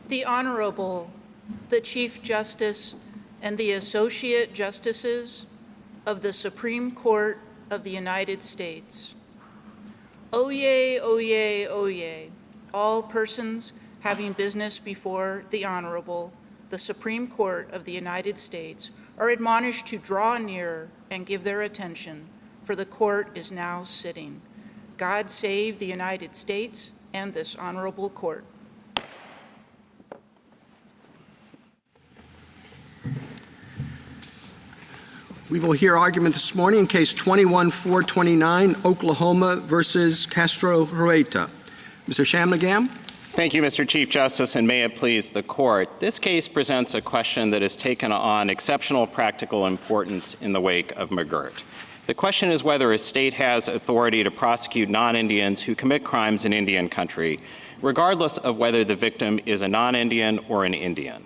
The Honorable, the Chief Justice and the Associate Justices of the Supreme Court of the United States. Oyez, oyez, oyez. All persons having business before the Honorable, the Supreme Court of the United States, are admonished to draw near and give their attention, for the court is now sitting. God save the United States and this honorable court. We will hear argument this morning in Case 21-429, Oklahoma versus Castro-Huerta. Mr. Shanmugam. Thank you, Mr. Chief Justice, and may it please the Court. This case presents a question that has taken on exceptional practical importance in the wake of McGirt. The question is whether a state has authority to prosecute non-Indians who commit crimes in Indian country, regardless of whether the victim is a non-Indian or an Indian.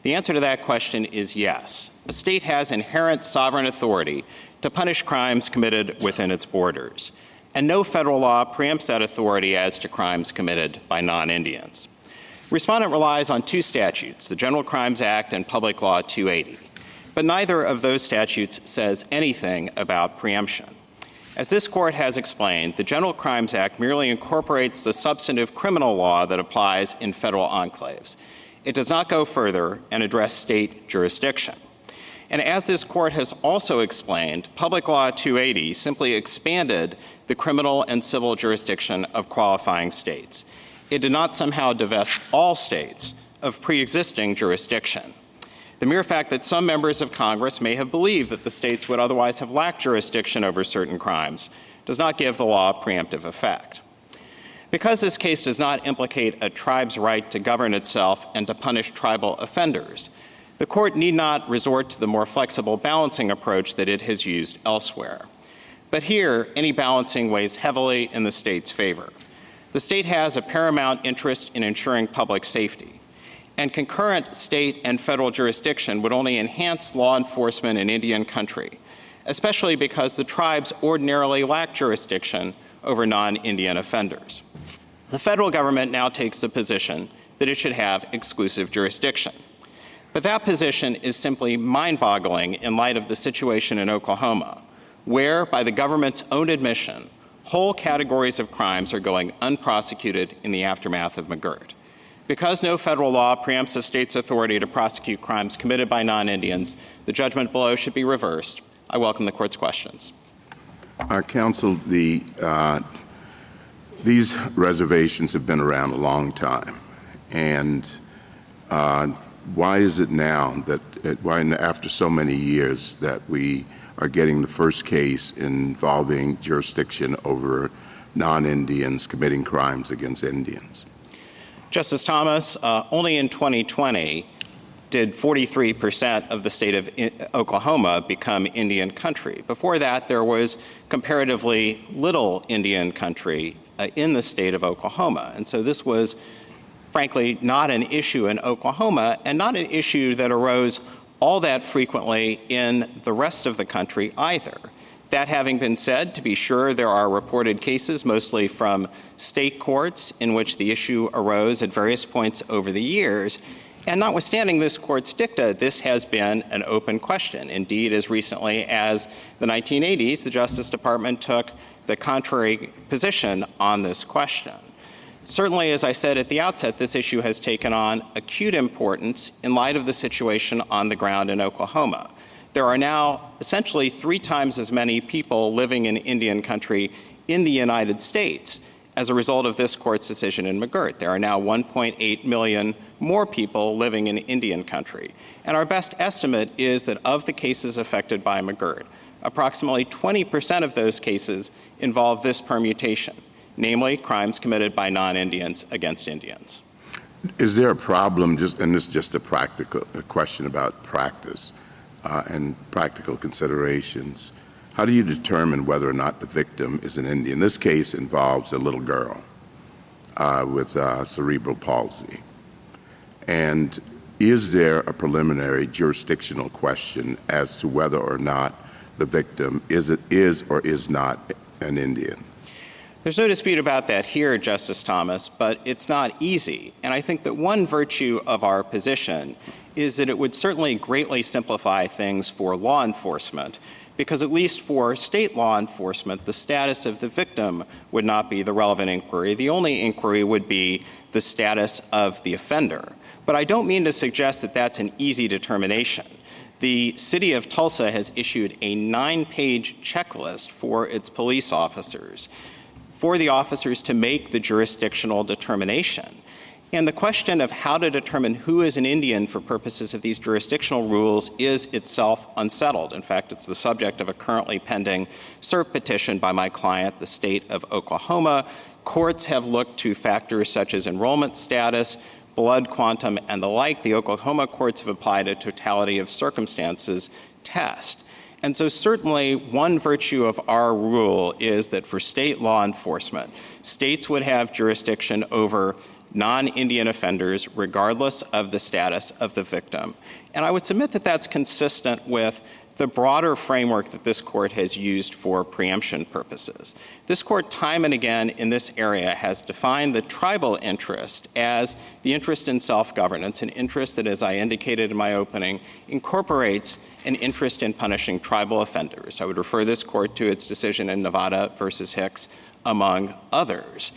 The answer to that question is yes. A state has inherent sovereign authority to punish crimes committed within its borders, and no federal law preempts that authority as to crimes committed by non-Indians. Respondent relies on two statutes, the General Crimes Act and Public Law 280, but neither of those statutes says anything about preemption. As this Court has explained, the General Crimes Act merely incorporates the substantive criminal law that applies in federal enclaves. It does not go further and address state jurisdiction. And as this Court has also explained, Public Law 280 simply expanded the criminal and civil jurisdiction of qualifying states. It did not somehow divest all states of pre-existing jurisdiction. The mere fact that some members of Congress may have believed that the states would otherwise have lacked jurisdiction over certain crimes does not give the law preemptive effect. Because this case does not implicate a tribe's right to govern itself and to punish tribal offenders, the Court need not resort to the more flexible balancing approach that it has used elsewhere. But here, any balancing weighs heavily in the state's favor. The state has a paramount interest in ensuring public safety, and concurrent state and federal jurisdiction would only enhance law enforcement in Indian country, especially because the tribes ordinarily lack jurisdiction over non-Indian offenders. The federal government now takes the position that it should have exclusive jurisdiction. But that position is simply mind-boggling in light of the situation in Oklahoma, where, by the government's own admission, whole categories of crimes are going unprosecuted in the aftermath of McGirt. Because no federal law preempts a state's authority to prosecute crimes committed by non-Indians, the judgment below should be reversed. I welcome the Court's questions. Counsel, these reservations have been around a long time, and why is it now that, after so many years, that we are getting the first case involving jurisdiction over non-Indians committing crimes against Indians? Justice Thomas, only in 2020 did 43% of the state of Oklahoma become Indian country. Before that, there was comparatively little Indian country in the state of Oklahoma. And so this was, frankly, not an issue in Oklahoma and not an issue that arose all that frequently in the rest of the country either. That having been said, to be sure, there are reported cases, mostly from state courts, in which the issue arose at various points over the years. And notwithstanding this Court's dicta, this has been an open question. Indeed, as recently as the 1980s, the Justice Department took the contrary position on this question. Certainly, as I said at the outset, this issue has taken on acute importance in light of the situation on the ground in Oklahoma. There are now essentially 3 times as many people living in Indian country in the United States as a result of this Court's decision in McGirt. There are now 1.8 million more people living in Indian country. And our best estimate is that of the cases affected by McGirt, approximately 20% of those cases involve this permutation, namely crimes committed by non-Indians against Indians. Is there a problem, and this is just a question about practice and practical considerations, how do you determine whether or not the victim is an Indian? This case involves a little girl with cerebral palsy. And is there a preliminary jurisdictional question as to whether or not the victim is or is not an Indian? There's no dispute about that here, Justice Thomas, but it's not easy. And I think that one virtue of our position is that it would certainly greatly simplify things for law enforcement, because at least for state law enforcement, the status of the victim would not be the relevant inquiry. The only inquiry would be the status of the offender. But I don't mean to suggest that that's an easy determination. The city of Tulsa has issued a 9-page checklist for its police officers, for the officers to make the jurisdictional determination. And the question of how to determine who is an Indian for purposes of these jurisdictional rules is itself unsettled. In fact, it's the subject of a currently pending cert petition by my client, the state of Oklahoma. Courts have looked to factors such as enrollment status, blood quantum, and the like. The Oklahoma courts have applied a totality of circumstances test. And so certainly one virtue of our rule is that for state law enforcement, states would have jurisdiction over non-Indian offenders regardless of the status of the victim. And I would submit that that's consistent with the broader framework that this court has used for preemption purposes. This court time and again in this area has defined the tribal interest as the interest in self-governance, an interest that, as I indicated in my opening, incorporates an interest in punishing tribal offenders. I would refer this court to its decision in Nevada versus Hicks, among others.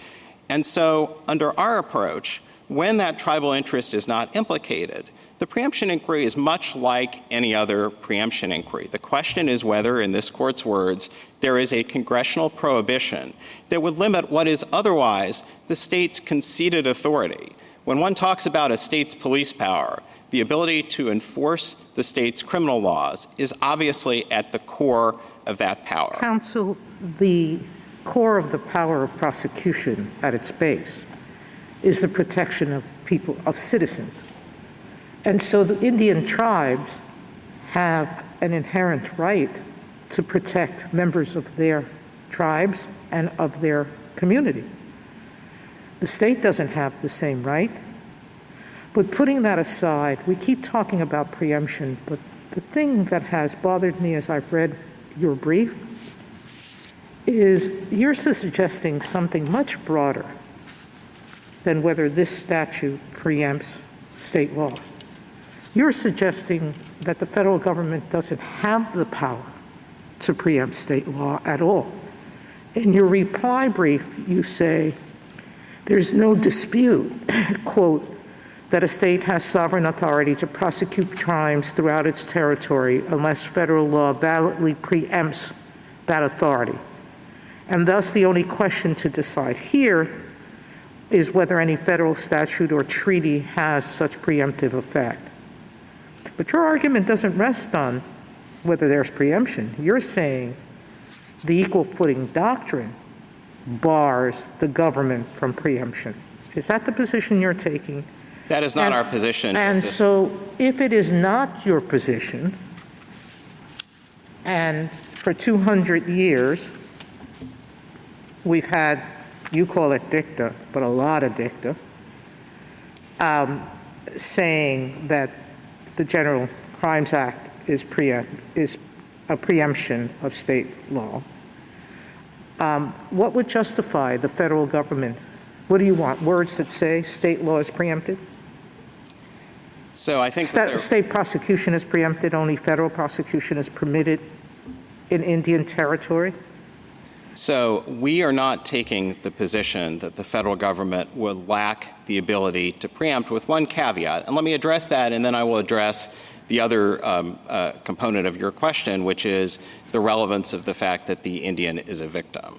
And so under our approach, when that tribal interest is not implicated, the preemption inquiry is much like any other preemption inquiry. The question is whether, in this court's words, there is a congressional prohibition that would limit what is otherwise the state's conceded authority. When one talks about a state's police power, the ability to enforce the state's criminal laws is obviously at the core of that power. Counsel, the core of the power of prosecution at its base is the protection of people, of citizens. And so the Indian tribes have an inherent right to protect members of their tribes and of their community. The state doesn't have the same right. But putting that aside, we keep talking about preemption, but the thing that has bothered me as I've read your brief is you're suggesting something much broader than whether this statute preempts state law. You're suggesting that the federal government doesn't have the power to preempt state law at all. In your reply brief, you say there's no dispute, quote, that a state has sovereign authority to prosecute crimes throughout its territory unless federal law validly preempts that authority. And thus the only question to decide here is whether any federal statute or treaty has such preemptive effect. But your argument doesn't rest on whether there's preemption. You're saying the equal footing doctrine bars the government from preemption. Is that the position you're taking? That is not our position. And Justice. so if it is not your position, and for 200 years, we've had, you call it dicta, but a lot of dicta, saying that the General Crimes Act is a preemption of state law. What would justify the federal government? What do you want? Words that say state law is preempted? So I think State prosecution is preempted, only federal prosecution is permitted in Indian territory? So we are not taking the position that the federal government would lack the ability to preempt, with one caveat. And let me address that, and then I will address the other component of your question, which is the relevance of the fact that the Indian is a victim.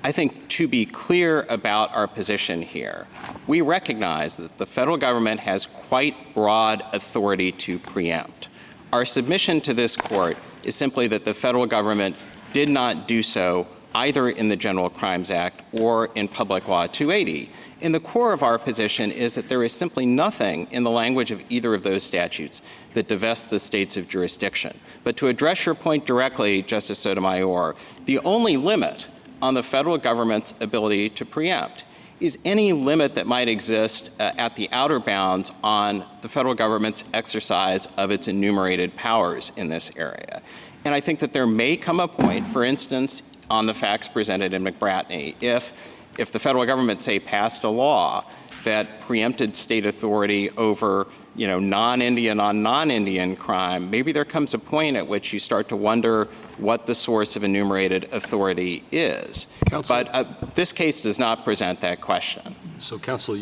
I think to be clear about our position here, we recognize that the federal government has quite broad authority to preempt. Our submission to this court is simply that the federal government did not do so either in the General Crimes Act or in Public Law 280. And the core of our position is that there is simply nothing in the language of either of those statutes that divests the states of jurisdiction. But to address your point directly, Justice Sotomayor, the only limit on the federal government's ability to preempt is any limit that might exist at the outer bounds on the federal government's exercise of its enumerated powers in this area. And I think that there may come a point, for instance, on the facts presented in McBratney. If the federal government, say, passed a law that preempted state authority over, non-Indian on non-Indian crime, maybe there comes a point at which you start to wonder what the source of enumerated authority is. Counsel, but this case does not present that question. So, Counsel,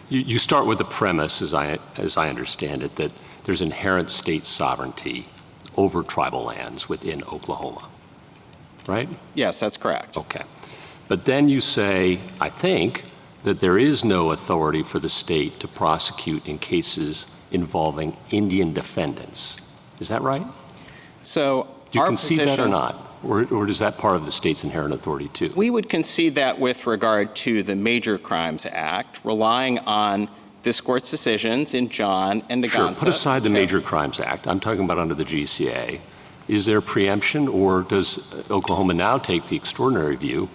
you start with the premise, as I understand it, that there's inherent state sovereignty over tribal lands within Oklahoma, right? Yes, that's correct. Okay. But then you say, I think, that there is no authority for the state to prosecute in cases involving Indian defendants. Is that right? So do you concede that or not? Or is that part of the state's inherent authority, too? We would concede that with regard to the Major Crimes Act, relying on this Court's decisions in John and Neganza. Sure. Put aside the Major Crimes Act. I'm talking about under the GCA. Is there preemption, or does Oklahoma now take the extraordinary view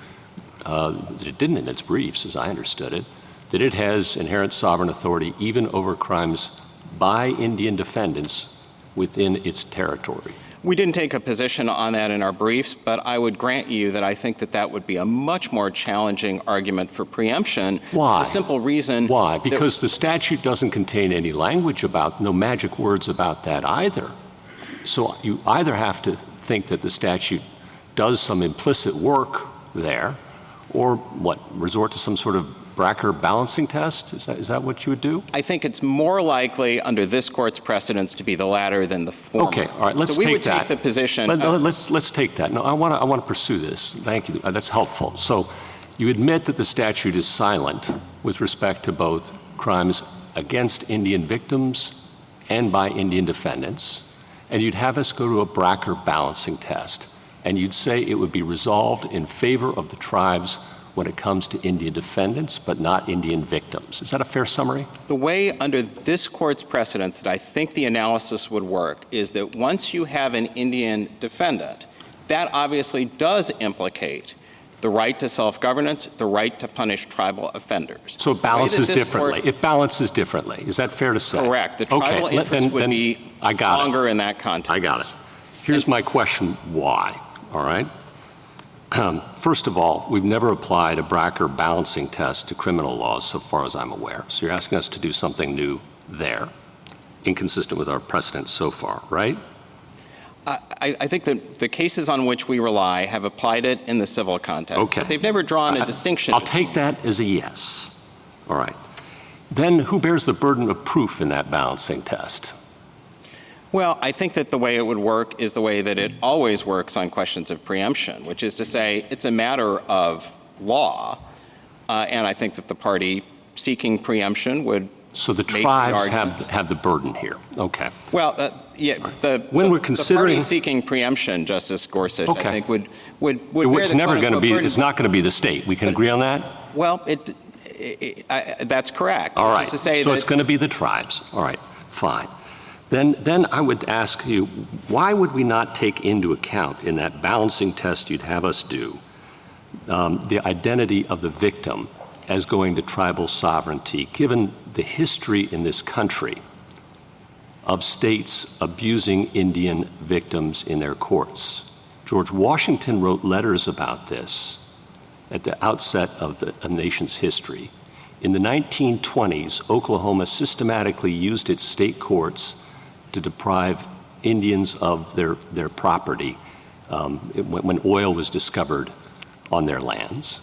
that it didn't in its briefs, as I understood it, that it has inherent sovereign authority even over crimes by Indian defendants within its territory? We didn't take a position on that in our briefs, but I would grant you that I think that would be a much more challenging argument for preemption. Why? For the simple reason. Why? Because the statute doesn't contain any language no magic words about that either. So you either have to think that the statute does some implicit work there, or resort to some sort of Breyer balancing test? Is that what you would do? I think it's more likely under this Court's precedents to be the latter than the former. Okay, all right, let's so we take would that. Take the position. Let's take that. No, I want to pursue this. Thank you. That's helpful. So you admit that the statute is silent with respect to both crimes against Indian victims and by Indian defendants, and you'd have us go to a Breyer balancing test, and you'd say it would be resolved in favor of the tribes when it comes to Indian defendants, but not Indian victims. Is that a fair summary? The way under this Court's precedents that I think the analysis would work is that once you have an Indian defendant, that obviously does implicate the right to self-governance, the right to punish tribal offenders. So it balances differently. It balances differently. Is that fair to say? Correct. The tribal interest would be stronger in that context. I got it. Here's my question, why? All right? First of all, we've never applied a Breyer balancing test to criminal laws so far as I'm aware. So you're asking us to do something new there, inconsistent with our precedents so far, right? I think that the cases on which we rely have applied it in the civil context. Okay. But they've never drawn a distinction. I'll take that as a yes. All right. Then who bears the burden of proof in that balancing test? Well, I think that the way it would work is the way that it always works on questions of preemption, which is to say it's a matter of law, and I think that the party seeking preemption would. So the tribes have the burden here. Okay. Well, when we're considering the party seeking preemption, Justice Gorsuch, okay. I think would it's never going to be. It's not going to be the state. We can agree on that. Well, that's correct. All right. To say so that it's going to be the tribes. All right. Fine. Then I would ask you, why would we not take into account in that balancing test you'd have us do the identity of the victim as going to tribal sovereignty, given the history in this country of states abusing Indian victims in their courts? George Washington wrote letters about this at the outset of the nation's history. In the 1920s, Oklahoma systematically used its state courts to deprive Indians of their property when oil was discovered on their lands.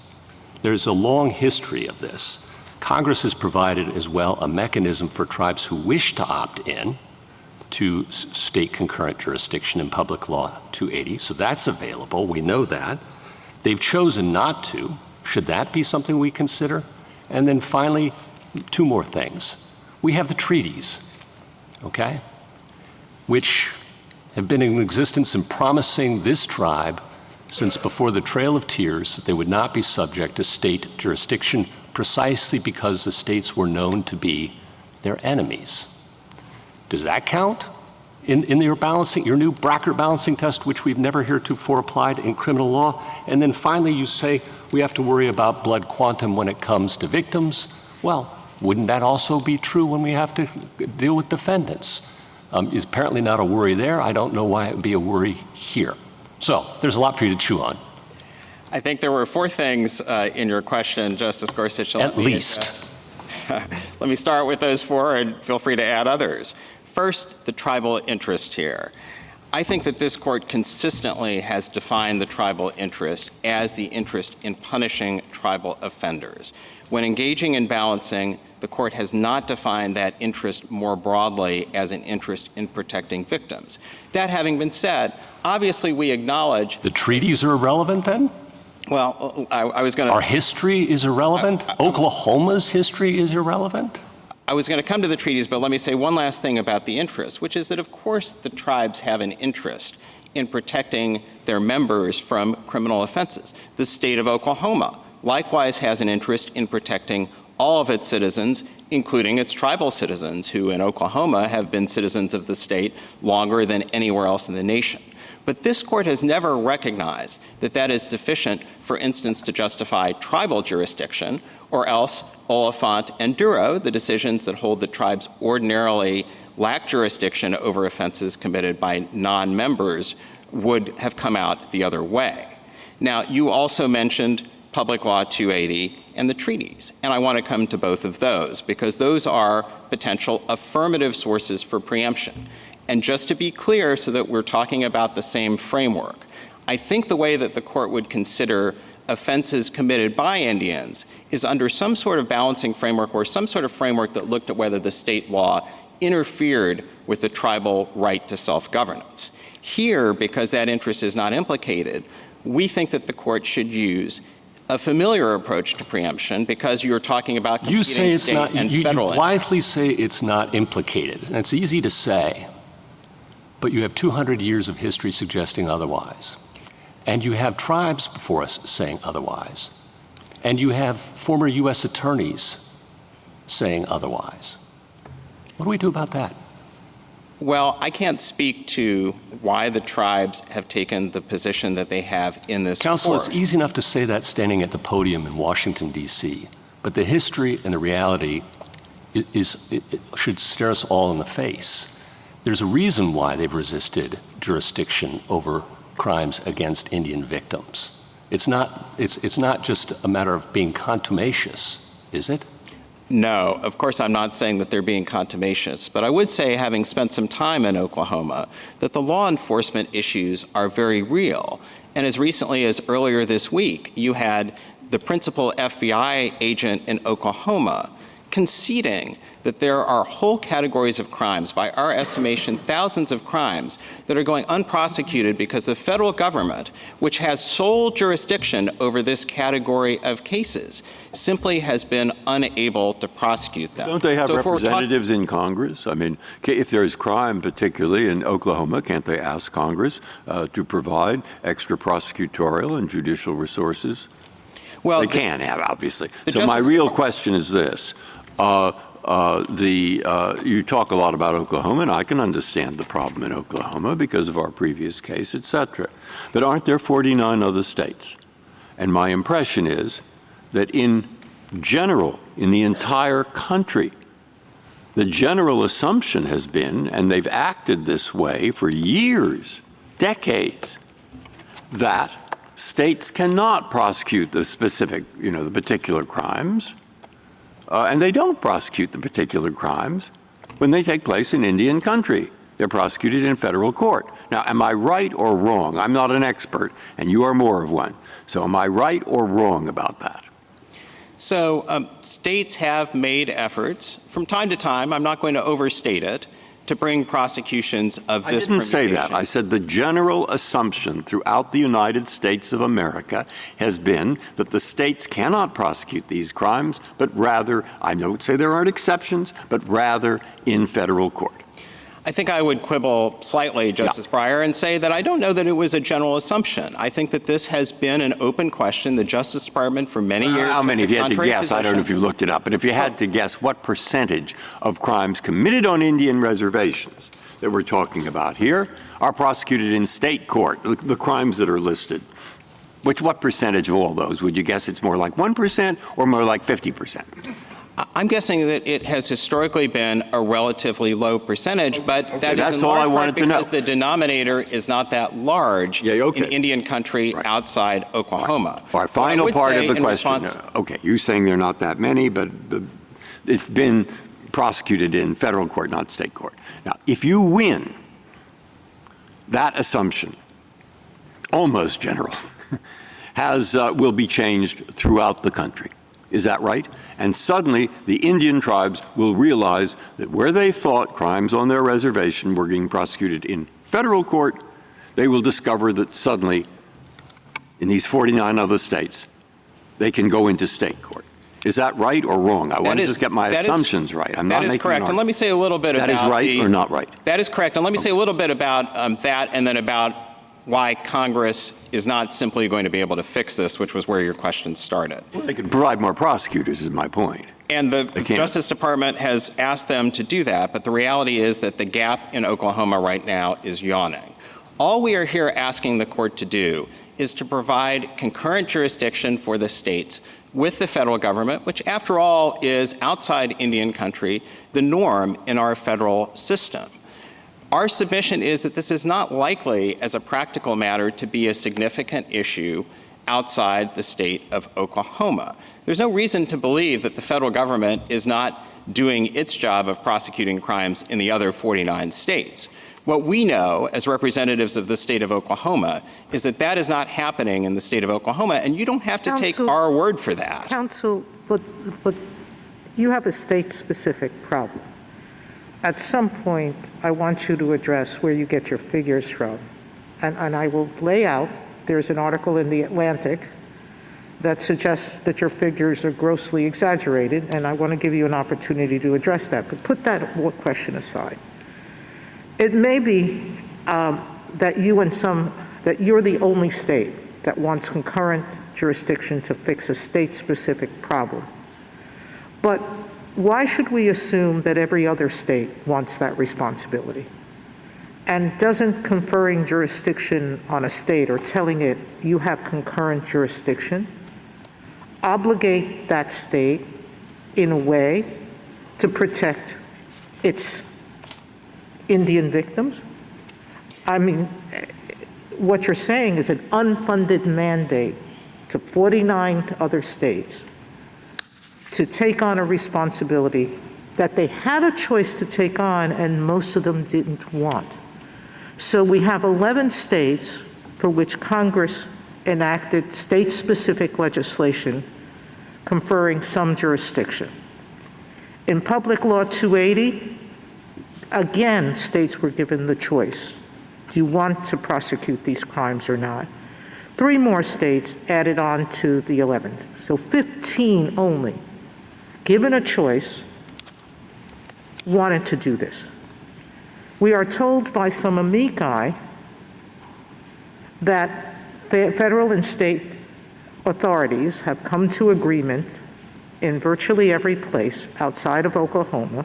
There's a long history of this. Congress has provided as well a mechanism for tribes who wish to opt in to state concurrent jurisdiction in Public Law 280, so that's available. We know that. They've chosen not to. Should that be something we consider? And then finally, two more things. We have the treaties, okay, which have been in existence and promising this tribe since before the Trail of Tears that they would not be subject to state jurisdiction precisely because the states were known to be their enemies. Does that count in your new Breyer balancing test, which we've never heretofore applied in criminal law? And then finally, you say we have to worry about blood quantum when it comes to victims. Well, wouldn't that also be true when we have to deal with defendants? Is apparently not a worry there. I don't know why it would be a worry here. So there's a lot for you to chew on. I think there were 4 things in your question, Justice Gorsuch. At least. Let me start with those 4, and feel free to add others. First, the tribal interest here. I think that this court consistently has defined the tribal interest as the interest in punishing tribal offenders. When engaging in balancing, the court has not defined that interest more broadly as an interest in protecting victims. That having been said, obviously we acknowledge— The treaties are irrelevant then? Well, I was going to— Our history is irrelevant? Oklahoma's history is irrelevant? I was going to come to the treaties, but let me say one last thing about the interest, which is that, of course, the tribes have an interest in protecting their members from criminal offenses. The state of Oklahoma likewise has an interest in protecting all of its citizens, including its tribal citizens, who in Oklahoma have been citizens of the state longer than anywhere else in the nation. But this court has never recognized that that is sufficient, for instance, to justify tribal jurisdiction, or else Oliphant and Duro, the decisions that hold that tribes ordinarily lack jurisdiction over offenses committed by non-members, would have come out the other way. Now, you also mentioned Public Law 280 and the treaties, and I want to come to both of those because those are potential affirmative sources for preemption. And just to be clear, so that we're talking about the same framework, I think the way that the court would consider offenses committed by Indians is under some sort of balancing framework or some sort of framework that looked at whether the state law interfered with the tribal right to self-governance. Here, because that interest is not implicated, we think that the court should use a familiar approach to preemption because you're talking about competing state and federal interests. You wisely say it's not implicated, and it's easy to say, but you have 200 years of history suggesting otherwise. And you have tribes before us saying otherwise. And you have former U.S. attorneys saying otherwise. What do we do about that? Well, I can't speak to why the tribes have taken the position that they have in this Counsel, court. it's easy enough to say that standing at the podium in Washington, D.C., but the history and the reality it should stare us all in the face. There's a reason why they've resisted jurisdiction over crimes against Indian victims. It's not just a matter of being contumacious, is it? No, of course I'm not saying that they're being contumacious, but I would say, having spent some time in Oklahoma, that the law enforcement issues are very real. And as recently as earlier this week, you had the principal FBI agent in Oklahoma conceding that there are whole categories of crimes, by our estimation, thousands of crimes, that are going unprosecuted because the federal government, which has sole jurisdiction over this category of cases, simply has been unable to prosecute them. Don't they have representatives in Congress? I mean, if there's crime, particularly in Oklahoma, can't they ask Congress to provide extra prosecutorial and judicial resources? Well, they can have, obviously. So my real question is this. You talk a lot about Oklahoma, and I can understand the problem in Oklahoma because of our previous case, et cetera. But aren't there 49 other states? And my impression is that in general, in the entire country, the general assumption has been, and they've acted this way for years, decades, that states cannot prosecute the specific, the particular crimes. And they don't prosecute the particular crimes when they take place in Indian country. They're prosecuted in federal court. Now, am I right or wrong? I'm not an expert, and you are more of one. So am I right or wrong about that? So states have made efforts from time to time, I'm not going to overstate it, to bring prosecutions of this I didn't say that. I said the general assumption throughout the United States of America has been that the states cannot prosecute these crimes, but rather, I don't say there aren't exceptions, but rather in federal court. I think I would quibble slightly, Justice Breyer, and say that I don't know that it was a general assumption. I think that this has been an open question. The Justice Department for many years— How many, if you had to guess, I don't know if you looked it up, but if you had to guess what percentage of crimes committed on Indian reservations that we're talking about here are prosecuted in state court, the crimes that are listed, what percentage of all those? Would you guess it's more like 1% or more like 50%? I'm guessing that it has historically been a relatively low percentage, but that that's is in all I large wanted part to know. because the denominator is not that large in Indian country outside Oklahoma. Our final part of the question. Response, okay, you're saying there are not that many, but it's been prosecuted in federal court, not state court. Now, if you win, that assumption, almost general, will be changed throughout the country. Is that right? And suddenly the Indian tribes will realize that where they thought crimes on their reservation were being prosecuted in federal court, they will discover that suddenly in these 49 other states, they can go into state court. Is that right or wrong? I want to just get my assumptions right. I'm not making an argument. That is correct. And let me say a little bit about that is right or not right? That is correct. And let me say a little bit about that and then about why Congress is not simply going to be able to fix this, which was where your question started. Well, they can provide more prosecutors, is my point. And the Justice Department has asked them to do that, but the reality is that the gap in Oklahoma right now is yawning. All we are here asking the court to do is to provide concurrent jurisdiction for the states with the federal government, which, after all, is outside Indian country, the norm in our federal system. Our submission is that this is not likely, as a practical matter, to be a significant issue outside the state of Oklahoma. There's no reason to believe that the federal government is not doing its job of prosecuting crimes in the other 49 states. What we know as representatives of the state of Oklahoma is that that is not happening in the state of Oklahoma, and you don't have to take our word for that. Counsel, but you have a state-specific problem. At some point, I want you to address where you get your figures from. And I will lay out, there's an article in The Atlantic that suggests that your figures are grossly exaggerated, and I want to give you an opportunity to address that. But put that question aside. It may be that you're the only state that wants concurrent jurisdiction to fix a state-specific problem. But why should we assume that every other state wants that responsibility? And doesn't conferring jurisdiction on a state or telling it you have concurrent jurisdiction obligate that state in a way to protect its Indian victims? I mean, what you're saying is an unfunded mandate to 49 other states to take on a responsibility that they had a choice to take on and most of them didn't want. So we have 11 states for which Congress enacted state-specific legislation conferring some jurisdiction. In Public Law 280, again, states were given the choice. Do you want to prosecute these crimes or not? 3 more states added on to the 11. So 15 only, given a choice, wanted to do this. We are told by some amici that federal and state authorities have come to agreement in virtually every place outside of Oklahoma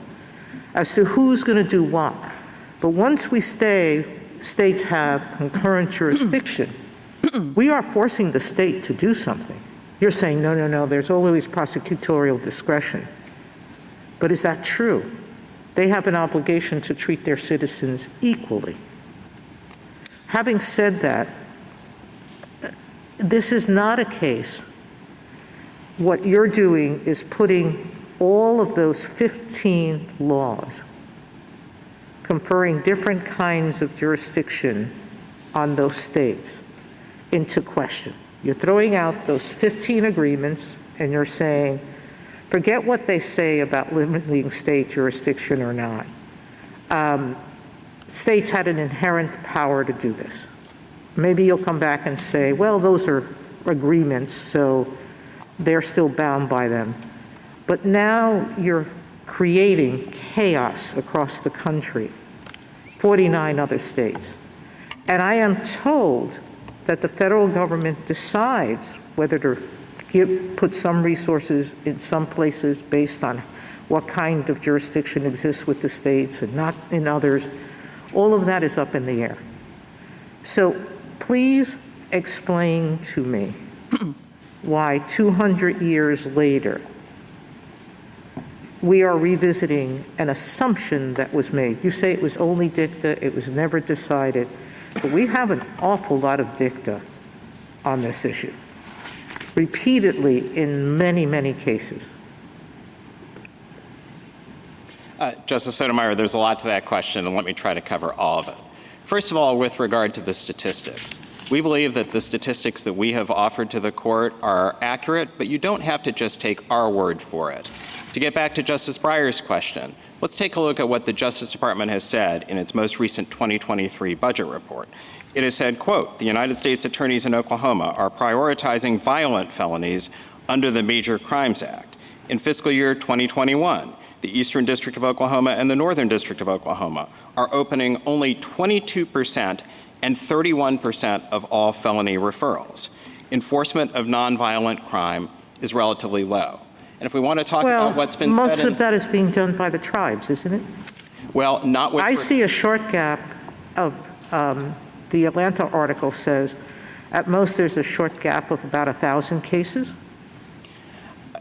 as to who's going to do what. But once states have concurrent jurisdiction, we are forcing the state to do something. You're saying, no, there's always prosecutorial discretion. But is that true? They have an obligation to treat their citizens equally. Having said that, this is not a case. What you're doing is putting all of those 15 laws conferring different kinds of jurisdiction on those states into question. You're throwing out those 15 agreements and you're saying, forget what they say about limiting state jurisdiction or not. States had an inherent power to do this. Maybe you'll come back and say, well, those are agreements, so they're still bound by them. But now you're creating chaos across the country, 49 other states. And I am told that the federal government decides whether to put some resources in some places based on what kind of jurisdiction exists with the states and not in others. All of that is up in the air. So please explain to me why 200 years later, we are revisiting an assumption that was made. You say it was only dicta, it was never decided, but we have an awful lot of dicta on this issue, repeatedly in many, many cases. Justice Sotomayor, there's a lot to that question, and let me try to cover all of it. First of all, with regard to the statistics, we believe that the statistics that we have offered to the court are accurate, but you don't have to just take our word for it. To get back to Justice Breyer's question, let's take a look at what the Justice Department has said in its most recent 2023 budget report. It has said, quote, the United States attorneys in Oklahoma are prioritizing violent felonies under the Major Crimes Act. In fiscal year 2021, the Eastern District of Oklahoma and the Northern District of Oklahoma are opening only 22% and 31% of all felony referrals. Enforcement of nonviolent crime is relatively low. And if we want to talk about what's been said— most of that is being done by the tribes, isn't it? Well, not with— I see a short gap of, the Atlanta article says, at most there's a short gap of about 1,000 cases,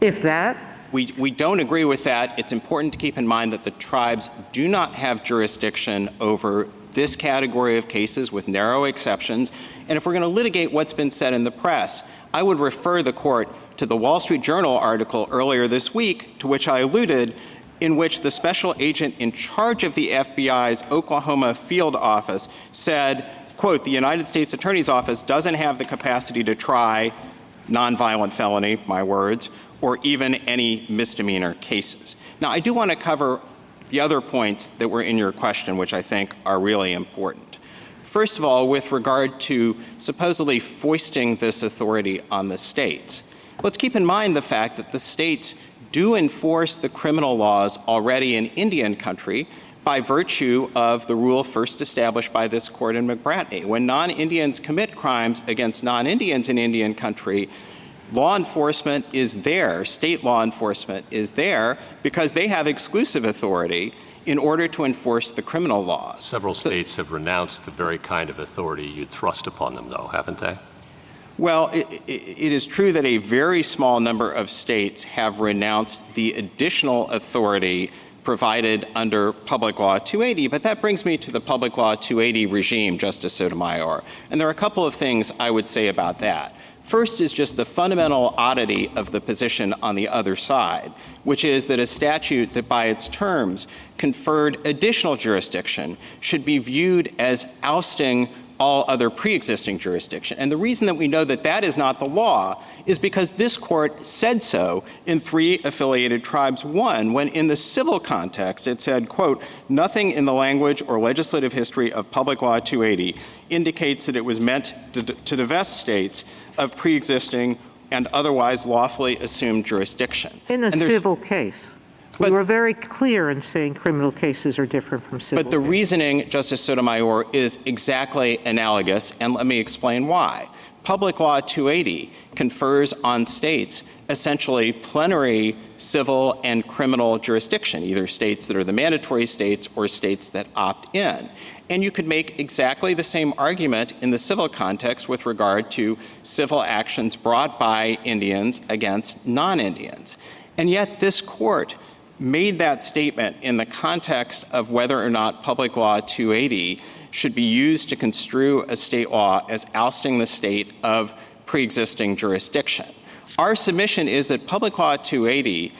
if that. We don't agree with that. It's important to keep in mind that the tribes do not have jurisdiction over this category of cases with narrow exceptions. And if we're going to litigate what's been said in the press, I would refer the court to the Wall Street Journal article earlier this week, to which I alluded, in which the special agent in charge of the FBI's Oklahoma field office said, quote, the United States Attorney's Office doesn't have the capacity to try nonviolent felony, my words, or even any misdemeanor cases. Now, I do want to cover the other points that were in your question, which I think are really important. First of all, with regard to supposedly foisting this authority on the states, let's keep in mind the fact that the states do enforce the criminal laws already in Indian country by virtue of the rule first established by this court in McBratney. When non-Indians commit crimes against non-Indians in Indian country, law enforcement is there, state law enforcement is there, because they have exclusive authority in order to enforce the criminal laws. Several states have renounced the very kind of authority you thrust upon them, though, haven't they? Well, it is true that a very small number of states have renounced the additional authority provided under Public Law 280, but that brings me to the Public Law 280 regime, Justice Sotomayor. And there are a couple of things I would say about that. First is just the fundamental oddity of the position on the other side, which is that a statute that by its terms conferred additional jurisdiction should be viewed as ousting all other pre-existing jurisdiction. And the reason that we know that that is not the law is because this court said so in 3 affiliated tribes 1, when in the civil context it said, quote, nothing in the language or legislative history of Public Law 280 indicates that it was meant to divest states of pre-existing and otherwise lawfully assumed jurisdiction. In a civil case. We were very clear in saying criminal cases are different from civil But the cases. reasoning, Justice Sotomayor, is exactly analogous, and let me explain why. Public Law 280 confers on states essentially plenary civil and criminal jurisdiction, either states that are the mandatory states or states that opt in. And you could make exactly the same argument in the civil context with regard to civil actions brought by Indians against non-Indians. And yet this court made that statement in the context of whether or not Public Law 280 should be used to construe a state law as ousting the state of pre-existing jurisdiction. Our submission is that Public Law 280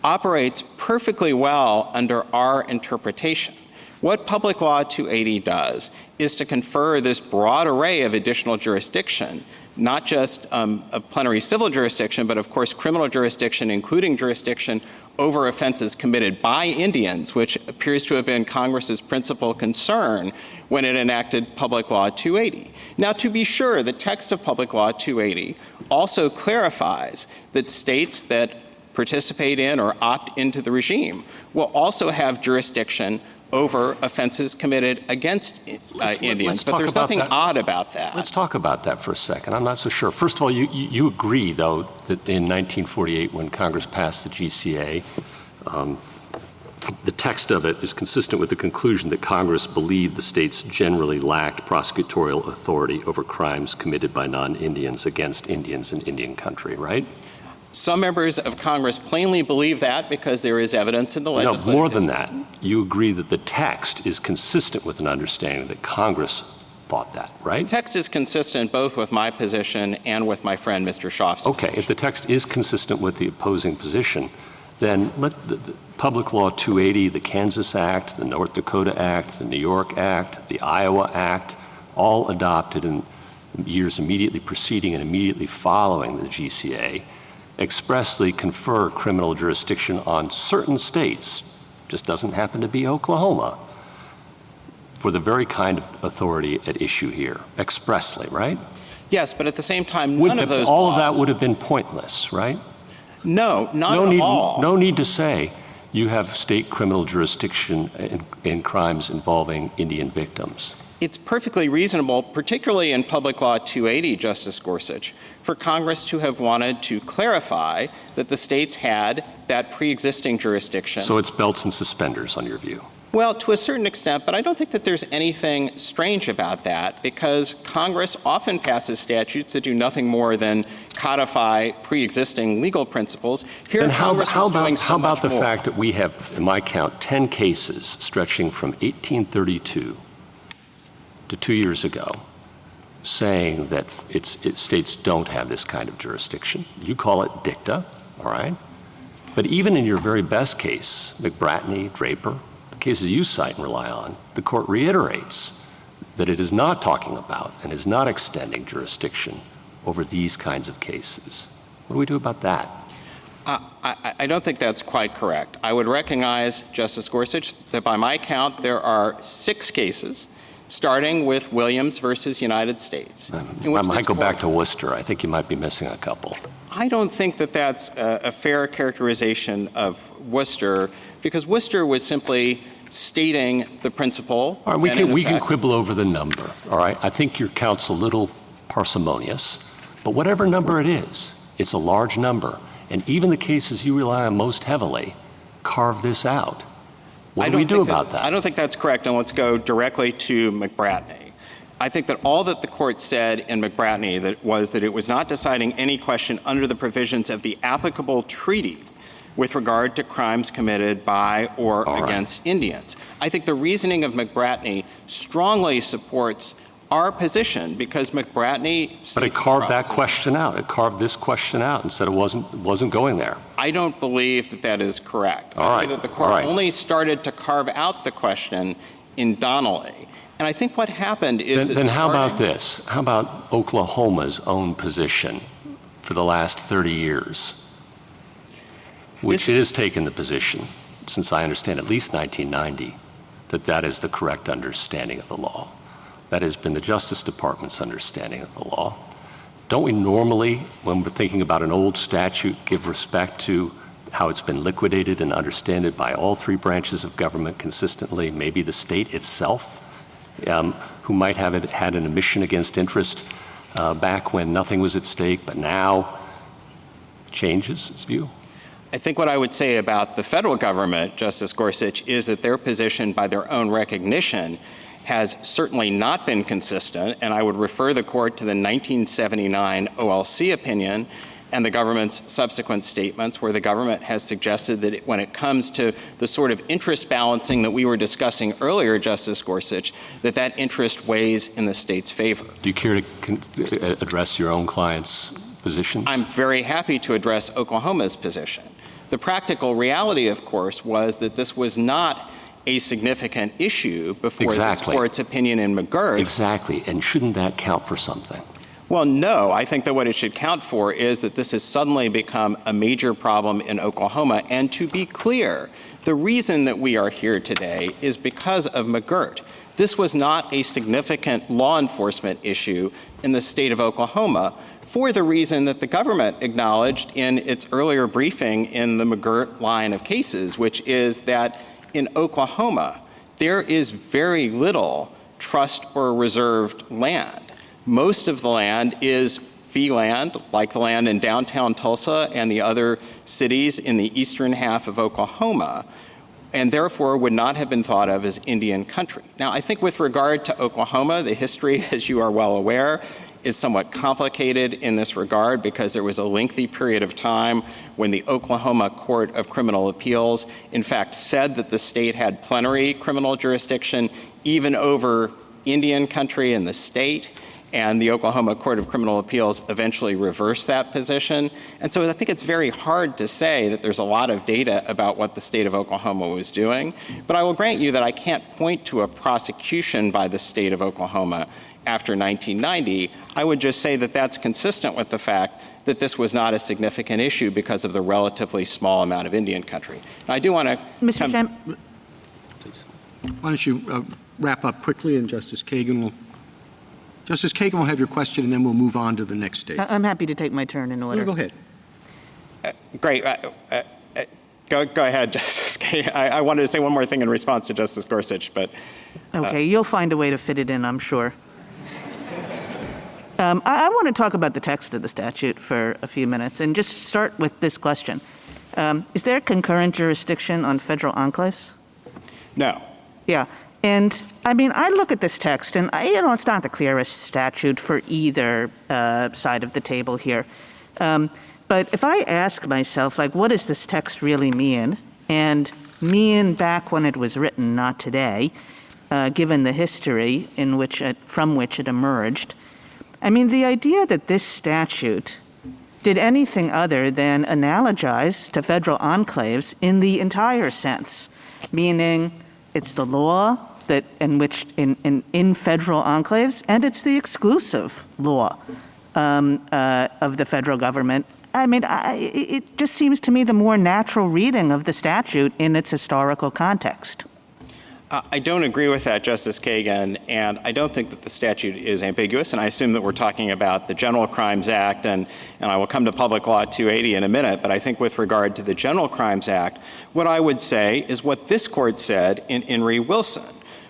operates perfectly well under our interpretation. What Public Law 280 does is to confer this broad array of additional jurisdiction, not just a plenary civil jurisdiction, but of course criminal jurisdiction, including jurisdiction over offenses committed by Indians, which appears to have been Congress's principal concern when it enacted Public Law 280. Now, to be sure, the text of Public Law 280 also clarifies that states that participate in or opt into the regime will also have jurisdiction over offenses committed against Indians. But there's nothing odd about that. Let's talk about that for a second. I'm not so sure. First of all, you agree, though, that in 1948, when Congress passed the GCA, the text of it is consistent with the conclusion that Congress believed the states generally lacked prosecutorial authority over crimes committed by non-Indians against Indians in Indian country, right? Some members of Congress plainly believe that because there is evidence in the legislature. No, more than that. You agree that the text is consistent with an understanding that Congress thought that, right? The text is consistent both with my position and with my friend Mr. Schauf's Okay, position. if the text is consistent with the opposing position, then let the Public Law 280, the Kansas Act, the North Dakota Act, the New York Act, the Iowa Act, all adopted in years immediately preceding and immediately following the GCA, expressly confer criminal jurisdiction on certain states, just doesn't happen to be Oklahoma, for the very kind of authority at issue here, expressly, right? Yes, but at the same time, none of those all laws, of that would have been pointless, right? No, not at all. No need to say you have state criminal jurisdiction in crimes involving Indian victims. It's perfectly reasonable, particularly in Public Law 280, Justice Gorsuch, for Congress to have wanted to clarify that the states had that pre-existing jurisdiction. So it's belts and suspenders, on your view? Well, to a certain extent, but I don't think that there's anything strange about that, because Congress often passes statutes that do nothing more than codify pre-existing legal principles. Here, Then Congress is doing so how about much the more. fact that we have, in my count, 10 cases stretching from 1832 to 2 years ago, saying that states don't have this kind of jurisdiction. You call it dicta, all right? But even in your very best case, McBratney, Draper, the cases you cite and rely on, the court reiterates that it is not talking about and is not extending jurisdiction over these kinds of cases. What do we do about that? I don't think that's quite correct. I would recognize, Justice Gorsuch, that by my count, there are 6 cases, starting with Williams versus United States. I might go back to Worcester. I think you might be missing a couple. I don't think that that's a fair characterization of Worcester, because Worcester was simply stating the principle. All right, we can quibble over the number, all right? I think your count's a little parsimonious, but whatever number it is, it's a large number. And even the cases you rely on most heavily carve this out. What do we do about that? I don't think that's correct, and let's go directly to McBratney. I think that all that the court said in McBratney was that it was not deciding any question under the provisions of the applicable treaty with regard to crimes committed by or against Indians. I think the reasoning of McBratney strongly supports our position, because McBratney... But it carved that question out. It carved this question out and said it wasn't going there. I don't believe that that is correct. All right. I believe that the court only started to carve out the question in Donnelly. And I think what happened is... Then how about this? How about Oklahoma's own position for the last 30 years, which it has taken the position, since I understand at least 1990, that is the correct understanding of the law. That has been the Justice Department's understanding of the law. Don't we normally, when we're thinking about an old statute, give respect to how it's been liquidated and understand it by all 3 branches of government consistently, maybe the state itself, who might have had an admission against interest back when nothing was at stake, but now changes its view? I think what I would say about the federal government, Justice Gorsuch, is that their position by their own recognition has certainly not been consistent, and I would refer the court to the 1979 OLC opinion and the government's subsequent statements, where the government has suggested that when it comes to the sort of interest balancing that we were discussing earlier, Justice Gorsuch, that interest weighs in the state's favor. Do you care to address your own client's positions? I'm very happy to address Oklahoma's position. The practical reality, of course, was that this was not a significant issue before this court's opinion in McGirt. Exactly. And shouldn't that count for something? Well, no. I think that what it should count for is that this has suddenly become a major problem in Oklahoma. And to be clear, the reason that we are here today is because of McGirt. This was not a significant law enforcement issue in the state of Oklahoma, for the reason that the government acknowledged in its earlier briefing in the McGirt line of cases, which is that in Oklahoma, there is very little trust or reserved land. Most of the land is fee land, like the land in downtown Tulsa and the other cities in the eastern half of Oklahoma, and therefore would not have been thought of as Indian country. Now, I think with regard to Oklahoma, the history, as you are well aware, is somewhat complicated in this regard because there was a lengthy period of time when the Oklahoma Court of Criminal Appeals, in fact, said that the state had plenary criminal jurisdiction even over Indian country in the state. And the Oklahoma Court of Criminal Appeals eventually reversed that position. And so I think it's very hard to say that there's a lot of data about what the state of Oklahoma was doing. But I will grant you that I can't point to a prosecution by the state of Oklahoma after 1990. I would just say that that's consistent with the fact that this was not a significant issue because of the relatively small amount of Indian country. Now, I do want to— Mr. Shanmugam, why don't you wrap up quickly, and Justice Kagan will have your question, and then we'll move on to the next stage. I'm happy to take my turn in order. No, go ahead. Great. Go ahead, Justice Kagan. I wanted to say one more thing in response to Justice Gorsuch, but— Okay, you'll find a way to fit it in, I'm sure. I want to talk about the text of the statute for a few minutes and just start with this question. Is there concurrent jurisdiction on federal enclaves? No. Yeah. And, I mean, I look at this text, and, it's not the clearest statute for either side of the table here. But if I ask myself, like, what does this text really mean? And mean back when it was written, not today, given the history from which it emerged. I mean, the idea that this statute did anything other than analogize to federal enclaves in the entire sense, meaning it's the law that in federal enclaves, and it's the exclusive law of the federal government. I mean, it just seems to me the more natural reading of the statute in its historical context. I don't agree with that, Justice Kagan, and I don't think that the statute is ambiguous, and I assume that we're talking about the General Crimes Act, and I will come to Public Law 280 in a minute, but I think with regard to the General Crimes Act, what I would say is what this Court said in Henry Wilson.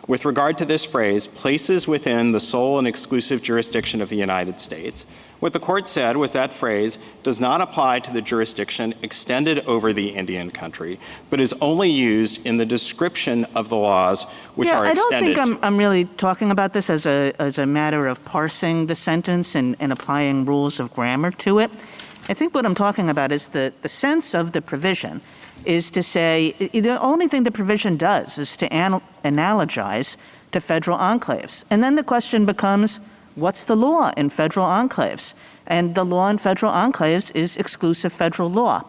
With regard to this phrase, places within the sole and exclusive jurisdiction of the United States, what the Court said was that phrase does not apply to the jurisdiction extended over the Indian country, but is only used in the description of the laws which are extended. I don't think I'm really talking about this as a matter of parsing the sentence and applying rules of grammar to it. I think what I'm talking about is the sense of the provision is to say the only thing the provision does is to analogize to federal enclaves. And then the question becomes, what's the law in federal enclaves? And the law in federal enclaves is exclusive federal law.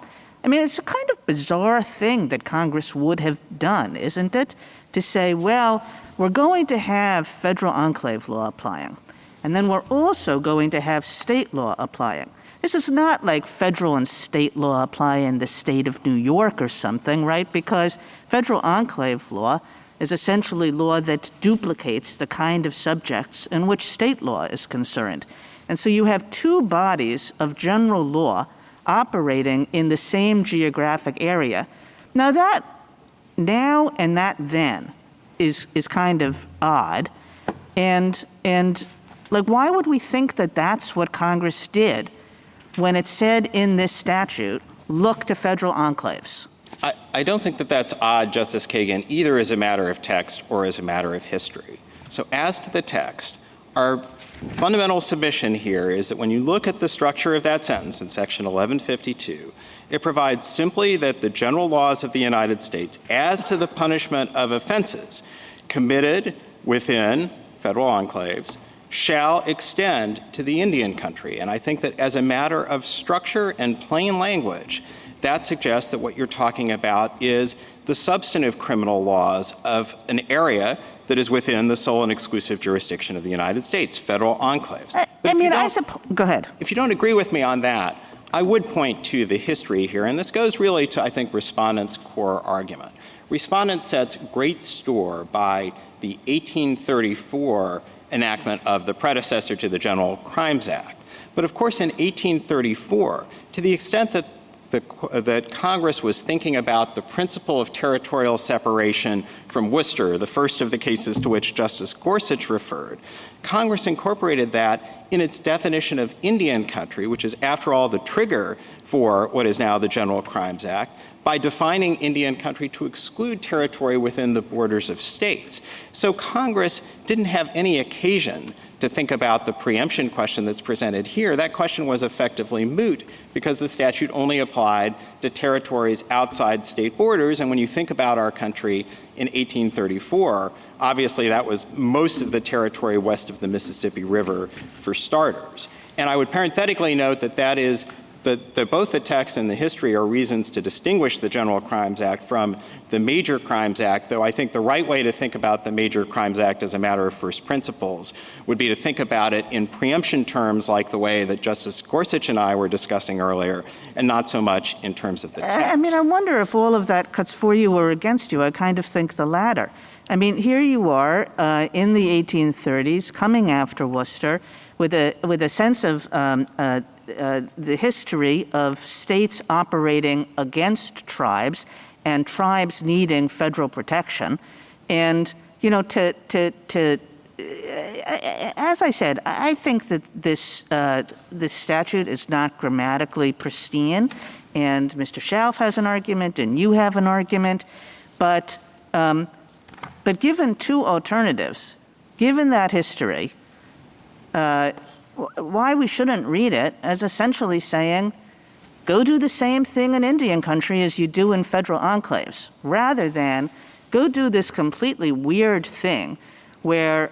I mean, it's a kind of bizarre thing that Congress would have done, isn't it? To say, well, we're going to have federal enclave law applying, and then we're also going to have state law applying. This is not like federal and state law apply in the state of New York or something, right? Because federal enclave law is essentially law that duplicates the kind of subjects in which state law is concerned. And so you have two bodies of general law operating in the same geographic area. Now that now and that then is kind of odd. And like, why would we think that that's what Congress did when it said in this statute, look to federal enclaves? I don't think that that's odd, Justice Kagan, either as a matter of text or as a matter of history. So as to the text, our fundamental submission here is that when you look at the structure of that sentence in Section 1152, it provides simply that the general laws of the United States as to the punishment of offenses committed within federal enclaves shall extend to the Indian country. And I think that as a matter of structure and plain language, that suggests that what you're talking about is the substantive criminal laws of an area that is within the sole and exclusive jurisdiction of the United States, federal enclaves. Go ahead. If you don't agree with me on that, I would point to the history here, and this goes really to, I think, Respondent's core argument. Respondent sets great store by the 1834 enactment of the predecessor to the General Crimes Act. But of course, in 1834, to the extent that that Congress was thinking about the principle of territorial separation from Worcester, the first of the cases to which Justice Gorsuch referred, Congress incorporated that in its definition of Indian country, which is, after all, the trigger for what is now the General Crimes Act, by defining Indian country to exclude territory within the borders of states. So Congress didn't have any occasion to think about the preemption question that's presented here. That question was effectively moot because the statute only applied to territories outside state borders. And when you think about our country in 1834, obviously that was most of the territory west of the Mississippi River for starters. And I would parenthetically note that that is that both the text and the history are reasons to distinguish the General Crimes Act from the Major Crimes Act, though I think the right way to think about the Major Crimes Act as a matter of first principles would be to think about it in preemption terms like the way that Justice Gorsuch and I were discussing earlier, and not so much in terms of the text. I mean, I wonder if all of that cuts for you or against you. I kind of think the latter. I mean, here you are in the 1830s, coming after Worcester, with a sense of the history of states operating against tribes and tribes needing federal protection. And, you know, as I said, I think that this statute is not grammatically pristine, and Mr. Schauf has an argument and you have an argument, but given two alternatives, given that history, why we shouldn't read it as essentially saying, go do the same thing in Indian country as you do in federal enclaves, rather than go do this completely weird thing where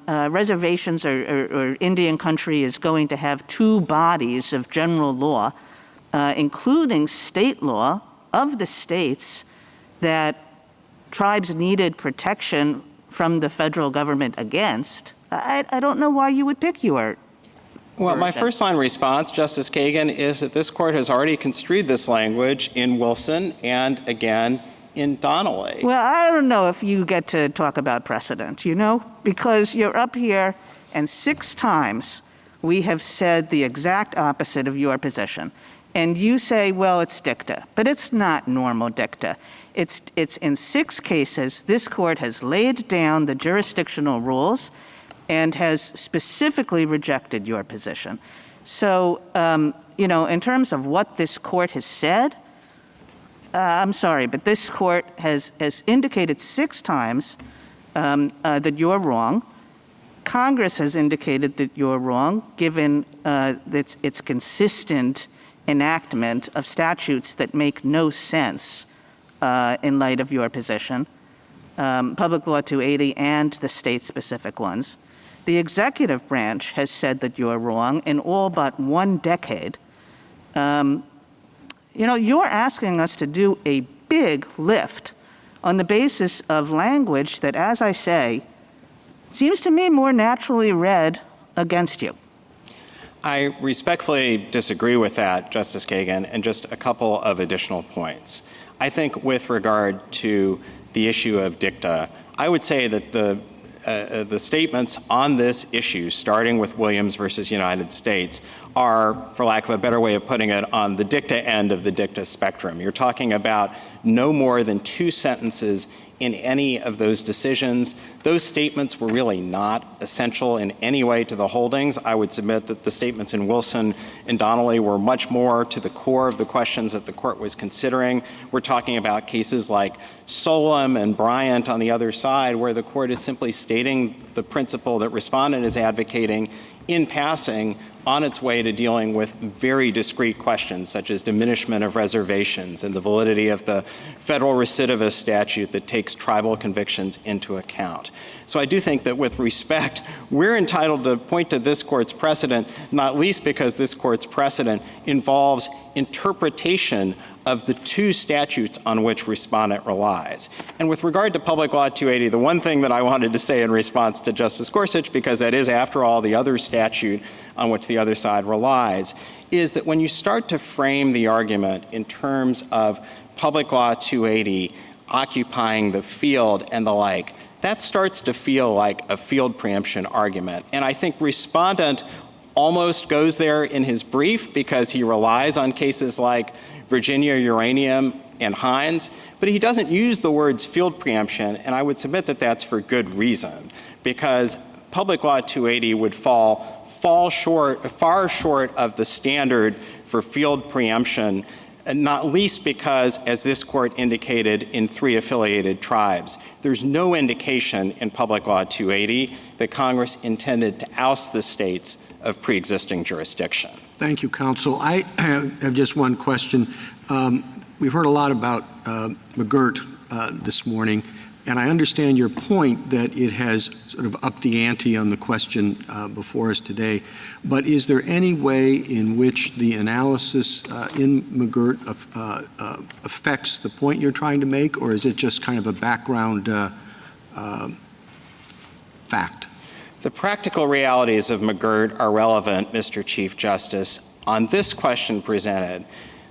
reservations or Indian country is going to have two bodies of general law, including state law of the states that tribes needed protection from the federal government against. I don't know why you would pick your Well, my first line response, Justice Kagan, is that this court has already construed this language in Wilson and again in Donnelly. Well, I don't know if you get to talk about precedent, you know, because you're up here and 6 times we have said the exact opposite of your position. And you say, well, it's dicta, but it's not normal dicta. It's in 6 cases, this court has laid down the jurisdictional rules and has specifically rejected your position. So, you know, in terms of what this court has said, I'm sorry, but this court has indicated 6 times that you're wrong. Congress has indicated that you're wrong, given its consistent enactment of statutes that make no sense in light of your position, Public Law 280 and the state-specific ones. The executive branch has said that you're wrong in all but 1 decade. You know, you're asking us to do a big lift on the basis of language that, as I say, seems to me more naturally read against you. I respectfully disagree with that, Justice Kagan, and just a couple of additional points. I think with regard to the issue of dicta, I would say that the statements on this issue, starting with Williams versus United States, are, for lack of a better way of putting it, on the dicta end of the dicta spectrum. You're talking about no more than 2 sentences in any of those decisions. Those statements were really not essential in any way to the holdings. I would submit that the statements in Wilson and Donnelly were much more to the core of the questions that the court was considering. We're talking about cases like Solem and Bryant on the other side, where the court is simply stating the principle that respondent is advocating in passing on its way to dealing with very discrete questions such as diminishment of reservations and the validity of the federal recidivist statute that takes tribal convictions into account. So I do think that with respect, we're entitled to point to this court's precedent, not least because this court's precedent involves interpretation of the 2 statutes on which respondent relies. And with regard to Public Law 280, the one thing that I wanted to say in response to Justice Gorsuch, because that is, after all, the other statute on which the other side relies, is that when you start to frame the argument in terms of Public Law 280 occupying the field and the like, that starts to feel like a field preemption argument. And I think respondent almost goes there in his brief because he relies on cases like Virginia Uranium and Hines, but he doesn't use the words field preemption, and I would submit that that's for good reason, because Public Law 280 would fall far short of the standard for field preemption and not least because, as this court indicated in 3 affiliated tribes, there's no indication in Public Law 280 that Congress intended to oust the states of pre-existing jurisdiction. Thank you, counsel. I have just one question. We've heard a lot about McGirt this morning, and I understand your point that it has sort of upped the ante on the question before us today. But is there any way in which the analysis in McGirt affects the point you're trying to make, or is it just kind of a background fact? The practical realities of McGirt are relevant, Mr. Chief Justice, on this question presented,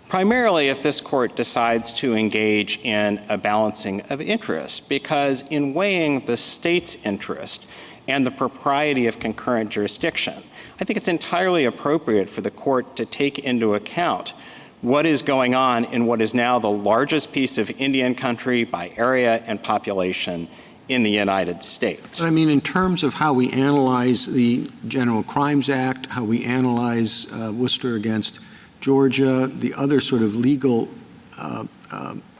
primarily if this court decides to engage in a balancing of interests, because in weighing the state's interest and the propriety of concurrent jurisdiction, I think it's entirely appropriate for the court to take into account what is going on in what is now the largest piece of Indian country by area and population in the United States. I mean, in terms of how we analyze the General Crimes Act, how we analyze Worcester against Georgia, the other sort of legal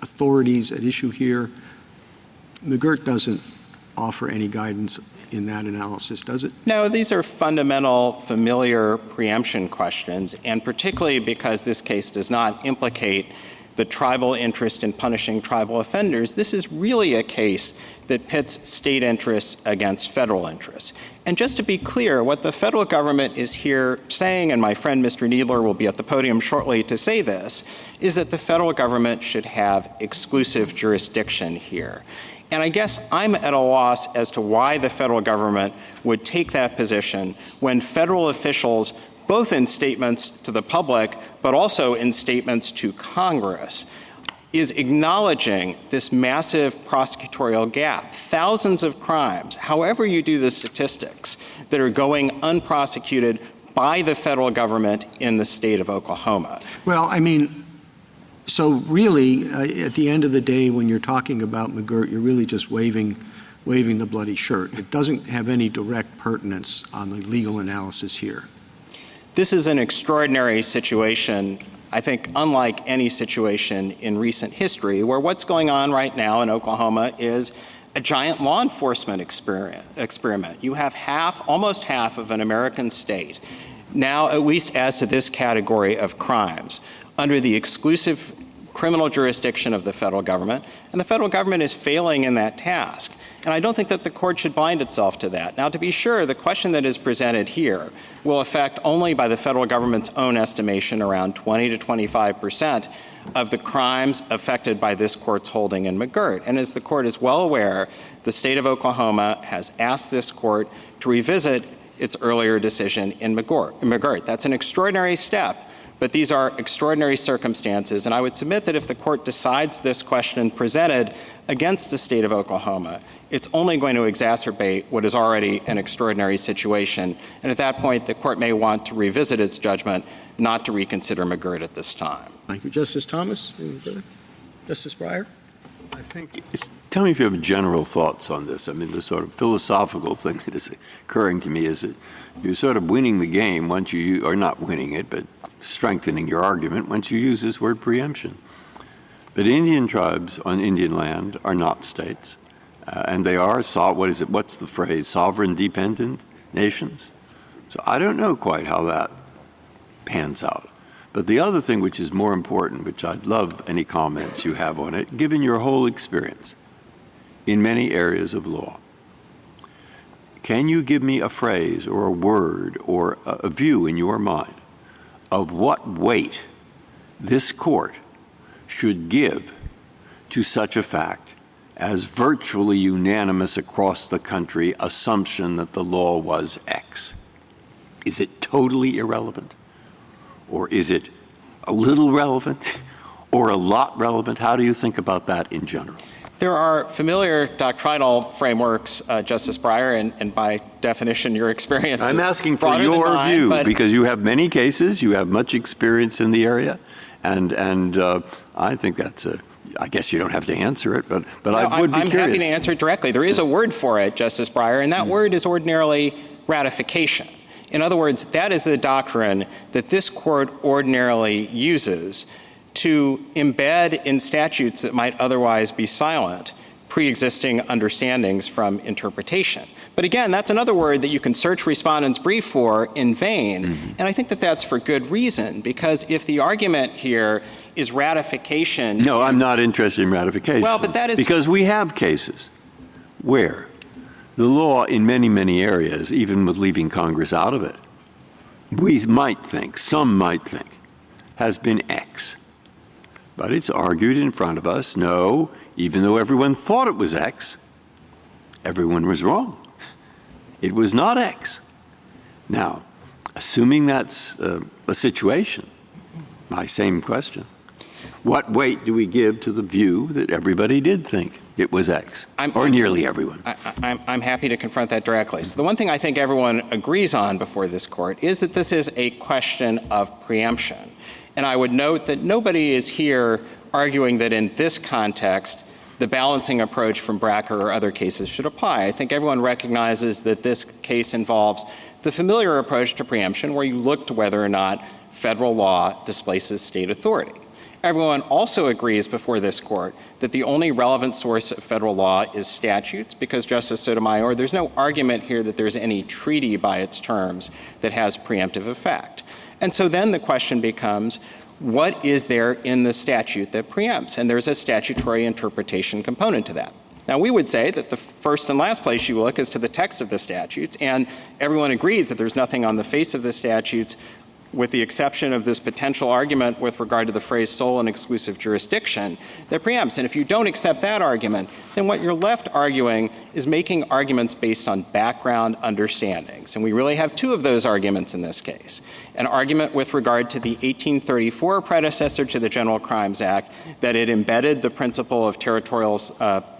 authorities at issue here, McGirt doesn't offer any guidance in that analysis, does it? No, these are fundamental, familiar preemption questions, and particularly because this case does not implicate the tribal interest in punishing tribal offenders, this is really a case that pits state interests against federal interests. And just to be clear, what the federal government is here saying, and my friend Mr. Kneedler will be at the podium shortly to say this, is that the federal government should have exclusive jurisdiction here. And I guess I'm at a loss as to why the federal government would take that position when federal officials, both in statements to the public, but also in statements to Congress, is acknowledging this massive prosecutorial gap. Thousands of crimes, however you do the statistics, that are going unprosecuted by the federal government in the state of Oklahoma. Well, I mean, so really, at the end of the day, when you're talking about McGirt, you're really just waving the bloody shirt. It doesn't have any direct pertinence on the legal analysis here. This is an extraordinary situation, I think, unlike any situation in recent history, where what's going on right now in Oklahoma is a giant law enforcement experiment. You have almost half of an American state, now at least as to this category of crimes, under the exclusive criminal jurisdiction of the federal government, and the federal government is failing in that task. And I don't think that the court should blind itself to that. Now, to be sure, the question that is presented here will affect only by the federal government's own estimation around 20 to 25% of the crimes affected by this court's holding in McGirt. And as the court is well aware, the state of Oklahoma has asked this court to revisit its earlier decision in McGirt. That's an extraordinary step, but these are extraordinary circumstances. And I would submit that if the court decides this question presented against the state of Oklahoma, it's only going to exacerbate what is already an extraordinary situation. And at that point, the court may want to revisit its judgment not to reconsider McGirt at this time. Thank you. Justice Thomas? Justice Breyer? Tell me if you have general thoughts on this. I mean, the sort of philosophical thing that is occurring to me is that you're sort of winning the game once you, or not winning it, but strengthening your argument once you use this word preemption. But Indian tribes on Indian land are not states, and they are, what's the phrase, sovereign dependent nations? So I don't know quite how that pans out. But the other thing which is more important, which I'd love any comments you have on it, given your whole experience in many areas of law, can you give me a phrase or a word or a view in your mind of what weight this court should give to such a fact as virtually unanimous across the country assumption that the law was X? Is it totally irrelevant? Or is it a little relevant or a lot relevant? How do you think about that in general? There are familiar doctrinal frameworks, Justice Breyer, and by definition, your experience. I'm asking for your view, because you have many cases, you have much experience in the area, and I think that's I guess you don't have to answer it, but no, I would be curious. I'm happy to answer it directly. There is a word for it, Justice Breyer, and that word is ordinarily ratification. In other words, that is the doctrine that this court ordinarily uses to embed in statutes that might otherwise be silent pre-existing understandings from interpretation. But again, that's another word that you can search respondents' brief for in vain. And I think that that's for good reason, because if the argument here is ratification. No, I'm not interested in ratification. Well, but that is. Because we have cases where the law in many, many areas, even with leaving Congress out of it, some might think, has been X. But it's argued in front of us, no, even though everyone thought it was X, everyone was wrong. It was not X. Now, assuming that's a situation, my same question, what weight do we give to the view that everybody did think it was X, or nearly everyone? I'm happy to confront that directly. So the one thing I think everyone agrees on before this Court is that this is a question of preemption. And I would note that nobody is here arguing that in this context, the balancing approach from Breyer or other cases should apply. I think everyone recognizes that this case involves the familiar approach to preemption, where you look to whether or not federal law displaces state authority. Everyone also agrees before this Court that the only relevant source of federal law is statutes, because, Justice Sotomayor, there's no argument here that there's any treaty by its terms that has preemptive effect. And so then the question becomes, what is there in the statute that preempts? And there's a statutory interpretation component to that. Now, we would say that the first and last place you look is to the text of the statutes, and everyone agrees that there's nothing on the face of the statutes, with the exception of this potential argument with regard to the phrase sole and exclusive jurisdiction, that preempts. And if you don't accept that argument, then what you're left arguing is making arguments based on background understandings. And we really have two of those arguments in this case. An argument with regard to the 1834 predecessor to the General Crimes Act, that it embedded the principle of territorial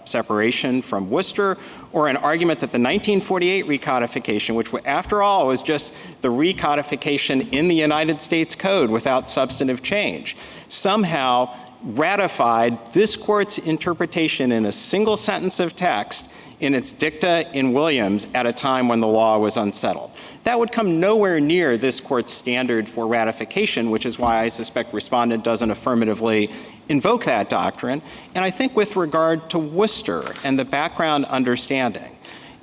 separation from Worcester, or an argument that the 1948 recodification, which after all was just the recodification in the United States Code without substantive change, somehow ratified this Court's interpretation in a single sentence of text in its dicta in Williams at a time when the law was unsettled. That would come nowhere near this Court's standard for ratification, which is why I suspect respondent doesn't affirmatively invoke that doctrine. And I think with regard to Worcester and the background understanding,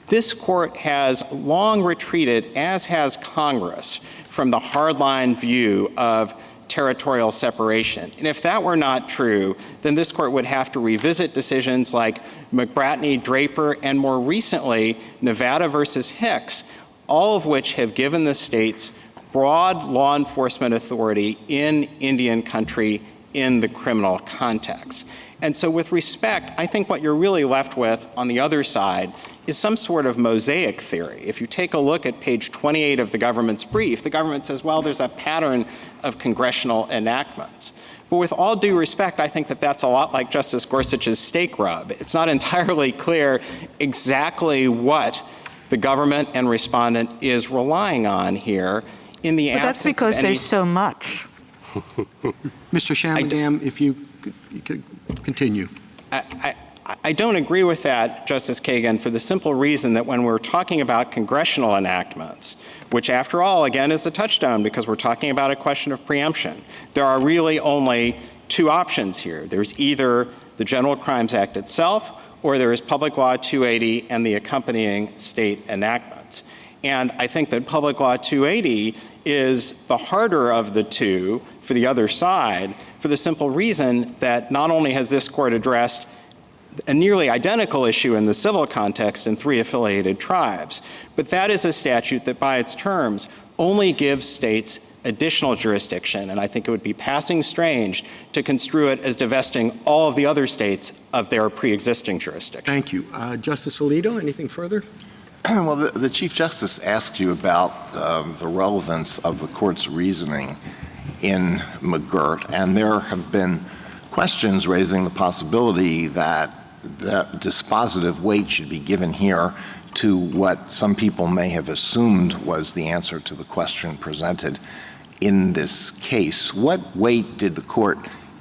this Court has long retreated, as has Congress, from the hardline view of territorial separation. And if that were not true, then this Court would have to revisit decisions like McBratney, Draper, and more recently, Nevada versus Hicks, all of which have given the states broad law enforcement authority in Indian country in the criminal context. And so with respect, I think what you're really left with on the other side is some sort of mosaic theory. If you take a look at page 28 of the government's brief, the government says, well, there's a pattern of congressional enactments. But with all due respect, I think that that's a lot like Justice Gorsuch's steak rub. It's not entirely clear exactly what the government and respondent is relying on here in the absence of that's because there's so much. Mr. Shanmugam, if you could continue. I don't agree with that, Justice Kagan, for the simple reason that when we're talking about congressional enactments, which after all, again, is the touchstone because we're talking about a question of preemption, there are really only two options here. There's either the General Crimes Act itself, or there is Public Law 280 and the accompanying state enactments. And I think that Public Law 280 is the harder of the two for the other side, for the simple reason that not only has this Court addressed a nearly identical issue in the civil context in 3 affiliated tribes, but that is a statute that by its terms only gives states additional jurisdiction, and I think it would be passing strange to construe it as divesting all of the other states of their pre-existing jurisdiction. Thank you. Justice Alito, anything further? Well, the Chief Justice asked you about the relevance of the Court's reasoning in McGirt, and there have been questions raising the possibility that dispositive weight should be given here to what some people may have assumed was the answer to the question presented in this case. What weight did the Court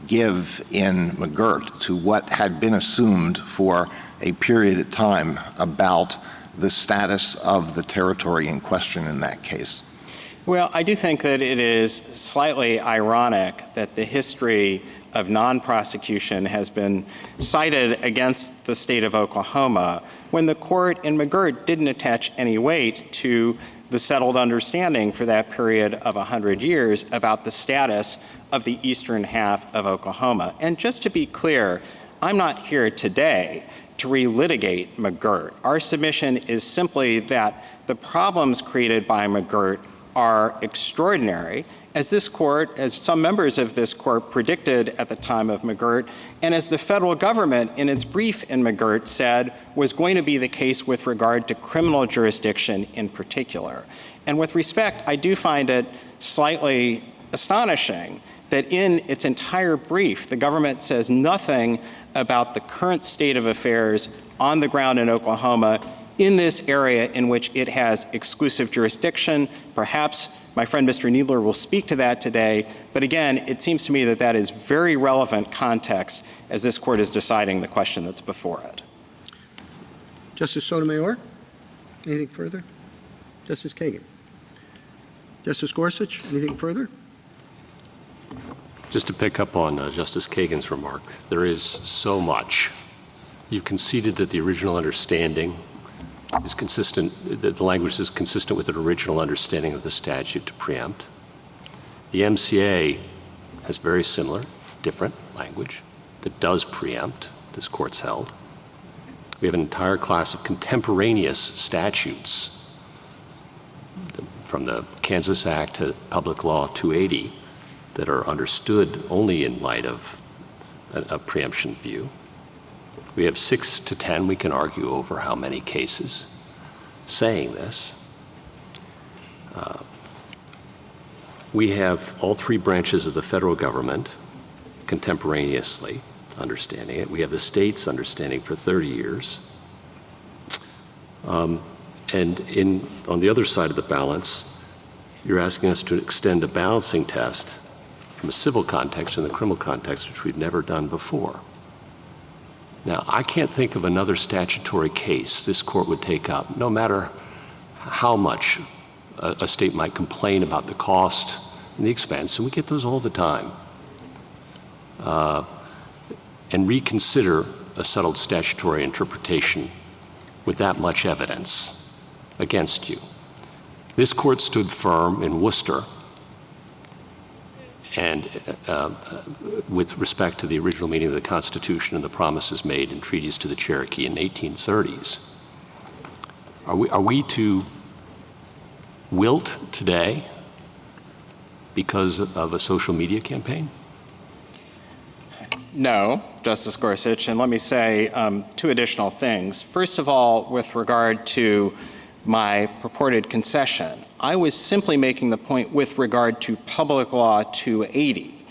give in McGirt to what had been assumed for a period of time about the status of the territory in question in that case? Well, I do think that it is slightly ironic that the history of non-prosecution has been cited against the state of Oklahoma when the court in McGirt didn't attach any weight to the settled understanding for that period of 100 years about the status of the eastern half of Oklahoma. And just to be clear, I'm not here today to relitigate McGirt. Our submission is simply that the problems created by McGirt are extraordinary, as this court, as some members of this court predicted at the time of McGirt, and as the federal government in its brief in McGirt said was going to be the case with regard to criminal jurisdiction in particular. And with respect, I do find it slightly astonishing that in its entire brief, the government says nothing about the current state of affairs on the ground in Oklahoma in this area in which it has exclusive jurisdiction. Perhaps my friend Mr. Kneedler will speak to that today, but again, it seems to me that that is very relevant context as this court is deciding the question that's before it. Justice Sotomayor, anything further? Justice Kagan. Justice Gorsuch, anything further? Just to pick up on Justice Kagan's remark, there is so much. You've conceded that the original understanding is consistent, that the language is consistent with the original understanding of the statute to preempt. The MCA has very similar, different language that does preempt, this court's held. We have an entire class of contemporaneous statutes from the Kansas Act to Public Law 280 that are understood only in light of a preemption view. We have 6 to 10, we can argue over how many cases saying this. We have all 3 branches of the federal government contemporaneously understanding it. We have the states understanding for 30 years. And on the other side of the balance, you're asking us to extend a balancing test from a civil context and the criminal context, which we've never done before. Now, I can't think of another statutory case this court would take up, no matter how much a state might complain about the cost and the expense, and we get those all the time, and reconsider a settled statutory interpretation with that much evidence against you. This court stood firm in Worcester and with respect to the original meaning of the Constitution and the promises made in treaties to the Cherokee in the 1830s. Are we to wilt today because of a social media campaign? No, Justice Gorsuch, and let me say 2 additional things. First of all, with regard to my purported concession, I was simply making the point with regard to Public Law 280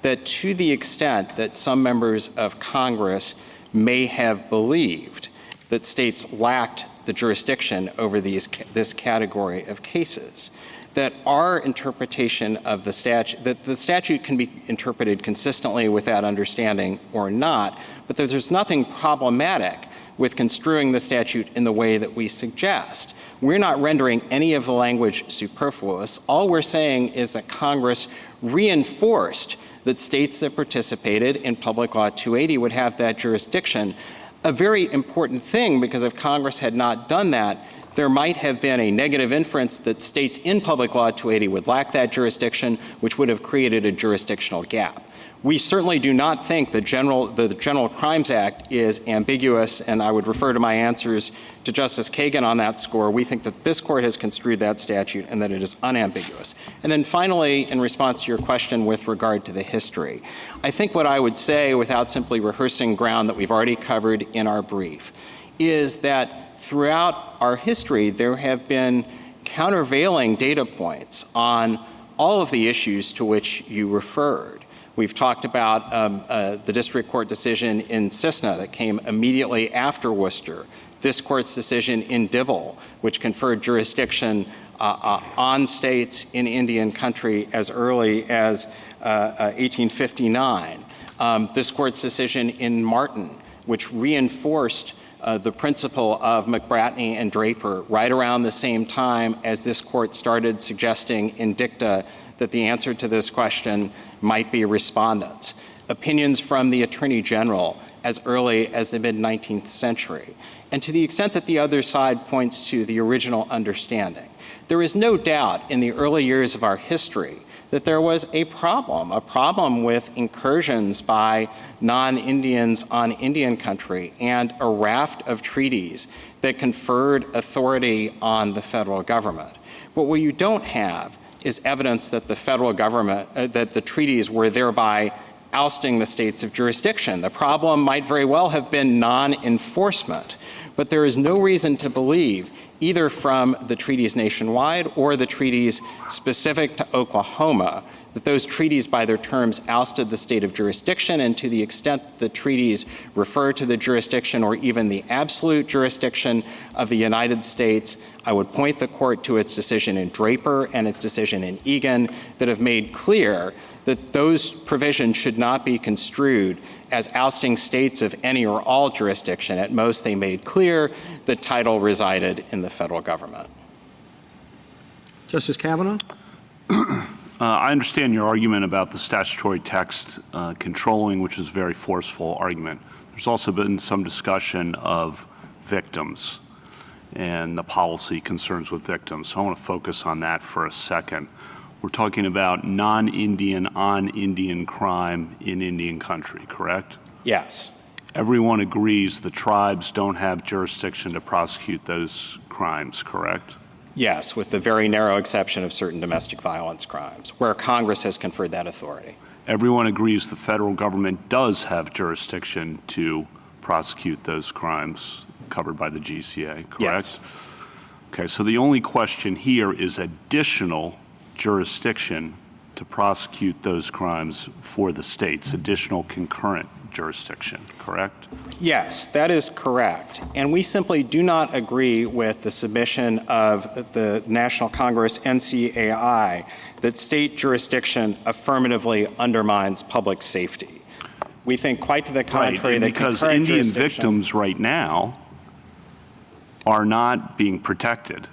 that to the extent that some members of Congress may have believed that states lacked the jurisdiction over this category of cases, that our interpretation of the statute, that the statute can be interpreted consistently with that understanding or not, but that there's nothing problematic with construing the statute in the way that we suggest. We're not rendering any of the language superfluous. All we're saying is that Congress reinforced that states that participated in Public Law 280 would have that jurisdiction. A very important thing, because if Congress had not done that, there might have been a negative inference that states in Public Law 280 would lack that jurisdiction, which would have created a jurisdictional gap. We certainly do not think the General Crimes Act is ambiguous, and I would refer to my answers to Justice Kagan on that score. We think that this court has construed that statute and that it is unambiguous. And then finally, in response to your question with regard to the history, I think what I would say, without simply rehearsing ground that we've already covered in our brief, is that throughout our history, there have been countervailing data points on all of the issues to which you referred. We've talked about the district court decision in Cessna that came immediately after Worcester, this court's decision in Dibble, which conferred jurisdiction on states in Indian country as early as 1859, this court's decision in Martin, which reinforced the principle of McBratney and Draper right around the same time as this court started suggesting in dicta that the answer to this question might be respondents. Opinions from the Attorney General as early as the mid-19th century. And to the extent that the other side points to the original understanding, there is no doubt in the early years of our history that there was a problem with incursions by non-Indians on Indian country and a raft of treaties that conferred authority on the federal government. But what you don't have is evidence that the federal government, that the treaties were thereby ousting the states of jurisdiction. The problem might very well have been non-enforcement, but there is no reason to believe, either from the treaties nationwide or the treaties specific to Oklahoma, that those treaties by their terms ousted the state of jurisdiction, and to the extent the treaties refer to the jurisdiction or even the absolute jurisdiction of the United States, I would point the court to its decision in Draper and its decision in Egan that have made clear that those provisions should not be construed as ousting states of any or all jurisdiction. At most, they made clear that title resided in the federal government. Justice Kavanaugh? I understand your argument about the statutory text controlling, which is a very forceful argument. There's also been some discussion of victims and the policy concerns with victims. So I want to focus on that for a second. We're talking about non-Indian on Indian crime in Indian country, correct? Yes. Everyone agrees the tribes don't have jurisdiction to prosecute those crimes, correct? Yes, with the very narrow exception of certain domestic violence crimes, where Congress has conferred that authority. Everyone agrees the federal government does have jurisdiction to prosecute those crimes covered by the GCA, correct? Yes. Okay, so the only question here is additional jurisdiction to prosecute those crimes for the states, additional concurrent jurisdiction, correct? Yes, that is correct. And we simply do not agree with the submission of the National Congress NCAI that state jurisdiction affirmatively undermines public safety. We think quite to the contrary, right, that because Indian victims right now are not being protected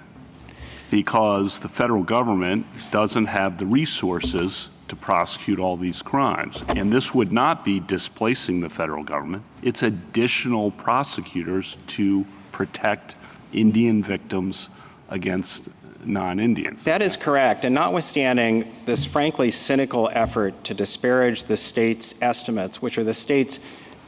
because the federal government doesn't have the resources to prosecute all these crimes. And this would not be displacing the federal government. It's additional prosecutors to protect Indian victims against non-Indians. That is correct. And notwithstanding this frankly cynical effort to disparage the state's estimates, which are the state's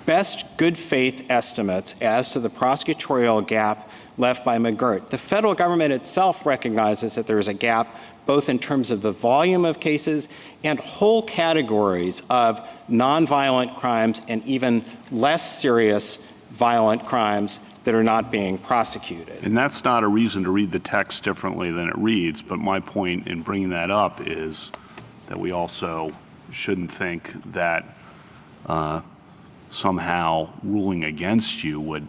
best good faith estimates as to the prosecutorial gap left by McGirt, the federal government itself recognizes that there is a gap both in terms of the volume of cases and whole categories of nonviolent crimes and even less serious violent crimes that are not being prosecuted. And that's not a reason to read the text differently than it reads, but my point in bringing that up is that we also shouldn't think that somehow ruling against you would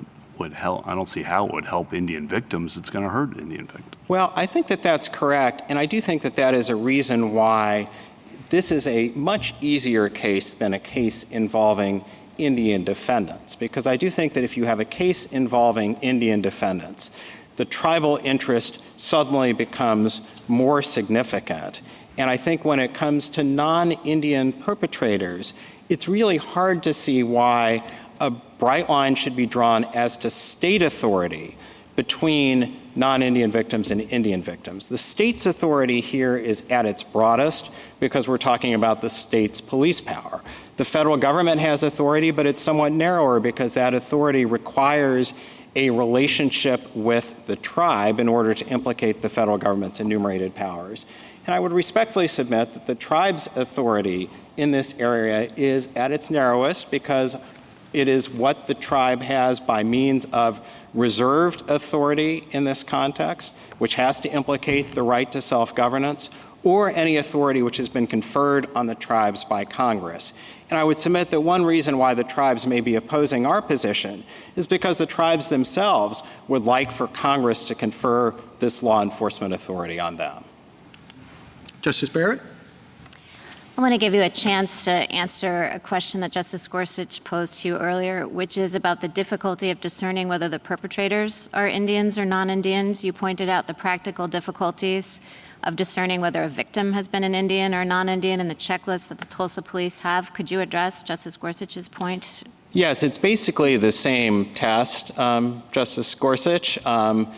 help. I don't see how it would help Indian victims. It's going to hurt Indian victims. Well, I think that that's correct, and I do think that that is a reason why this is a much easier case than a case involving Indian defendants, because I do think that if you have a case involving Indian defendants, the tribal interest suddenly becomes more significant. And I think when it comes to non-Indian perpetrators, it's really hard to see why a bright line should be drawn as to state authority between non-Indian victims and Indian victims. The state's authority here is at its broadest because we're talking about the state's police power. The federal government has authority, but it's somewhat narrower because that authority requires a relationship with the tribe in order to implicate the federal government's enumerated powers. And I would respectfully submit that the tribe's authority in this area is at its narrowest because it is what the tribe has by means of reserved authority in this context, which has to implicate the right to self-governance, or any authority which has been conferred on the tribes by Congress. And I would submit that one reason why the tribes may be opposing our position is because the tribes themselves would like for Congress to confer this law enforcement authority on them. Justice Barrett? I want to give you a chance to answer a question that Justice Gorsuch posed to you earlier, which is about the difficulty of discerning whether the perpetrators are Indians or non-Indians. You pointed out the practical difficulties of discerning whether a victim has been an Indian or non-Indian in the checklist that the Tulsa police have. Could you address Justice Gorsuch's point? Yes, it's basically the same test, Justice Gorsuch. There's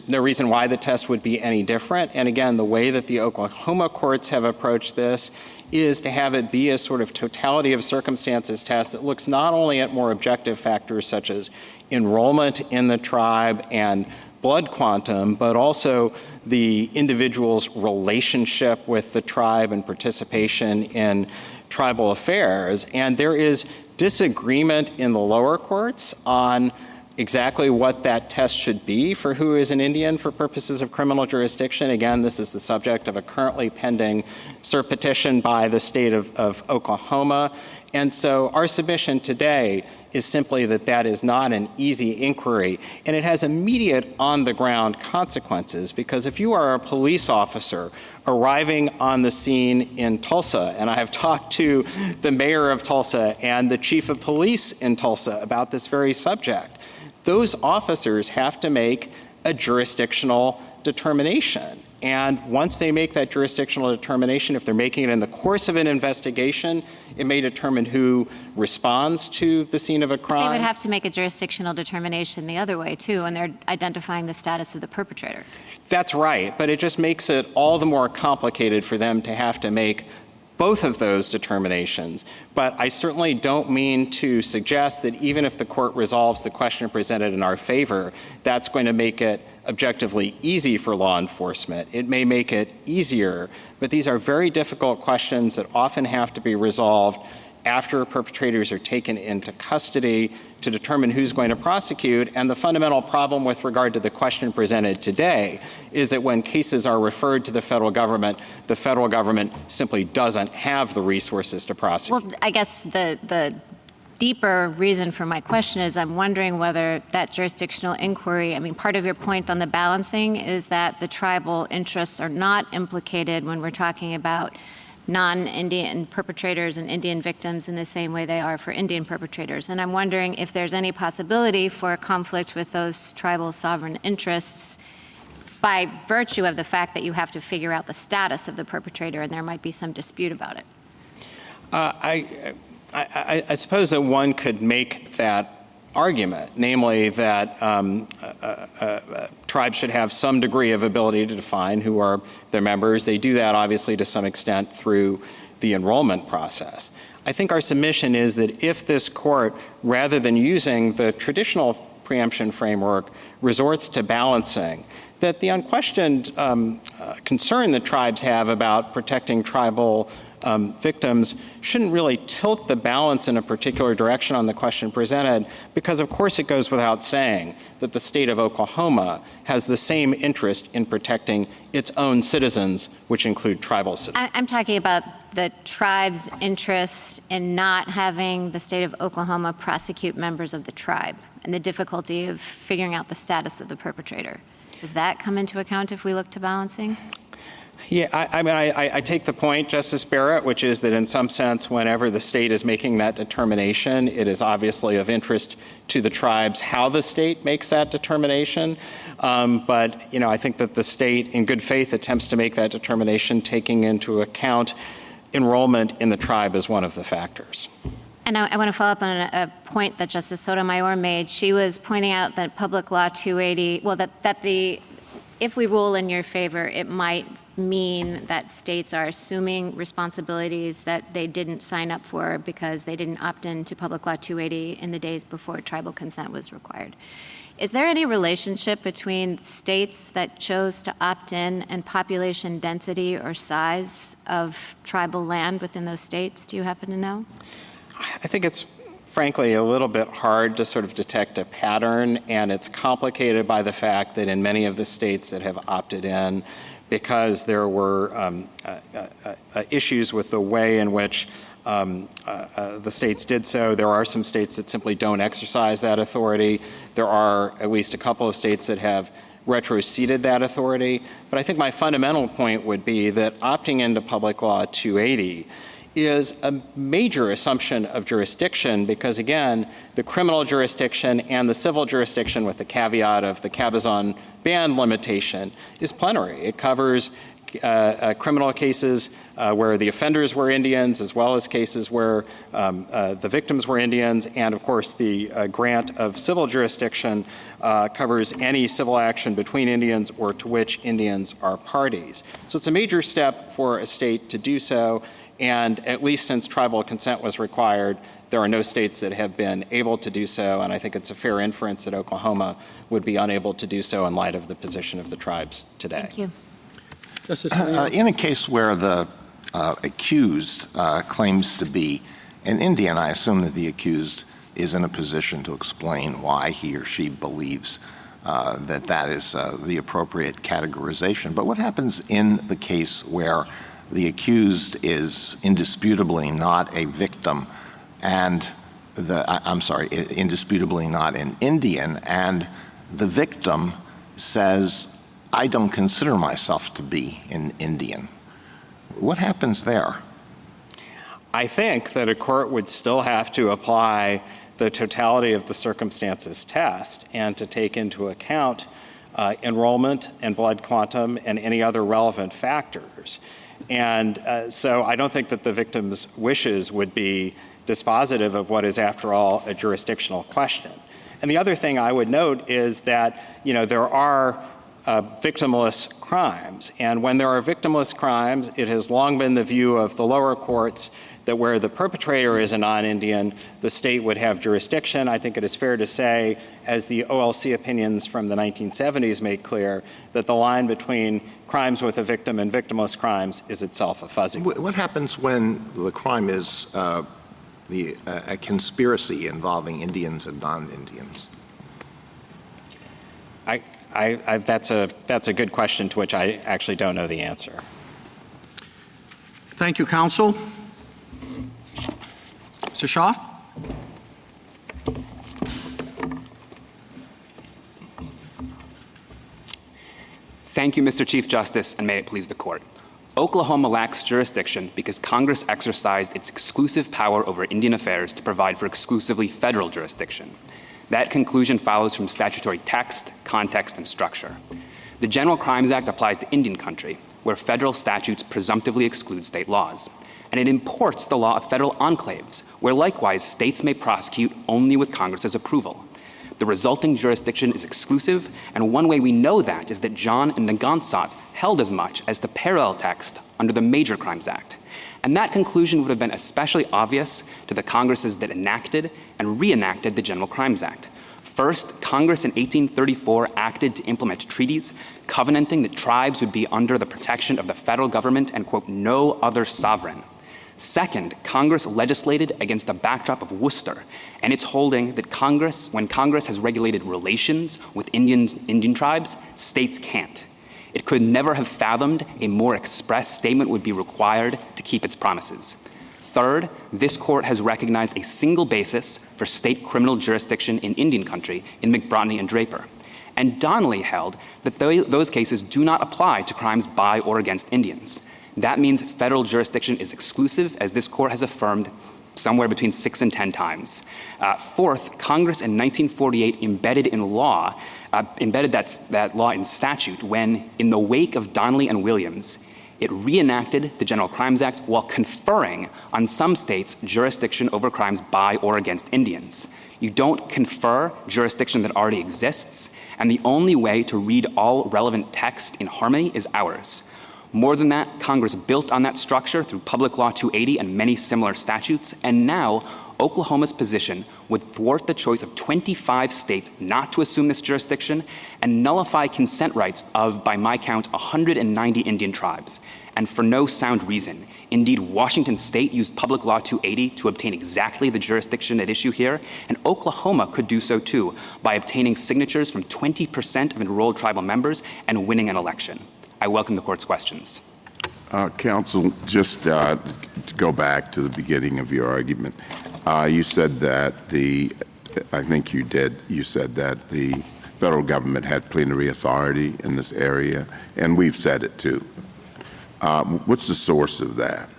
no reason why the test would be any different. And again, the way that the Oklahoma courts have approached this is to have it be a sort of totality of circumstances test that looks not only at more objective factors such as enrollment in the tribe and blood quantum, but also the individual's relationship with the tribe and participation in tribal affairs. And there is disagreement in the lower courts on exactly what that test should be for who is an Indian for purposes of criminal jurisdiction. Again, this is the subject of a currently pending cert petition by the state of Oklahoma. And so our submission today is simply that that is not an easy inquiry, and it has immediate on-the-ground consequences, because if you are a police officer arriving on the scene in Tulsa, and I have talked to the mayor of Tulsa and the chief of police in Tulsa about this very subject, those officers have to make a jurisdictional determination. And once they make that jurisdictional determination, if they're making it in the course of an investigation, it may determine who responds to the scene of a crime. They would have to make a jurisdictional determination the other way, too, when they're identifying the status of the perpetrator. That's right, but it just makes it all the more complicated for them to have to make both of those determinations. But I certainly don't mean to suggest that even if the court resolves the question presented in our favor, that's going to make it objectively easy for law enforcement. It may make it easier, but these are very difficult questions that often have to be resolved after perpetrators are taken into custody to determine who's going to prosecute. And the fundamental problem with regard to the question presented today is that when cases are referred to the federal government simply doesn't have the resources to prosecute. Well, I guess the deeper reason for my question is I'm wondering whether that jurisdictional inquiry, I mean, part of your point on the balancing is that the tribal interests are not implicated when we're talking about non-Indian perpetrators and Indian victims in the same way they are for Indian perpetrators. And I'm wondering if there's any possibility for a conflict with those tribal sovereign interests by virtue of the fact that you have to figure out the status of the perpetrator and there might be some dispute about it. I suppose that one could make that argument, namely that tribes should have some degree of ability to define who are their members. They do that, obviously, to some extent through the enrollment process. I think our submission is that if this court, rather than using the traditional preemption framework, resorts to balancing, that the unquestioned concern that tribes have about protecting tribal victims shouldn't really tilt the balance in a particular direction on the question presented, because of course it goes without saying that the state of Oklahoma has the same interest in protecting its own citizens, which include tribal citizens. I'm talking about the tribe's interest in not having the state of Oklahoma prosecute members of the tribe and the difficulty of figuring out the status of the perpetrator. Does that come into account if we look to balancing? Yeah, I take the point, Justice Barrett, which is that in some sense, whenever the state is making that determination, it is obviously of interest to the tribes how the state makes that determination. But, I think that the state, in good faith, attempts to make that determination, taking into account enrollment in the tribe as one of the factors. And I want to follow up on a point that Justice Sotomayor made. She was pointing out that Public Law 280, if we rule in your favor, it might mean that states are assuming responsibilities that they didn't sign up for because they didn't opt in to Public Law 280 in the days before tribal consent was required. Is there any relationship between states that chose to opt in and population density or size of tribal land within those states? Do you happen to know? I think it's frankly a little bit hard to sort of detect a pattern, and it's complicated by the fact that in many of the states that have opted in, because there were issues with the way in which the states did so. There are some states that simply don't exercise that authority. There are at least a couple of states that have retroceded that authority. But I think my fundamental point would be that opting into Public Law 280 is a major assumption of jurisdiction because, again, the criminal jurisdiction and the civil jurisdiction, with the caveat of the cabazon ban limitation, is plenary. It covers criminal cases where the offenders were Indians, as well as cases where the victims were Indians. And, of course, the grant of civil jurisdiction covers any civil action between Indians or to which Indians are parties. So it's a major step for a state to do so. And at least since tribal consent was required, there are no states that have been able to do so. And I think it's a fair inference that Oklahoma would be unable to do so in light of the position of the tribes today. Thank you. In a case where the accused claims to be an Indian, I assume that the accused is in a position to explain why he or she believes that is the appropriate categorization. But what happens in the case where the accused is indisputably not a victim and indisputably not an Indian, and the victim says, I don't consider myself to be an Indian? What happens there? I think that a court would still have to apply the totality of the circumstances test and to take into account enrollment and blood quantum and any other relevant factors. And so I don't think that the victim's wishes would be dispositive of what is, after all, a jurisdictional question. And the other thing I would note is that, there are victimless crimes. And when there are victimless crimes, it has long been the view of the lower courts that where the perpetrator is a non-Indian, the state would have jurisdiction. I think it is fair to say, as the OLC opinions from the 1970s make clear, that the line between crimes with a victim and victimless crimes is itself a fuzzy one. What happens when the crime is a conspiracy involving Indians and non-Indians? That's a good question to which I actually don't know the answer. Thank you, counsel. Mr. Schauf? Thank you, Mr. Chief Justice, and may it please the Court. Oklahoma lacks jurisdiction because Congress exercised its exclusive power over Indian affairs to provide for exclusively federal jurisdiction. That conclusion follows from statutory text, context, and structure. The General Crimes Act applies to Indian country, where federal statutes presumptively exclude state laws. And it imports the law of federal enclaves, where likewise states may prosecute only with Congress's approval. The resulting jurisdiction is exclusive, and one way we know that is that John and Nagansat held as much as the parallel text under the Major Crimes Act. And that conclusion would have been especially obvious to the Congresses that enacted and reenacted the General Crimes Act. First, Congress in 1834 acted to implement treaties covenanting that tribes would be under the protection of the federal government and, quote, no other sovereign. Second, Congress legislated against the backdrop of Worcester and its holding that when Congress has regulated relations with Indian tribes, states can't. It could never have fathomed a more express statement would be required to keep its promises. Third, this court has recognized a single basis for state criminal jurisdiction in Indian country in McBrotney and Draper. And Donnelly held that those cases do not apply to crimes by or against Indians. That means federal jurisdiction is exclusive, as this court has affirmed somewhere between 6 and 10 times. Fourth, Congress in 1948 embedded that law in statute when, in the wake of Donnelly and Williams, it reenacted the General Crimes Act while conferring on some states jurisdiction over crimes by or against Indians. You don't confer jurisdiction that already exists, and the only way to read all relevant text in harmony is ours. More than that, Congress built on that structure through Public Law 280 and many similar statutes, and now Oklahoma's position would thwart the choice of 25 states not to assume this jurisdiction and nullify consent rights of, by my count, 190 Indian tribes, and for no sound reason. Indeed, Washington State used Public Law 280 to obtain exactly the jurisdiction at issue here, and Oklahoma could do so too by obtaining signatures from 20% of enrolled tribal members and winning an election. I welcome the Court's questions. Counsel, just to go back to the beginning of your argument, you said that you said that the federal government had plenary authority in this area, and we've said it too. What's the source of that?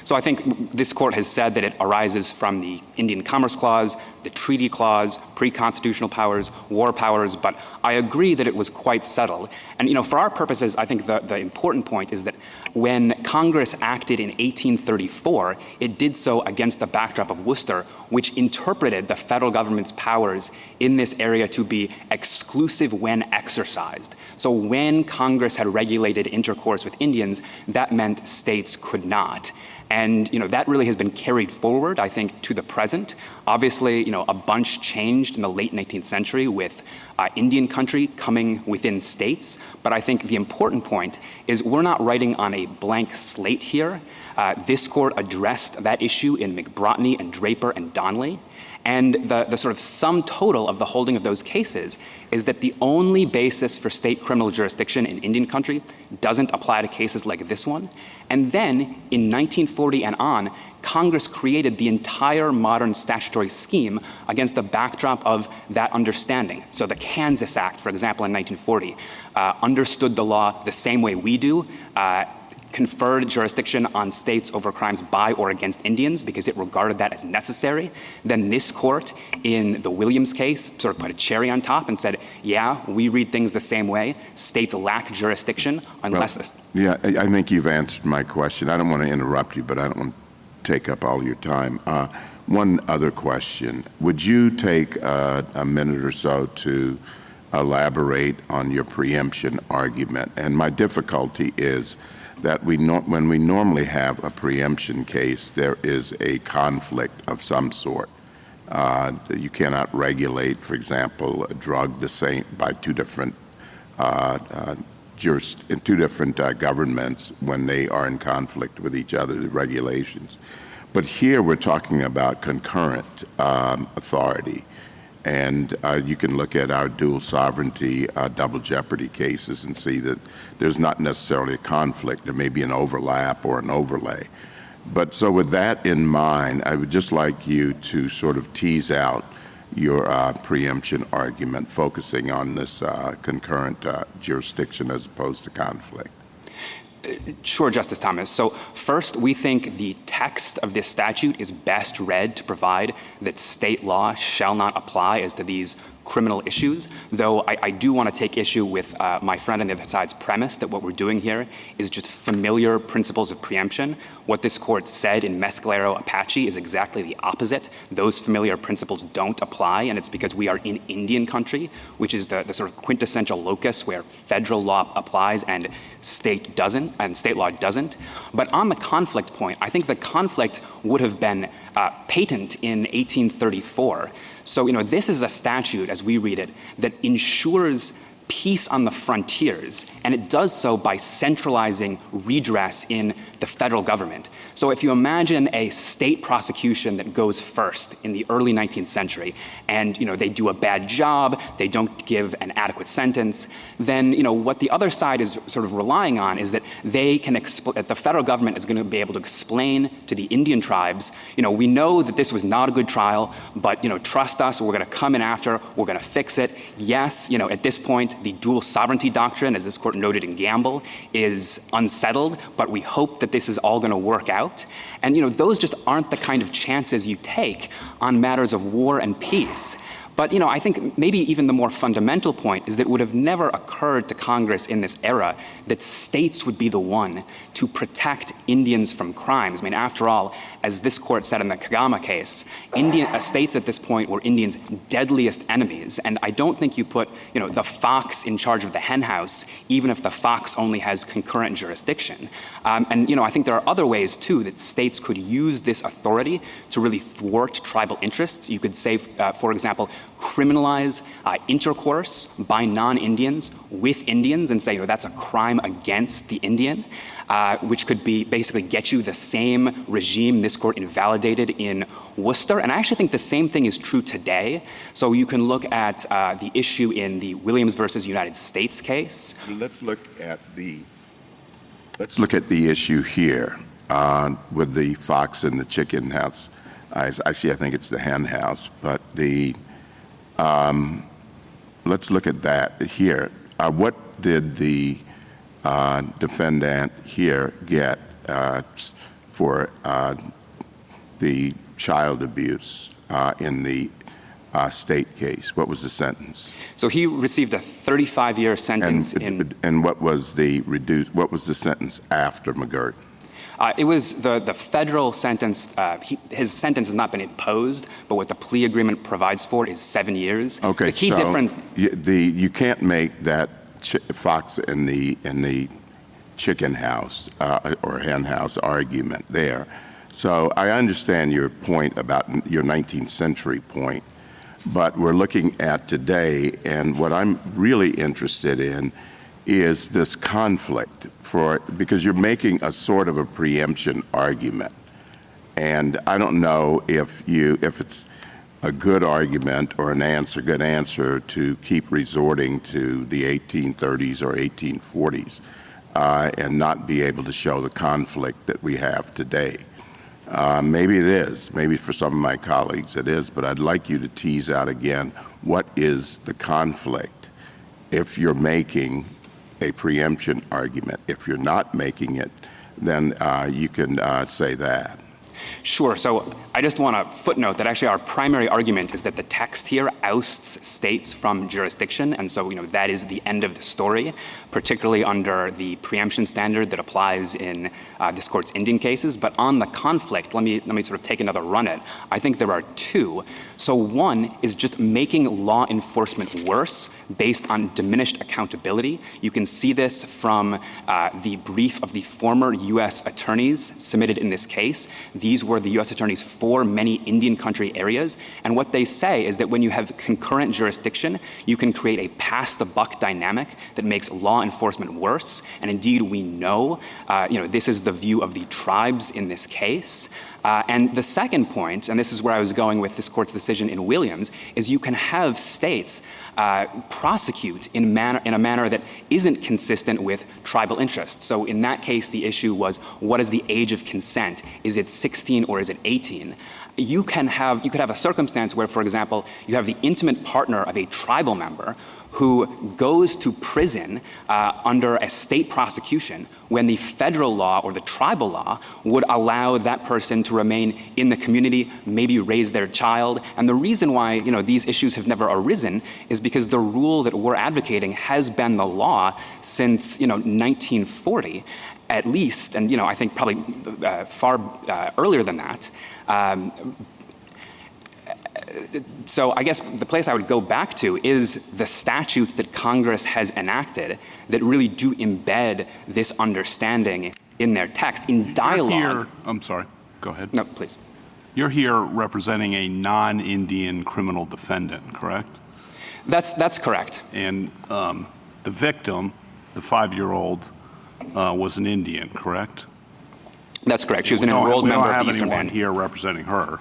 So I think this court has said that it arises from the Indian Commerce Clause, the Treaty Clause, pre-constitutional powers, war powers, but I agree that it was quite subtle. And, for our purposes, I think the important point is that when Congress acted in 1834, it did so against the backdrop of Worcester, which interpreted the federal government's powers in this area to be exclusive when exercised. So when Congress had regulated intercourse with Indians, that meant states could not. And, that really has been carried forward, I think, to the present. Obviously, a bunch changed in the late 19th century with Indian country coming within states. But I think the important point is we're not writing on a blank slate here. This court addressed that issue in McBrotney and Draper and Donnelly. And the sort of sum total of the holding of those cases is that the only basis for state criminal jurisdiction in Indian country doesn't apply to cases like this one. And then in 1940 and on, Congress created the entire modern statutory scheme against the backdrop of that understanding. So the Kansas Act, for example, in 1940, understood the law the same way we do, conferred jurisdiction on states over crimes by or against Indians because it regarded that as necessary. Then this court in the Williams case sort of put a cherry on top and said, yeah, we read things the same way. States lack jurisdiction unless... Yeah, I think you've answered my question. I don't want to interrupt you, but I don't want to take up all your time. One other question. Would you take a minute or so to elaborate on your preemption argument? And my difficulty is that when we normally have a preemption case, there is a conflict of some sort. You cannot regulate, for example, a drug the same by two different governments when they are in conflict with each other, the regulations. But here we're talking about concurrent authority. And you can look at our dual sovereignty, double jeopardy cases and see that there's not necessarily a conflict. There may be an overlap or an overlay. But so with that in mind, I would just like you to sort of tease out your preemption argument, focusing on this concurrent jurisdiction as opposed to conflict. Sure, Justice Thomas. So first, we think the text of this statute is best read to provide that state law shall not apply as to these criminal issues, though I do want to take issue with my friend on the other side's premise that what we're doing here is just familiar principles of preemption. What this court said in Mescalero Apache is exactly the opposite. Those familiar principles don't apply, and it's because we are in Indian country, which is the sort of quintessential locus where federal law applies and state doesn't, and state law doesn't. But on the conflict point, I think the conflict would have been patent in 1834. So, this is a statute, as we read it, that ensures peace on the frontiers, and it does so by centralizing redress in the federal government. So if you imagine a state prosecution that goes first in the early 19th century, and they do a bad job, they don't give an adequate sentence, then what the other side is sort of relying on is that they can that the federal government is going to be able to explain to the Indian tribes, we know that this was not a good trial, but trust us, we're going to come in after, we're going to fix it. Yes, at this point, the dual sovereignty doctrine, as this court noted in Gamble, is unsettled, but we hope that this is all going to work out. And, those just aren't the kind of chances you take on matters of war and peace. But, I think maybe even the more fundamental point is that it would have never occurred to Congress in this era that states would be the one to protect Indians from crimes. I mean, after all, as this court said in the Kagama case, states at this point were Indians' deadliest enemies. And I don't think you put, the fox in charge of the hen house, even if the fox only has concurrent jurisdiction. And, I think there are other ways, too, that states could use this authority to really thwart tribal interests. You could say, for example, criminalize intercourse by non-Indians with Indians and say, that's a crime against the Indian, which could be basically get you the same regime this court invalidated in Worcester. And I actually think the same thing is true today. So you can look at the issue in the Williams versus United States case. Let's look at the issue here with the fox and the chicken house. Actually, I think it's the hen house, but let's look at that here. What did the defendant here get for the child abuse in the state case? What was the sentence? So he received a 35-year sentence and what was the sentence after McGirt? It was the federal sentence. His sentence has not been imposed, but what the plea agreement provides for is 7 years. Okay, the key so difference. You can't make that fox in the chicken house or hen house argument there. So I understand your point about your 19th century point, but we're looking at today, and what I'm really interested in is this conflict because you're making a sort of a preemption argument. And I don't know if it's a good argument or good answer to keep resorting to the 1830s or 1840s and not be able to show the conflict that we have today. Maybe it is. Maybe for some of my colleagues it is, but I'd like you to tease out again, what is the conflict if you're making a preemption argument? If you're not making it, then you can say that. Sure. So I just want to footnote that actually our primary argument is that the text here ousts states from jurisdiction, and so that is the end of the story, particularly under the preemption standard that applies in this court's Indian cases. But on the conflict, let me sort of take another run at it. I think there are two. So one is just making law enforcement worse based on diminished accountability. You can see this from the brief of the former U.S. attorneys submitted in this case. These were the U.S. attorneys for many Indian country areas. And what they say is that when you have concurrent jurisdiction, you can create a pass-the-buck dynamic that makes law enforcement worse. And indeed, we know, this is the view of the tribes in this case. And the second point, and this is where I was going with this court's decision in Williams, is you can have states prosecute in a manner that isn't consistent with tribal interests. So in that case, the issue was, what is the age of consent? Is it 16 or is it 18? You could have a circumstance where, for example, you have the intimate partner of a tribal member who goes to prison under a state prosecution when the federal law or the tribal law would allow that person to remain in the community, maybe raise their child. And the reason why these issues have never arisen is because the rule that we're advocating has been the law since 1940 at least, and I think probably far earlier than that. So I guess the place I would go back to is the statutes that Congress has enacted that really do embed this understanding in their text, in dialogue. You're here, I'm sorry, go ahead. No, please. You're here representing a non-Indian criminal defendant, correct? That's correct. And the victim, the 5-year-old, was an Indian, correct? That's correct. She was an enrolled member of the Eastern Band. We don't have anyone here representing her.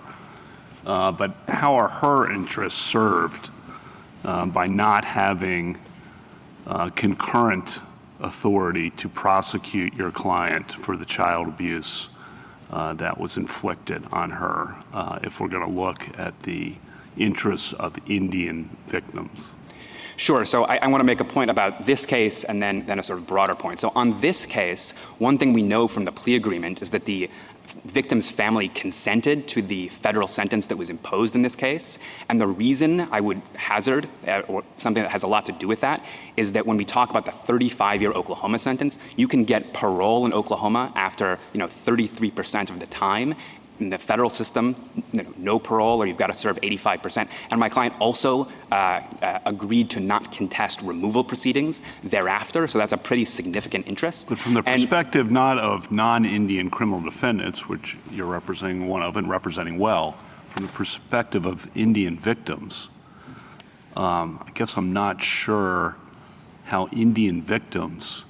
But how are her interests served by not having concurrent authority to prosecute your client for the child abuse that was inflicted on her, if we're going to look at the interests of Indian victims? Sure. So I want to make a point about this case and then a sort of broader point. So on this case, one thing we know from the plea agreement is that the victim's family consented to the federal sentence that was imposed in this case. And the reason I would hazard, or something that has a lot to do with that, is that when we talk about the 35-year Oklahoma sentence, you can get parole in Oklahoma after 33% of the time. In the federal system, no parole, or you've got to serve 85%. And my client also agreed to not contest removal proceedings thereafter, so that's a pretty significant interest. But from the perspective not of non-Indian criminal defendants, which you're representing one of and representing well, from the perspective of Indian victims, I guess I'm not sure how Indian victims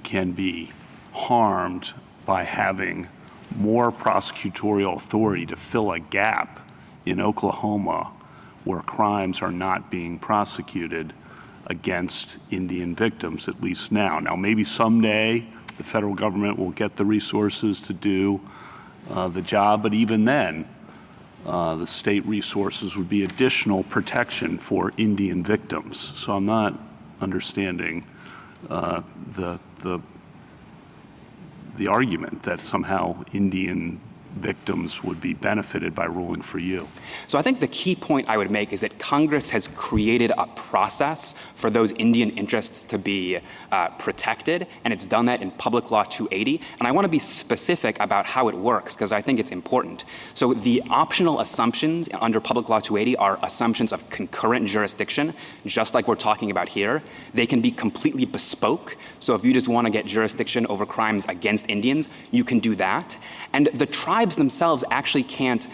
can be harmed by having more prosecutorial authority to fill a gap in Oklahoma where crimes are not being prosecuted against Indian victims, at least now. Now, maybe someday the federal government will get the resources to do the job, but even then, the state resources would be additional protection for Indian victims. So I'm not understanding the argument that somehow Indian victims would be benefited by ruling for you. So I think the key point I would make is that Congress has created a process for those Indian interests to be protected, and it's done that in Public Law 280. And I want to be specific about how it works, because I think it's important. So the optional assumptions under Public Law 280 are assumptions of concurrent jurisdiction, just like we're talking about here. They can be completely bespoke. So if you just want to get jurisdiction over crimes against Indians, you can do that. And the tribes themselves actually can't,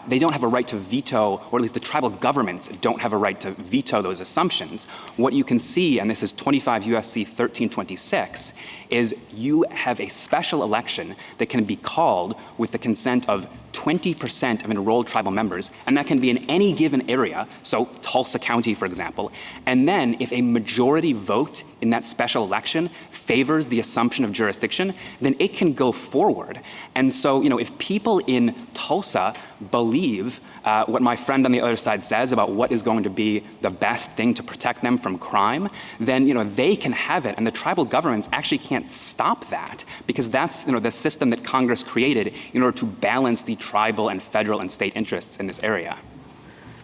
they don't have a right to veto, or at least the tribal governments don't have a right to veto those assumptions. What you can see, and this is 25 U.S.C. 1326, is you have a special election that can be called with the consent of 20% of enrolled tribal members, and that can be in any given area, so Tulsa County, for example. And then if a majority vote in that special election favors the assumption of jurisdiction, then it can go forward. And so, if people in Tulsa believe what my friend on the other side says about what is going to be the best thing to protect them from crime, then, they can have it. And the tribal governments actually can't stop that, because that's, the system that Congress created in order to balance the tribal and federal and state interests in this area.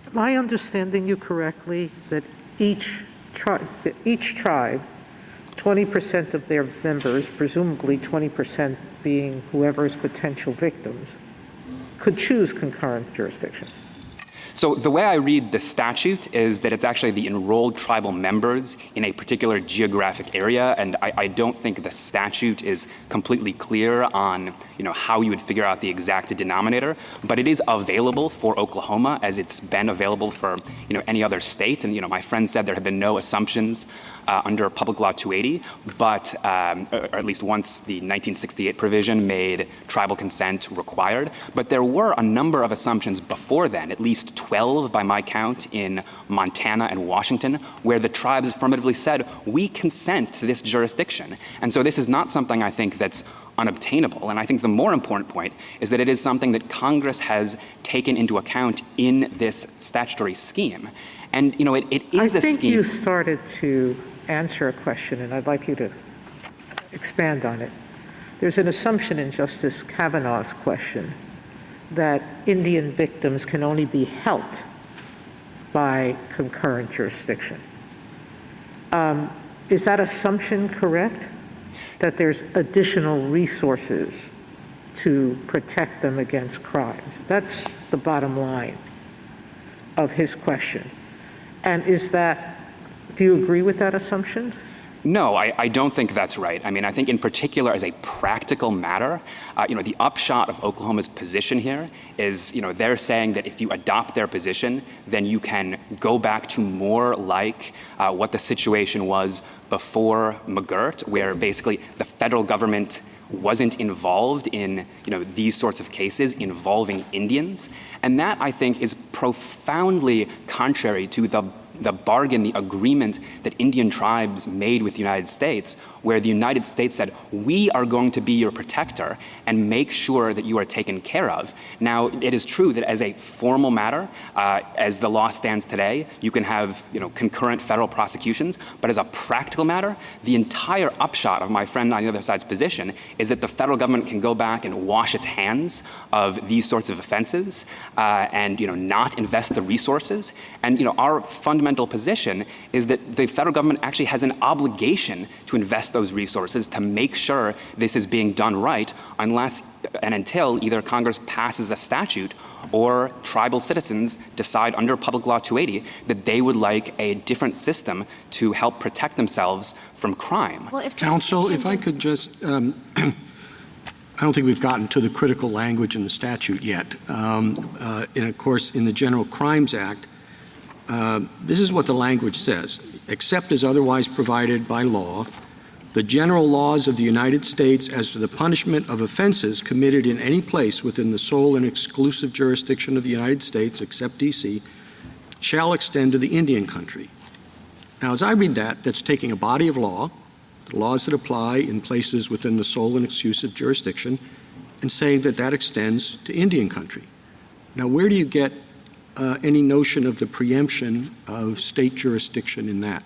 Am I understanding you correctly that each tribe, 20% of their members, presumably 20% being whoever's potential victims, could choose concurrent jurisdiction? So the way I read the statute is that it's actually the enrolled tribal members in a particular geographic area, and I don't think the statute is completely clear on, how you would figure out the exact denominator, but it is available for Oklahoma as it's been available for, any other state. And, my friend said there have been no assumptions under Public Law 280, but, or at least once the 1968 provision made tribal consent required. But there were a number of assumptions before then, at least 12 by my count in Montana and Washington, where the tribes affirmatively said, we consent to this jurisdiction. And so this is not something I think that's unobtainable. And I think the more important point is that it is something that Congress has taken into account in this statutory scheme. And, it is a scheme. I think you started to answer a question, and I'd like you to expand on it. There's an assumption in Justice Kavanaugh's question that Indian victims can only be helped by concurrent jurisdiction. Is that assumption correct? That there's additional resources to protect them against crimes? That's the bottom line of his question. And do you agree with that assumption? No, I don't think that's right. I mean, I think in particular as a practical matter, the upshot of Oklahoma's position here is, they're saying that if you adopt their position, then you can go back to more like what the situation was before McGirt, where basically the federal government wasn't involved in, these sorts of cases involving Indians. And that, I think, is profoundly contrary to the bargain, the agreement that Indian tribes made with the United States, where the United States said, we are going to be your protector and make sure that you are taken care of. Now, it is true that as a formal matter, as the law stands today, you can have, concurrent federal prosecutions, but as a practical matter, the entire upshot of my friend on the other side's position is that the federal government can go back and wash its hands of these sorts of offenses and, not invest the resources. And, our fundamental position is that the federal government actually has an obligation to invest those resources to make sure this is being done right, unless and until either Congress passes a statute or tribal citizens decide under Public Law 280 that they would like a different system to help protect themselves from crime. Well, Counsel, if I could just, I don't think we've gotten to the critical language in the statute yet. And of course, in the General Crimes Act, this is what the language says. Except as otherwise provided by law, the general laws of the United States as to the punishment of offenses committed in any place within the sole and exclusive jurisdiction of the United States, except D.C., shall extend to the Indian country. Now, as I read that, that's taking a body of law, the laws that apply in places within the sole and exclusive jurisdiction, and saying that that extends to Indian country. Now, where do you get any notion of the preemption of state jurisdiction in that?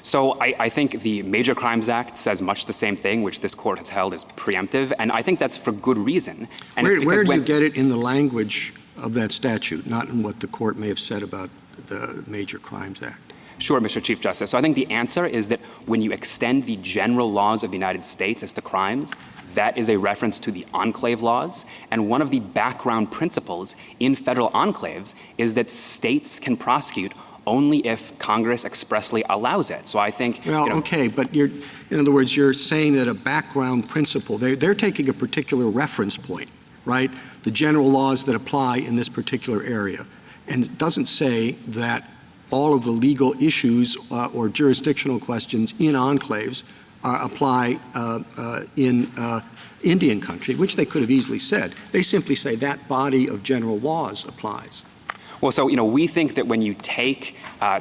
So I think the Major Crimes Act says much the same thing, which this court has held as preemptive, and I think that's for good reason. And where do you get it in the language of that statute, not in what the court may have said about the Major Crimes Act? Sure, Mr. Chief Justice. So I think the answer is that when you extend the general laws of the United States as to crimes, that is a reference to the enclave laws. And one of the background principles in federal enclaves is that states can prosecute only if Congress expressly allows it. So I think— Well, okay, but in other words, you're saying that a background principle, they're taking a particular reference point, right? The general laws that apply in this particular area. And it doesn't say that all of the legal issues or jurisdictional questions in enclaves apply in Indian country, which they could have easily said. They simply say that body of general laws applies. Well, so, we think that when you take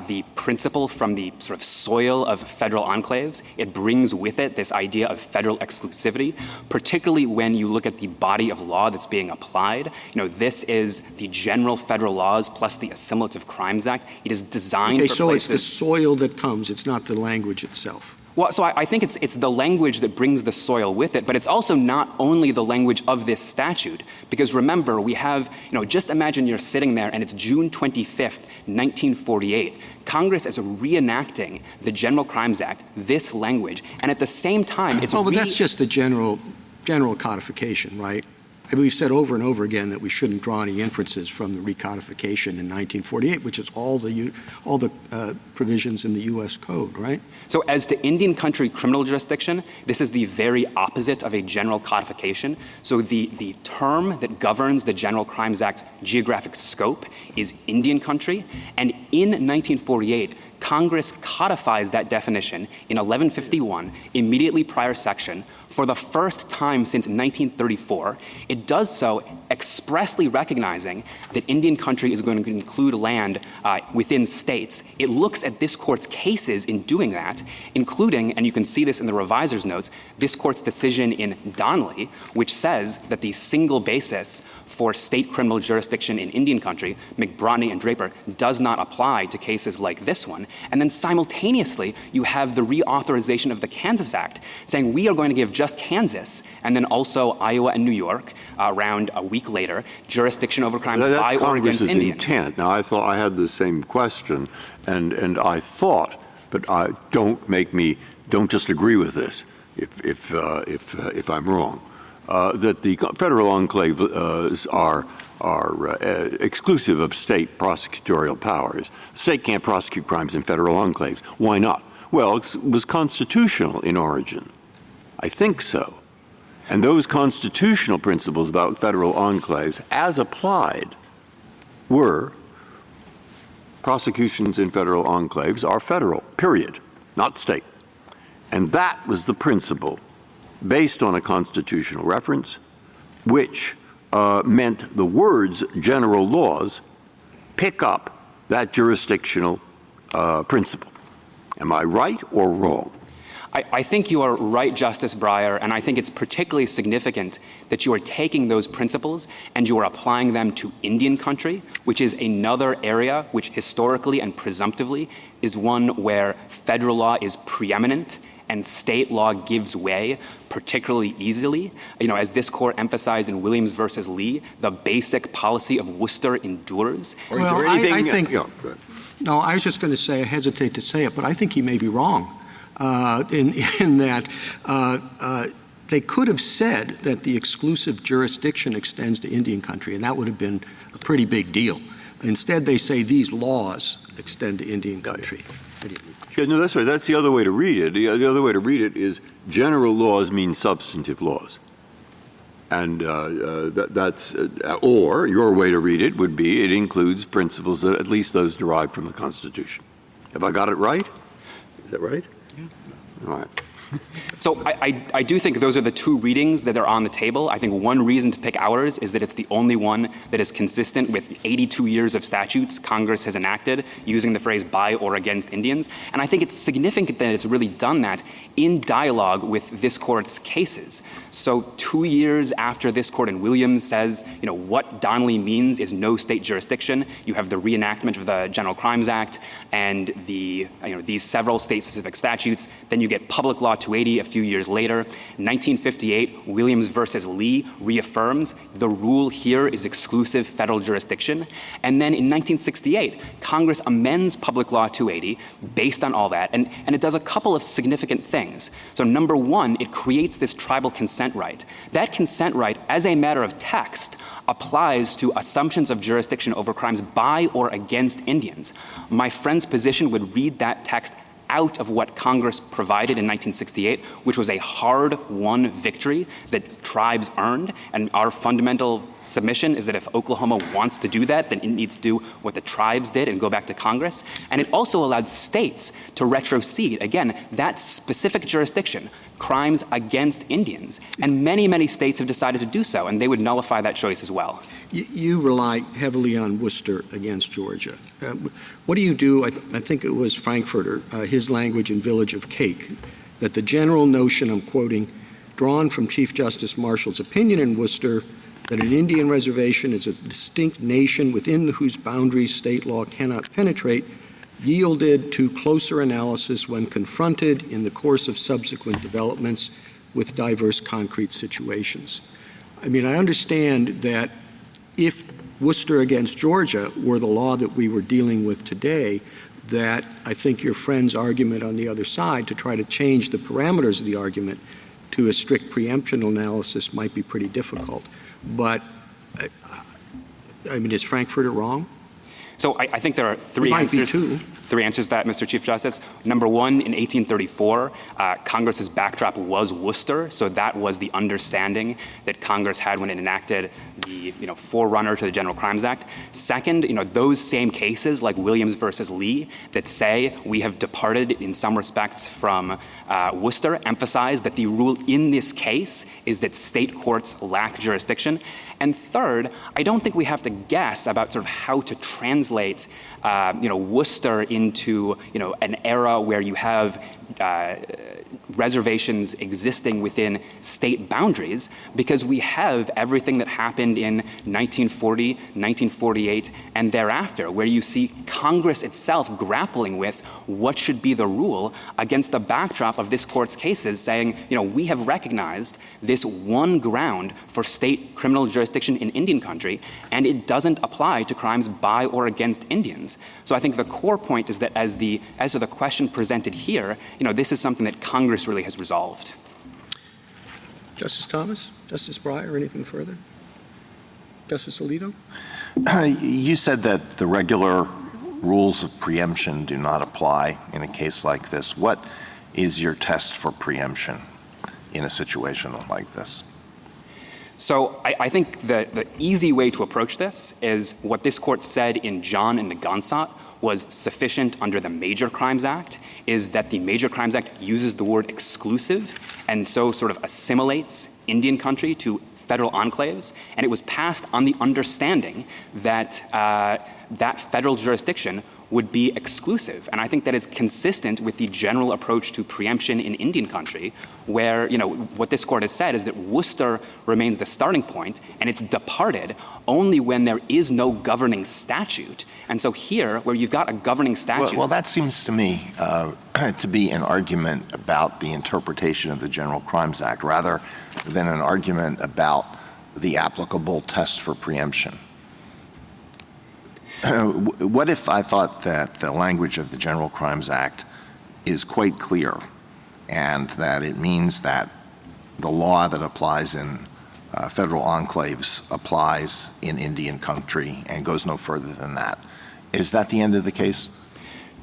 the principle from the sort of soil of federal enclaves, it brings with it this idea of federal exclusivity, particularly when you look at the body of law that's being applied. This is the general federal laws plus the Assimilative Crimes Act. It is designed for so places— it's the soil that comes. It's not the language itself. Well, so I think it's the language that brings the soil with it, but it's also not only the language of this statute, because remember, we have, just imagine you're sitting there and it's June 25th, 1948. Congress is reenacting the General Crimes Act, this language, and at the same time, it's— but that's just the general codification, right? I mean, we've said over and over again that we shouldn't draw any inferences from the recodification in 1948, which is all the provisions in the U.S. Code, right? So as to Indian country criminal jurisdiction, this is the very opposite of a general codification. So the term that governs the General Crimes Act's geographic scope is Indian country, and in 1948, Congress codifies that definition in 1151, immediately prior section. For the first time since 1934, it does so expressly recognizing that Indian country is going to include land within states. It looks at this court's cases in doing that, including, and you can see this in the reviser's notes, this court's decision in Donnelly, which says that the single basis for state criminal jurisdiction in Indian country, McBrotney and Draper, does not apply to cases like this one. And then simultaneously, you have the reauthorization of the Kansas Act saying we are going to give just Kansas, and then also Iowa and New York, around a week later, jurisdiction over crimes by or against Indians. Intent. Now, I thought I had the same question, and I thought, but don't just agree with this if I'm wrong, that the federal enclaves are exclusive of state prosecutorial powers. The state can't prosecute crimes in federal enclaves. Why not? Well, it was constitutional in origin. I think so. And those constitutional principles about federal enclaves, as applied, were prosecutions in federal enclaves are federal, period, not state. And that was the principle based on a constitutional reference, which meant the words general laws pick up that jurisdictional principle. Am I right or wrong? I think you are right, Justice Breyer, and I think it's particularly significant that you are taking those principles and you are applying them to Indian country, which is another area which historically and presumptively is one where federal law is preeminent and state law gives way particularly easily. As this court emphasized in Williams versus Lee, the basic policy of Worcester endures. Well, I think— No, I was just going to say, I hesitate to say it, but I think he may be wrong. In that they could have said that the exclusive jurisdiction extends to Indian country, and that would have been a pretty big deal. Instead, they say these laws extend to Indian country. Yeah, no, that's right. That's the other way to read it. The other way to read it is general laws mean substantive laws. And or your way to read it would be it includes principles that at least those derived from the Constitution. Have I got it right? Is that right? Yeah. All right. So I do think those are the two readings that are on the table. I think one reason to pick ours is that it's the only one that is consistent with 82 years of statutes Congress has enacted using the phrase by or against Indians. And I think it's significant that it's really done that in dialogue with this court's cases. So 2 years after this court in Williams says, what Donnelly means is no state jurisdiction, you have the reenactment of the General Crimes Act and these several state-specific statutes. Then you get Public Law 280 a few years later. 1958, Williams versus Lee reaffirms the rule here is exclusive federal jurisdiction. And then in 1968, Congress amends Public Law 280 based on all that, and it does a couple of significant things. So number one, it creates this tribal consent right. That consent right, as a matter of text, applies to assumptions of jurisdiction over crimes by or against Indians. My friend's position would read that text out of what Congress provided in 1968, which was a hard-won victory that tribes earned. And our fundamental submission is that if Oklahoma wants to do that, then it needs to do what the tribes did and go back to Congress. And it also allowed states to retrocede, again, that specific jurisdiction, crimes against Indians. And many, many states have decided to do so, and they would nullify that choice as well. You rely heavily on Worcester against Georgia. What do you do? I think it was Frankfurter, his language in Village of Cake, that the general notion, I'm quoting, drawn from Chief Justice Marshall's opinion in Worcester, that an Indian reservation is a distinct nation within whose boundaries state law cannot penetrate, yielded to closer analysis when confronted in the course of subsequent developments with diverse concrete situations. I mean, I understand that if Worcester against Georgia were the law that we were dealing with today, that I think your friend's argument on the other side to try to change the parameters of the argument to a strict preemption analysis might be pretty difficult. But, I mean, is Frankfurter wrong? So I think there are three answers to that, Mr. Chief Justice. Number one, in 1834, Congress's backdrop was Worcester, so that was the understanding that Congress had when it enacted the forerunner to the General Crimes Act. Second, those same cases like Williams versus Lee that say we have departed in some respects from Worcester emphasize that the rule in this case is that state courts lack jurisdiction. And third, I don't think we have to guess about sort of how to translate, Worcester into, an era where you have reservations existing within state boundaries, because we have everything that happened in 1940, 1948, and thereafter, where you see Congress itself grappling with what should be the rule against the backdrop of this court's cases saying, we have recognized this one ground for state criminal jurisdiction in Indian country, and it doesn't apply to crimes by or against Indians. So I think the core point is that as to the question presented here, this is something that Congress really has resolved. Justice Thomas? Justice Breyer? Anything further? Justice Alito? You said that the regular rules of preemption do not apply in a case like this. What is your test for preemption in a situation like this? So I think the easy way to approach this is what this court said in John and Nagansat was sufficient under the Major Crimes Act, is that the Major Crimes Act uses the word exclusive and so sort of assimilates Indian country to federal enclaves, and it was passed on the understanding that that federal jurisdiction would be exclusive. And I think that is consistent with the general approach to preemption in Indian country, where, what this court has said is that Worcester remains the starting point, and it's departed only when there is no governing statute. And so here, where you've got a governing statute... Well, that seems to me to be an argument about the interpretation of the General Crimes Act, rather than an argument about the applicable test for preemption. What if I thought that the language of the General Crimes Act is quite clear and that it means that the law that applies in federal enclaves applies in Indian country and goes no further than that? Is that the end of the case?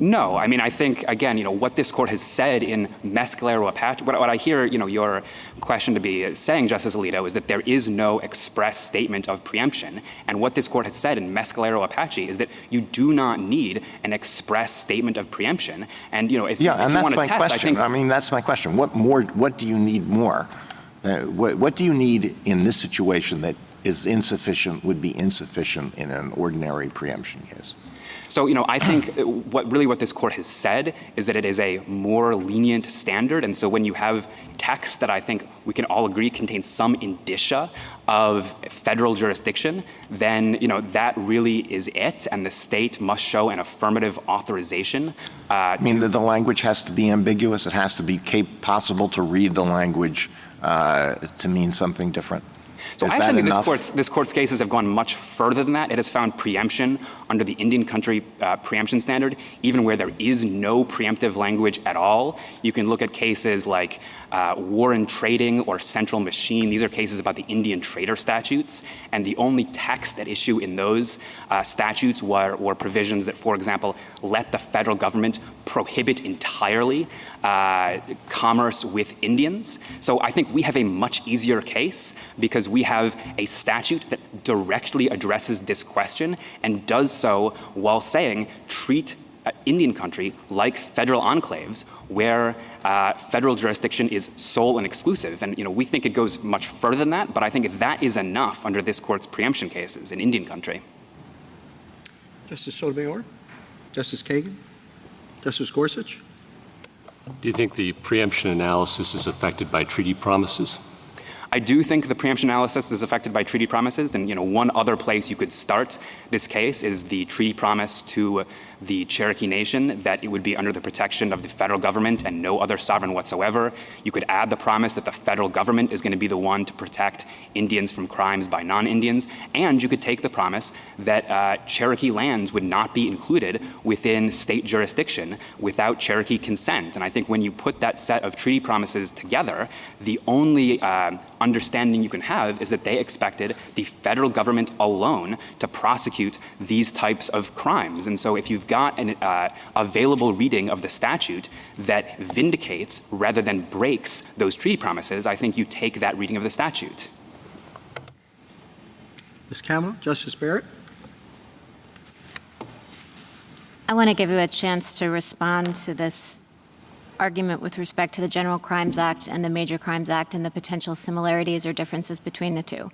No, I mean, I think, again, what this court has said in Mescalero-Apache, what I hear, your question to be saying, Justice Alito, is that there is no express statement of preemption. And what this court has said in Mescalero-Apache is that you do not need an express statement of preemption. And, if you want to test, I think... I mean, that's my question. What do you need more? What do you need in this situation that is insufficient, would be insufficient in an ordinary preemption case? So, I think what this court has said is that it is a more lenient standard. And so when you have text that I think we can all agree contains some indicia of federal jurisdiction, then, that really is it. And the state must show an affirmative authorization. I mean, the language has to be ambiguous. It has to be possible to read the language to mean something different. So actually, this court's cases have gone much further than that. It has found preemption under the Indian country preemption standard, even where there is no preemptive language at all. You can look at cases like war and trading or central machine. These are cases about the Indian trader statutes. And the only text at issue in those statutes were provisions that, for example, let the federal government prohibit entirely commerce with Indians. So I think we have a much easier case because we have a statute that directly addresses this question and does so while saying treat Indian country like federal enclaves where federal jurisdiction is sole and exclusive. And, we think it goes much further than that, but I think that is enough under this court's preemption cases in Indian country. Justice Sotomayor? Justice Kagan? Justice Gorsuch? Do you think the preemption analysis is affected by treaty promises? I do think the preemption analysis is affected by treaty promises. And, one other place you could start this case is the treaty promise to the Cherokee Nation that it would be under the protection of the federal government and no other sovereign whatsoever. You could add the promise that the federal government is going to be the one to protect Indians from crimes by non-Indians. And you could take the promise that Cherokee lands would not be included within state jurisdiction without Cherokee consent. And I think when you put that set of treaty promises together, the only understanding you can have is that they expected the federal government alone to prosecute these types of crimes. And so if you've got an available reading of the statute that vindicates rather than breaks those treaty promises, I think you take that reading of the statute. Ms. Kavanaugh? Justice Barrett? I want to give you a chance to respond to this argument with respect to the General Crimes Act and the Major Crimes Act and the potential similarities or differences between the two.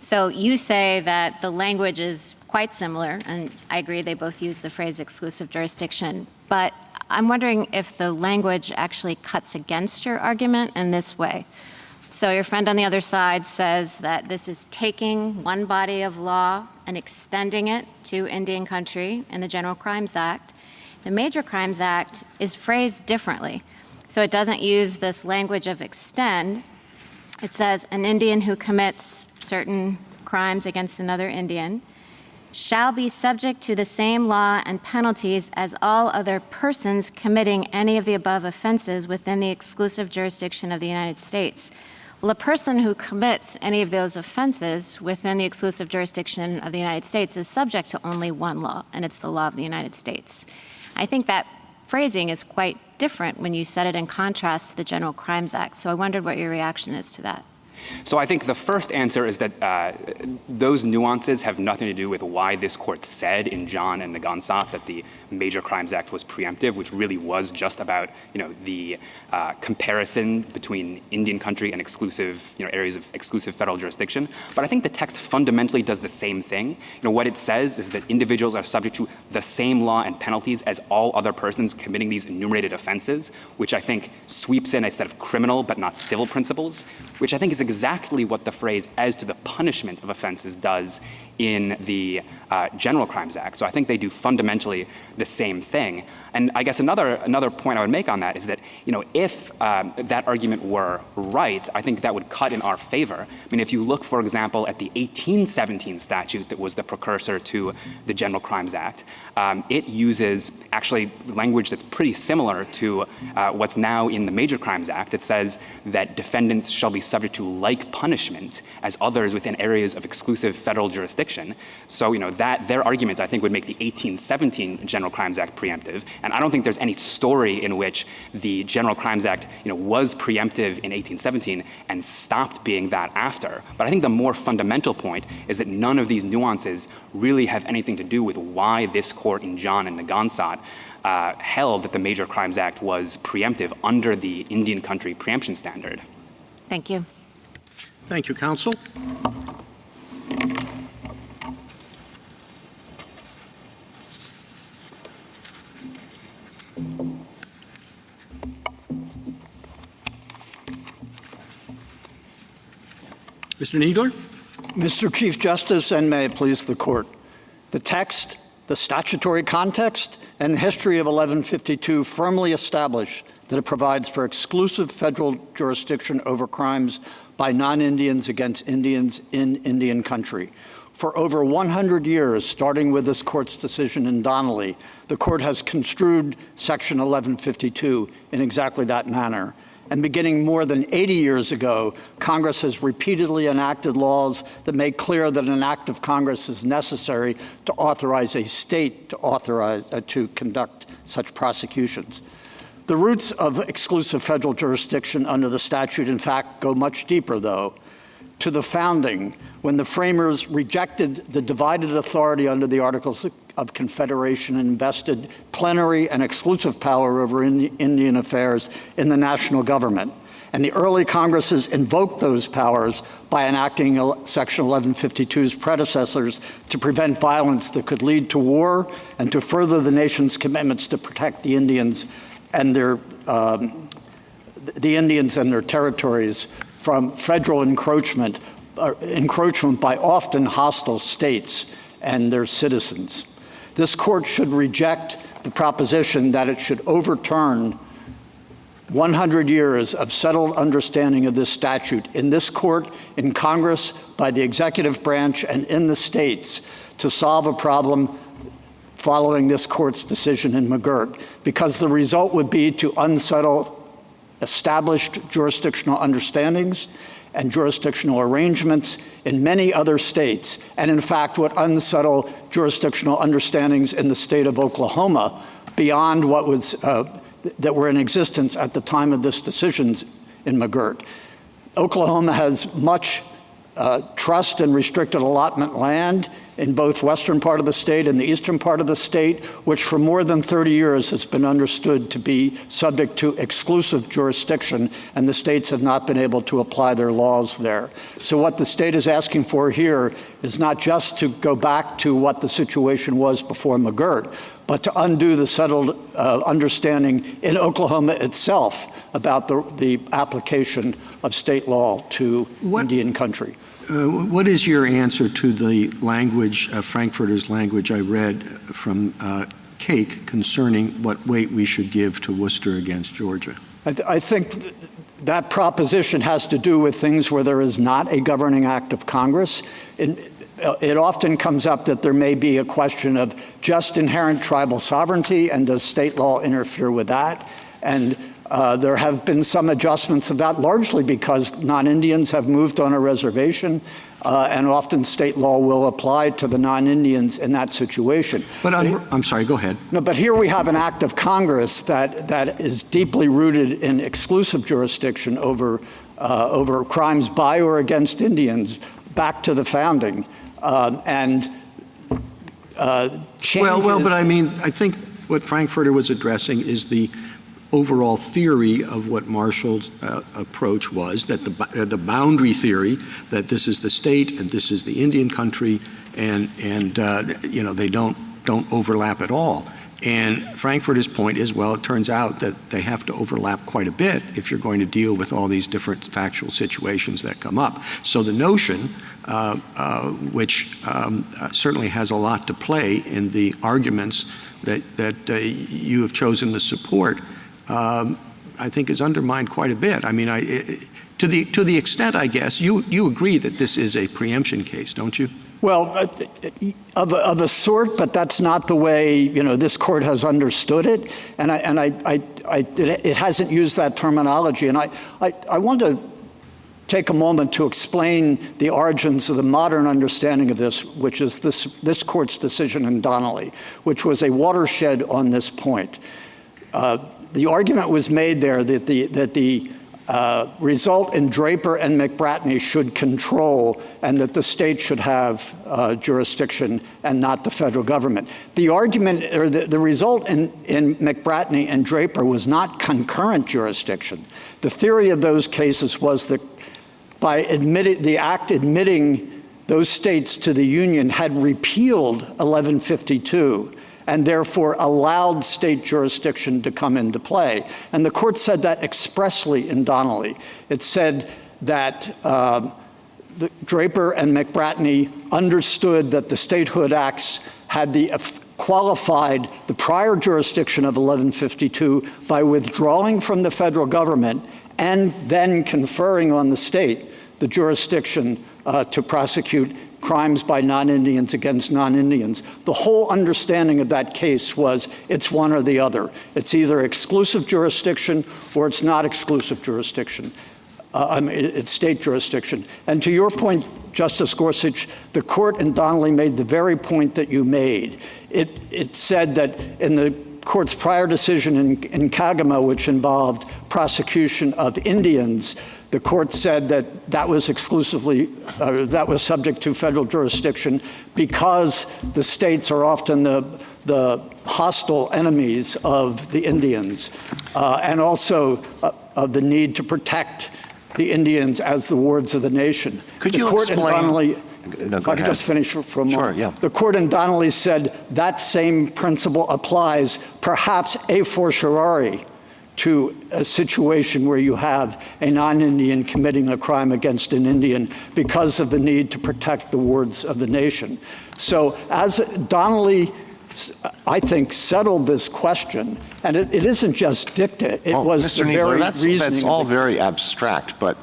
So you say that the language is quite similar, and I agree they both use the phrase exclusive jurisdiction, but I'm wondering if the language actually cuts against your argument in this way. So your friend on the other side says that this is taking one body of law and extending it to Indian country in the General Crimes Act. The Major Crimes Act is phrased differently. So it doesn't use this language of extend. It says an Indian who commits certain crimes against another Indian shall be subject to the same law and penalties as all other persons committing any of the above offenses within the exclusive jurisdiction of the United States. Well, a person who commits any of those offenses within the exclusive jurisdiction of the United States is subject to only one law, and it's the law of the United States. I think that phrasing is quite different when you set it in contrast to the General Crimes Act. So I wondered what your reaction is to that. So I think the first answer is that those nuances have nothing to do with why this court said in John and Nagansat that the Major Crimes Act was preemptive, which really was just about, the comparison between Indian country and exclusive, areas of exclusive federal jurisdiction. But I think the text fundamentally does the same thing. What it says is that individuals are subject to the same law and penalties as all other persons committing these enumerated offenses, which I think sweeps in a set of criminal but not civil principles, which I think is exactly what the phrase as to the punishment of offenses does in the General Crimes Act. So I think they do fundamentally the same thing. And I guess another point I would make on that is that, if that argument were right, I think that would cut in our favor. I mean, if you look, for example, at the 1817 statute that was the precursor to the General Crimes Act, it uses actually language that's pretty similar to what's now in the Major Crimes Act. It says that defendants shall be subject to like punishment as others within areas of exclusive federal jurisdiction. So, that their argument, I think, would make the 1817 General Crimes Act preemptive. And I don't think there's any story in which the General Crimes Act, was preemptive in 1817 and stopped being that after. But I think the more fundamental point is that none of these nuances really have anything to do with why this court in John and Nagansat held that the Major Crimes Act was preemptive under the Indian country preemption standard. Thank you. Thank you, counsel. Mr. Kneedler? Mr. Chief Justice, and may it please the court. The text, the statutory context, and the history of 1152 firmly establish that it provides for exclusive federal jurisdiction over crimes by non-Indians against Indians in Indian country. For over 100 years, starting with this court's decision in Donnelly, the court has construed Section 1152 in exactly that manner. And beginning more than 80 years ago, Congress has repeatedly enacted laws that make clear that an act of Congress is necessary to authorize a state to conduct such prosecutions. The roots of exclusive federal jurisdiction under the statute, in fact, go much deeper, though, to the founding, when the framers rejected the divided authority under the Articles of Confederation and invested plenary and exclusive power over Indian affairs in the national government. And the early Congresses invoked those powers by enacting Section 1152's predecessors to prevent violence that could lead to war and to further the nation's commitments to protect the Indians and their territories from federal encroachment by often hostile states and their citizens. This court should reject the proposition that it should overturn 100 years of settled understanding of this statute in this court, in Congress, by the executive branch, and in the states to solve a problem following this court's decision in McGirt, because the result would be to unsettle established jurisdictional understandings and jurisdictional arrangements in many other states, and in fact would unsettle jurisdictional understandings in the state of Oklahoma beyond what was that were in existence at the time of this decision in McGirt. Oklahoma has much trust and restricted allotment land in both western part of the state and the eastern part of the state, which for more than 30 years has been understood to be subject to exclusive jurisdiction, and the states have not been able to apply their laws there. So what the state is asking for here is not just to go back to what the situation was before McGirt, but to undo the settled understanding in Oklahoma itself about the application of state law to Indian country. What is your answer to the language, Frankfurter's language I read from Cake concerning what weight we should give to Worcester against Georgia? I think that proposition has to do with things where there is not a governing act of Congress. It often comes up that there may be a question of just inherent tribal sovereignty, and does state law interfere with that? And there have been some adjustments of that, largely because non-Indians have moved on a reservation, and often state law will apply to the non-Indians in that situation. But I'm sorry, go ahead. No, but here we have an act of Congress that is deeply rooted in exclusive jurisdiction over crimes by or against Indians back to the founding. But I mean, I think what Frankfurter was addressing is the overall theory of what Marshall's approach was, that the boundary theory, that this is the state and this is the Indian country, and they don't overlap at all. And Frankfurter's point is, well, it turns out that they have to overlap quite a bit if you're going to deal with all these different factual situations that come up. So the notion, which certainly has a lot to play in the arguments that you have chosen to support, I think is undermined quite a bit. I mean, to the extent, I guess, you agree that this is a preemption case, don't you? Well, of a sort, but that's not the way this court has understood it, and it hasn't used that terminology. And I want to take a moment to explain the origins of the modern understanding of this, which is this court's decision in Donnelly, which was a watershed on this point. The argument was made there that the result in Draper and McBratney should control and that the state should have jurisdiction and not the federal government. The argument, or the result in McBratney and Draper was not concurrent jurisdiction. The theory of those cases was that by the act admitting those states to the Union had repealed 1152 and therefore allowed state jurisdiction to come into play. And the court said that expressly in Donnelly. It said that Draper and McBratney understood that the statehood acts had qualified the prior jurisdiction of 1152 by withdrawing from the federal government and then conferring on the state the jurisdiction to prosecute crimes by non-Indians against non-Indians. The whole understanding of that case was it's one or the other. It's either exclusive jurisdiction or it's not exclusive jurisdiction. It's state jurisdiction. And to your point, Justice Gorsuch, the court in Donnelly made the very point that you made. It said that in the court's prior decision in Kagama, which involved prosecution of Indians, the court said that was exclusively, that was subject to federal jurisdiction because the states are often the hostile enemies of the Indians, and also of the need to protect the Indians as the wards of the nation. Could you explain? If I could just finish for a moment. Sure, yeah. The court in Donnelly said that same principle applies, perhaps a fortiori, to a situation where you have a non-Indian committing a crime against an Indian because of the need to protect the wards of the nation. So as Donnelly, I think, settled this question, and it isn't just dicta, it was Mr. the very Kneedler, reasoning. that's all very abstract, but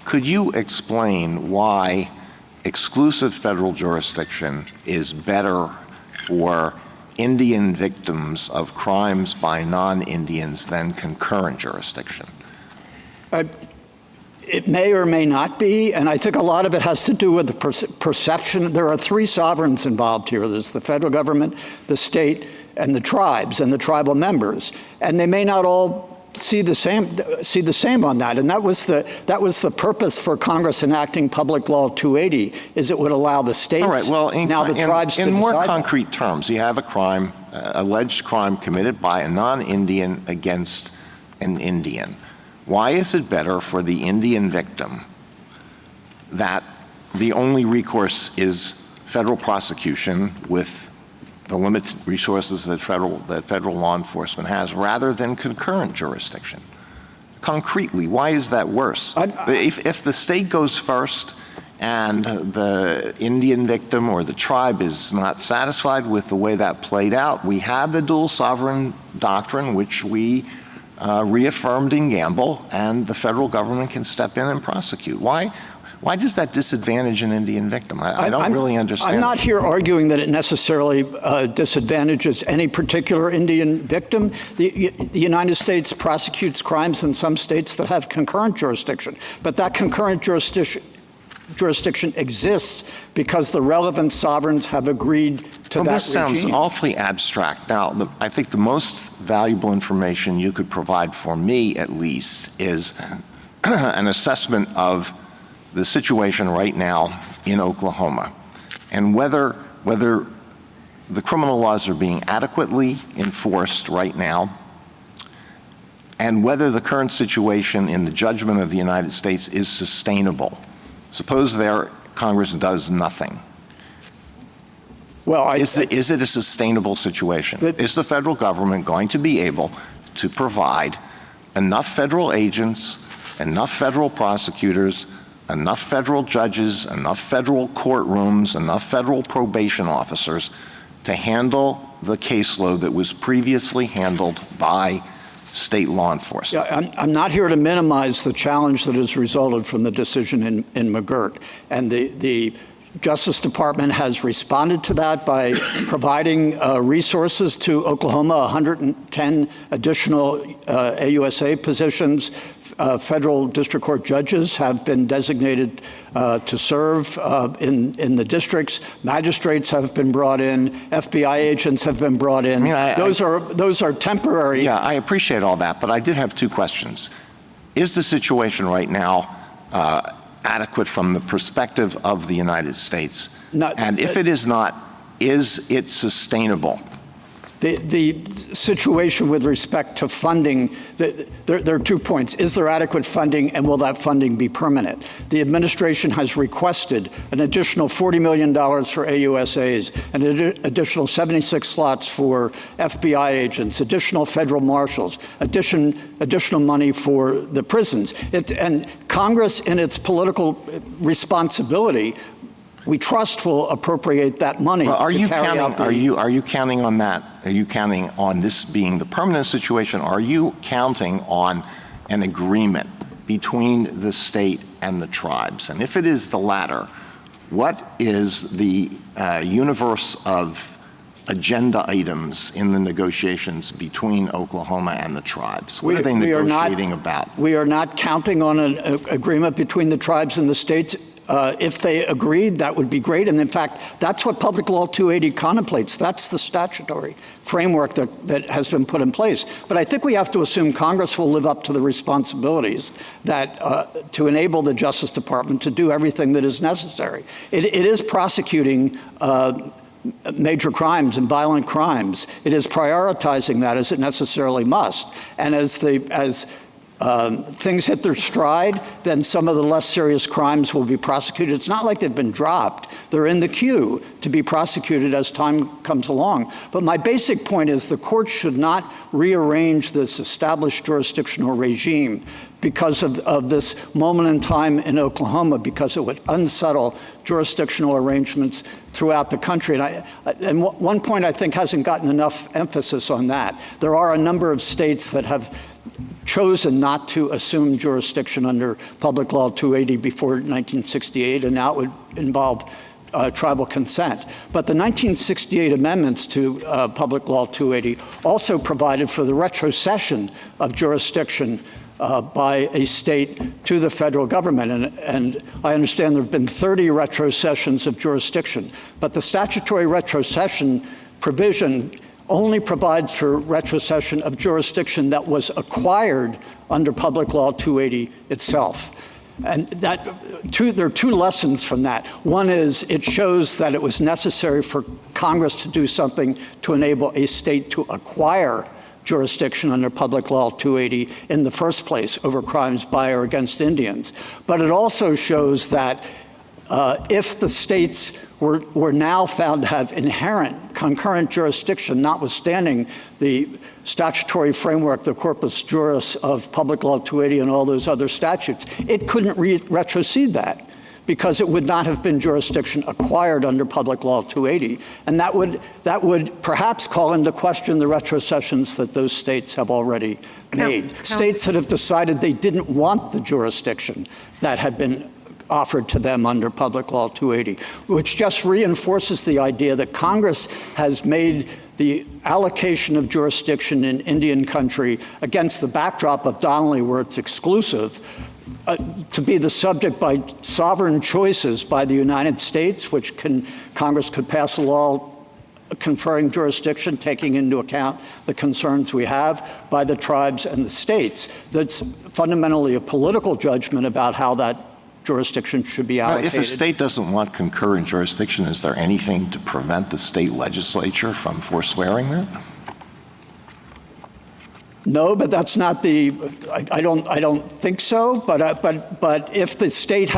could you explain why exclusive federal jurisdiction is better for Indian victims of crimes by non-Indians than concurrent jurisdiction? It may or may not be, and I think a lot of it has to do with the perception. There are three sovereigns involved here. There's the federal government, the state, and the tribes and the tribal members. And they may not all see the same on that. And that was the purpose for Congress enacting Public Law 280, is it would allow the states, all right, well, the tribes to in more decide concrete terms, you have a crime, alleged crime committed by a non-Indian against an Indian. Why is it better for the Indian victim that the only recourse is federal prosecution with the limited resources that federal law enforcement has, rather than concurrent jurisdiction? Concretely, why is that worse? If the state goes first and the Indian victim or the tribe is not satisfied with the way that played out, we have the dual sovereign doctrine, which we reaffirmed in Gamble, and the federal government can step in and prosecute. Why does that disadvantage an Indian victim? I don't really understand. I'm not here arguing that it necessarily disadvantages any particular Indian victim. The United States prosecutes crimes in some states that have concurrent jurisdiction, but that concurrent jurisdiction exists because the relevant sovereigns have agreed to that this regime. Sounds awfully abstract. Now, I think the most valuable information you could provide, for me at least, is an assessment of the situation right now in Oklahoma and whether the criminal laws are being adequately enforced right now, and whether the current situation in the judgment of the United States is sustainable. Suppose Congress does nothing. Well, is it a sustainable situation? Is the federal government going to be able to provide enough federal agents, enough federal prosecutors, enough federal judges, enough federal courtrooms, enough federal probation officers to handle the caseload that was previously handled by state law enforcement? Yeah, I'm not here to minimize the challenge that has resulted from the decision in McGirt. And the Justice Department has responded to that by providing resources to Oklahoma, 110 additional AUSA positions, federal district court judges have been designated to serve in the districts. Magistrates have been brought in. FBI agents have been brought in. Those are temporary. Yeah, I appreciate all that, but I did have two questions. Is the situation right now adequate from the perspective of the United States? And if it is not, is it sustainable? The situation with respect to funding, there are 2 points. Is there adequate funding, and will that funding be permanent? The administration has requested an additional $40 million for AUSAs, an additional 76 slots for FBI agents, additional federal marshals, additional money for the prisons. And Congress, in its political responsibility, we trust will appropriate that money. Well, are you counting on that? Are you counting on this being the permanent situation? Are you counting on an agreement between the state and the tribes? And if it is the latter, what is the universe of agenda items in the negotiations between Oklahoma and the tribes? What are they negotiating about? We are not counting on an agreement between the tribes and the states. If they agreed, that would be great. And in fact, that's what Public Law 280 contemplates. That's the statutory framework that has been put in place. But I think we have to assume Congress will live up to the responsibilities that to enable the Justice Department to do everything that is necessary. It is prosecuting major crimes and violent crimes. It is prioritizing that as it necessarily must. And as things hit their stride, then some of the less serious crimes will be prosecuted. It's not like they've been dropped. They're in the queue to be prosecuted as time comes along. But my basic point is the court should not rearrange this established jurisdictional regime because of this moment in time in Oklahoma, because it would unsettle jurisdictional arrangements throughout the country. And one point I think hasn't gotten enough emphasis on that. There are a number of states that have chosen not to assume jurisdiction under Public Law 280 before 1968, and now it would involve tribal consent. But the 1968 amendments to Public Law 280 also provided for the retrocession of jurisdiction by a state to the federal government. And I understand there have been 30 retrocessions of jurisdiction, but the statutory retrocession provision only provides for retrocession of jurisdiction that was acquired under Public Law 280 itself. And there are two lessons from that. One is it shows that it was necessary for Congress to do something to enable a state to acquire jurisdiction under Public Law 280 in the first place over crimes by or against Indians. But it also shows that if the states were now found to have inherent concurrent jurisdiction, notwithstanding the statutory framework, the corpus juris of Public Law 280 and all those other statutes, it couldn't retrocede that because it would not have been jurisdiction acquired under Public Law 280. And that would perhaps call into question the retrocessions that those states have already made. States that have decided they didn't want the jurisdiction that had been offered to them under Public Law 280, which just reinforces the idea that Congress has made the allocation of jurisdiction in Indian country against the backdrop of Donnelly, where it's exclusive, to be the subject by sovereign choices by the United States, which Congress could pass a law conferring jurisdiction, taking into account the concerns we have, by the tribes and the states. That's fundamentally a political judgment about how that jurisdiction should be allocated. If a state doesn't want concurrent jurisdiction, is there anything to prevent the state legislature from forswearing that? No, but that's not the. I don't think so. But if the state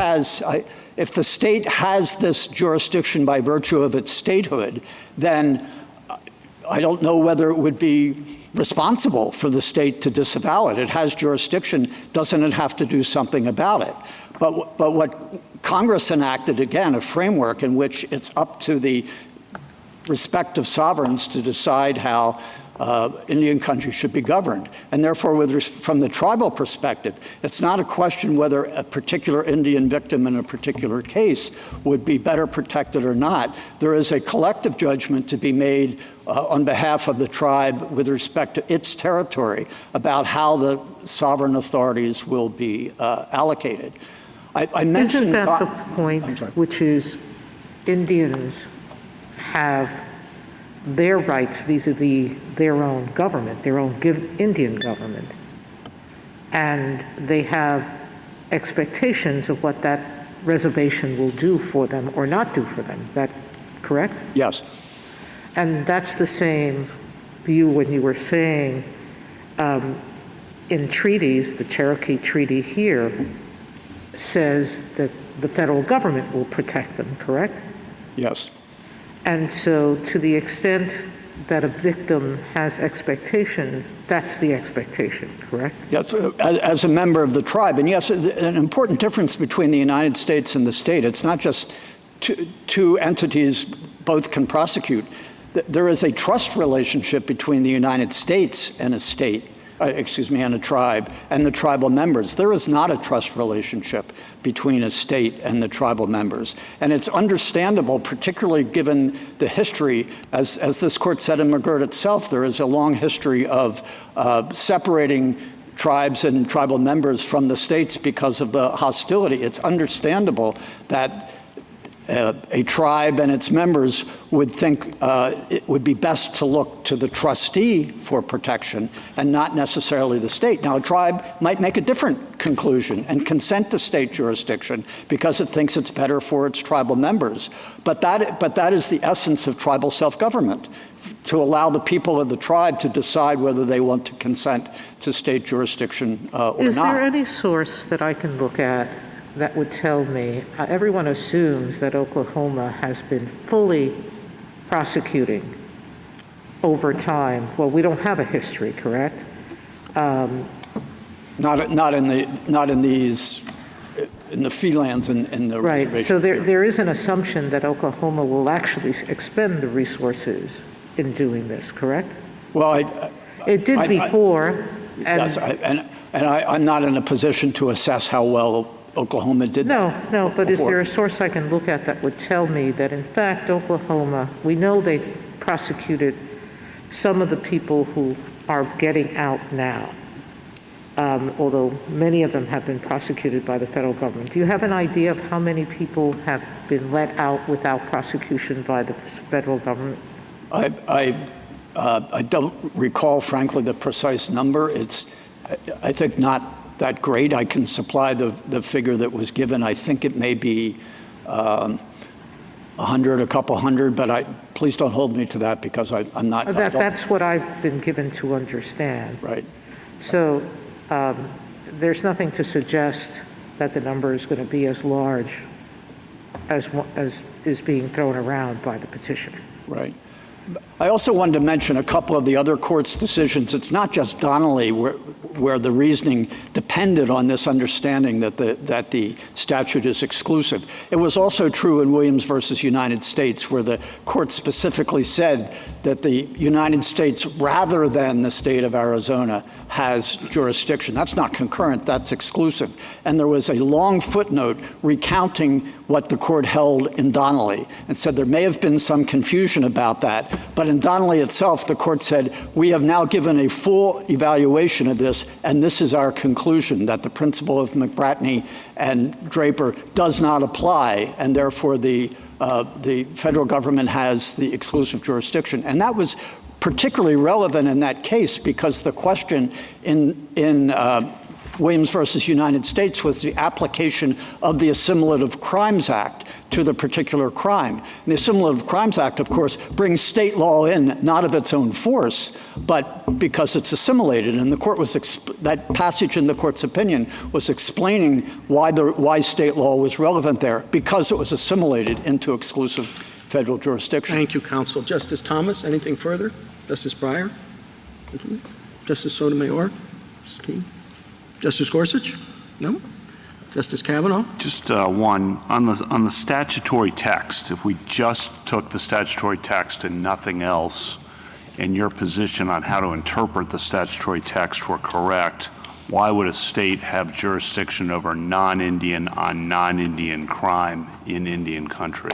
has this jurisdiction by virtue of its statehood, then I don't know whether it would be responsible for the state to disavow it. It has jurisdiction. Doesn't it have to do something about it? But what Congress enacted, again, a framework in which it's up to the respective sovereigns to decide how Indian countries should be governed. And therefore, from the tribal perspective, it's not a question whether a particular Indian victim in a particular case would be better protected or not. There is a collective judgment to be made on behalf of the tribe with respect to its territory about how the sovereign authorities will be allocated. I mentioned— Isn't that the point, which is Indians have their rights vis-a-vis their own government, their own Indian government, and they have expectations of what that reservation will do for them or not do for them. Is that correct? Yes. And that's the same view when you were saying in treaties, the Cherokee Treaty here says that the federal government will protect them, correct? Yes. And so to the extent that a victim has expectations, that's the expectation, correct? Yes, as a member of the tribe. And yes, an important difference between the United States and the state, it's not just two entities both can prosecute. There is a trust relationship between the United States and a state, and a tribe, and the tribal members. There is not a trust relationship between a state and the tribal members. And it's understandable, particularly given the history, as this court said in McGirt itself, there is a long history of separating tribes and tribal members from the states because of the hostility. It's understandable that a tribe and its members would think it would be best to look to the trustee for protection and not necessarily the state. Now, a tribe might make a different conclusion and consent to state jurisdiction because it thinks it's better for its tribal members. But that is the essence of tribal self-government, to allow the people of the tribe to decide whether they want to consent to state jurisdiction or not. Is there any source that I can look at that would tell me, everyone assumes that Oklahoma has been fully prosecuting over time. Well, we don't have a history, correct? Not in the fee lands and in the right. reservation. So there is an assumption that Oklahoma will actually expend the resources in doing this, correct? Well, it did before. Yes, and I'm not in a position to assess how well Oklahoma did that. No, but before. Is there a source I can look at that would tell me that, in fact, Oklahoma, we know they prosecuted some of the people who are getting out now, although many of them have been prosecuted by the federal government. Do you have an idea of how many people have been let out without prosecution by the federal government? I don't recall, frankly, the precise number. It's, I think, not that great. I can supply the figure that was given. I think it may be 100, a couple hundred, but please don't hold me to that because I'm not. That's what I've been given to understand. Right. So there's nothing to suggest that the number is going to be as large as is being thrown around by the petitioner. Right. I also wanted to mention a couple of the other court's decisions. It's not just Donnelly where the reasoning depended on this understanding that the statute is exclusive. It was also true in Williams versus United States, where the court specifically said that the United States, rather than the state of Arizona, has jurisdiction. That's not concurrent, that's exclusive. And there was a long footnote recounting what the court held in Donnelly and said there may have been some confusion about that. But in Donnelly itself, the court said, we have now given a full evaluation of this, and this is our conclusion, that the principle of McBratney and Draper does not apply, and therefore the federal government has the exclusive jurisdiction. And that was particularly relevant in that case because the question in Williams versus United States was the application of the Assimilative Crimes Act to the particular crime. And the Assimilative Crimes Act, of course, brings state law in, not of its own force, but because it's assimilated. And the court was that passage in the court's opinion was explaining why state law was relevant there, because it was assimilated into exclusive federal jurisdiction. Thank you, counsel. Justice Thomas, anything further? Justice Breyer? Justice Sotomayor? Justice King? Justice Gorsuch? No? Justice Kavanaugh? Just one. On the statutory text, if we just took the statutory text and nothing else, and your position on how to interpret the statutory text were correct, why would a state have jurisdiction over non-Indian on non-Indian crime in Indian country?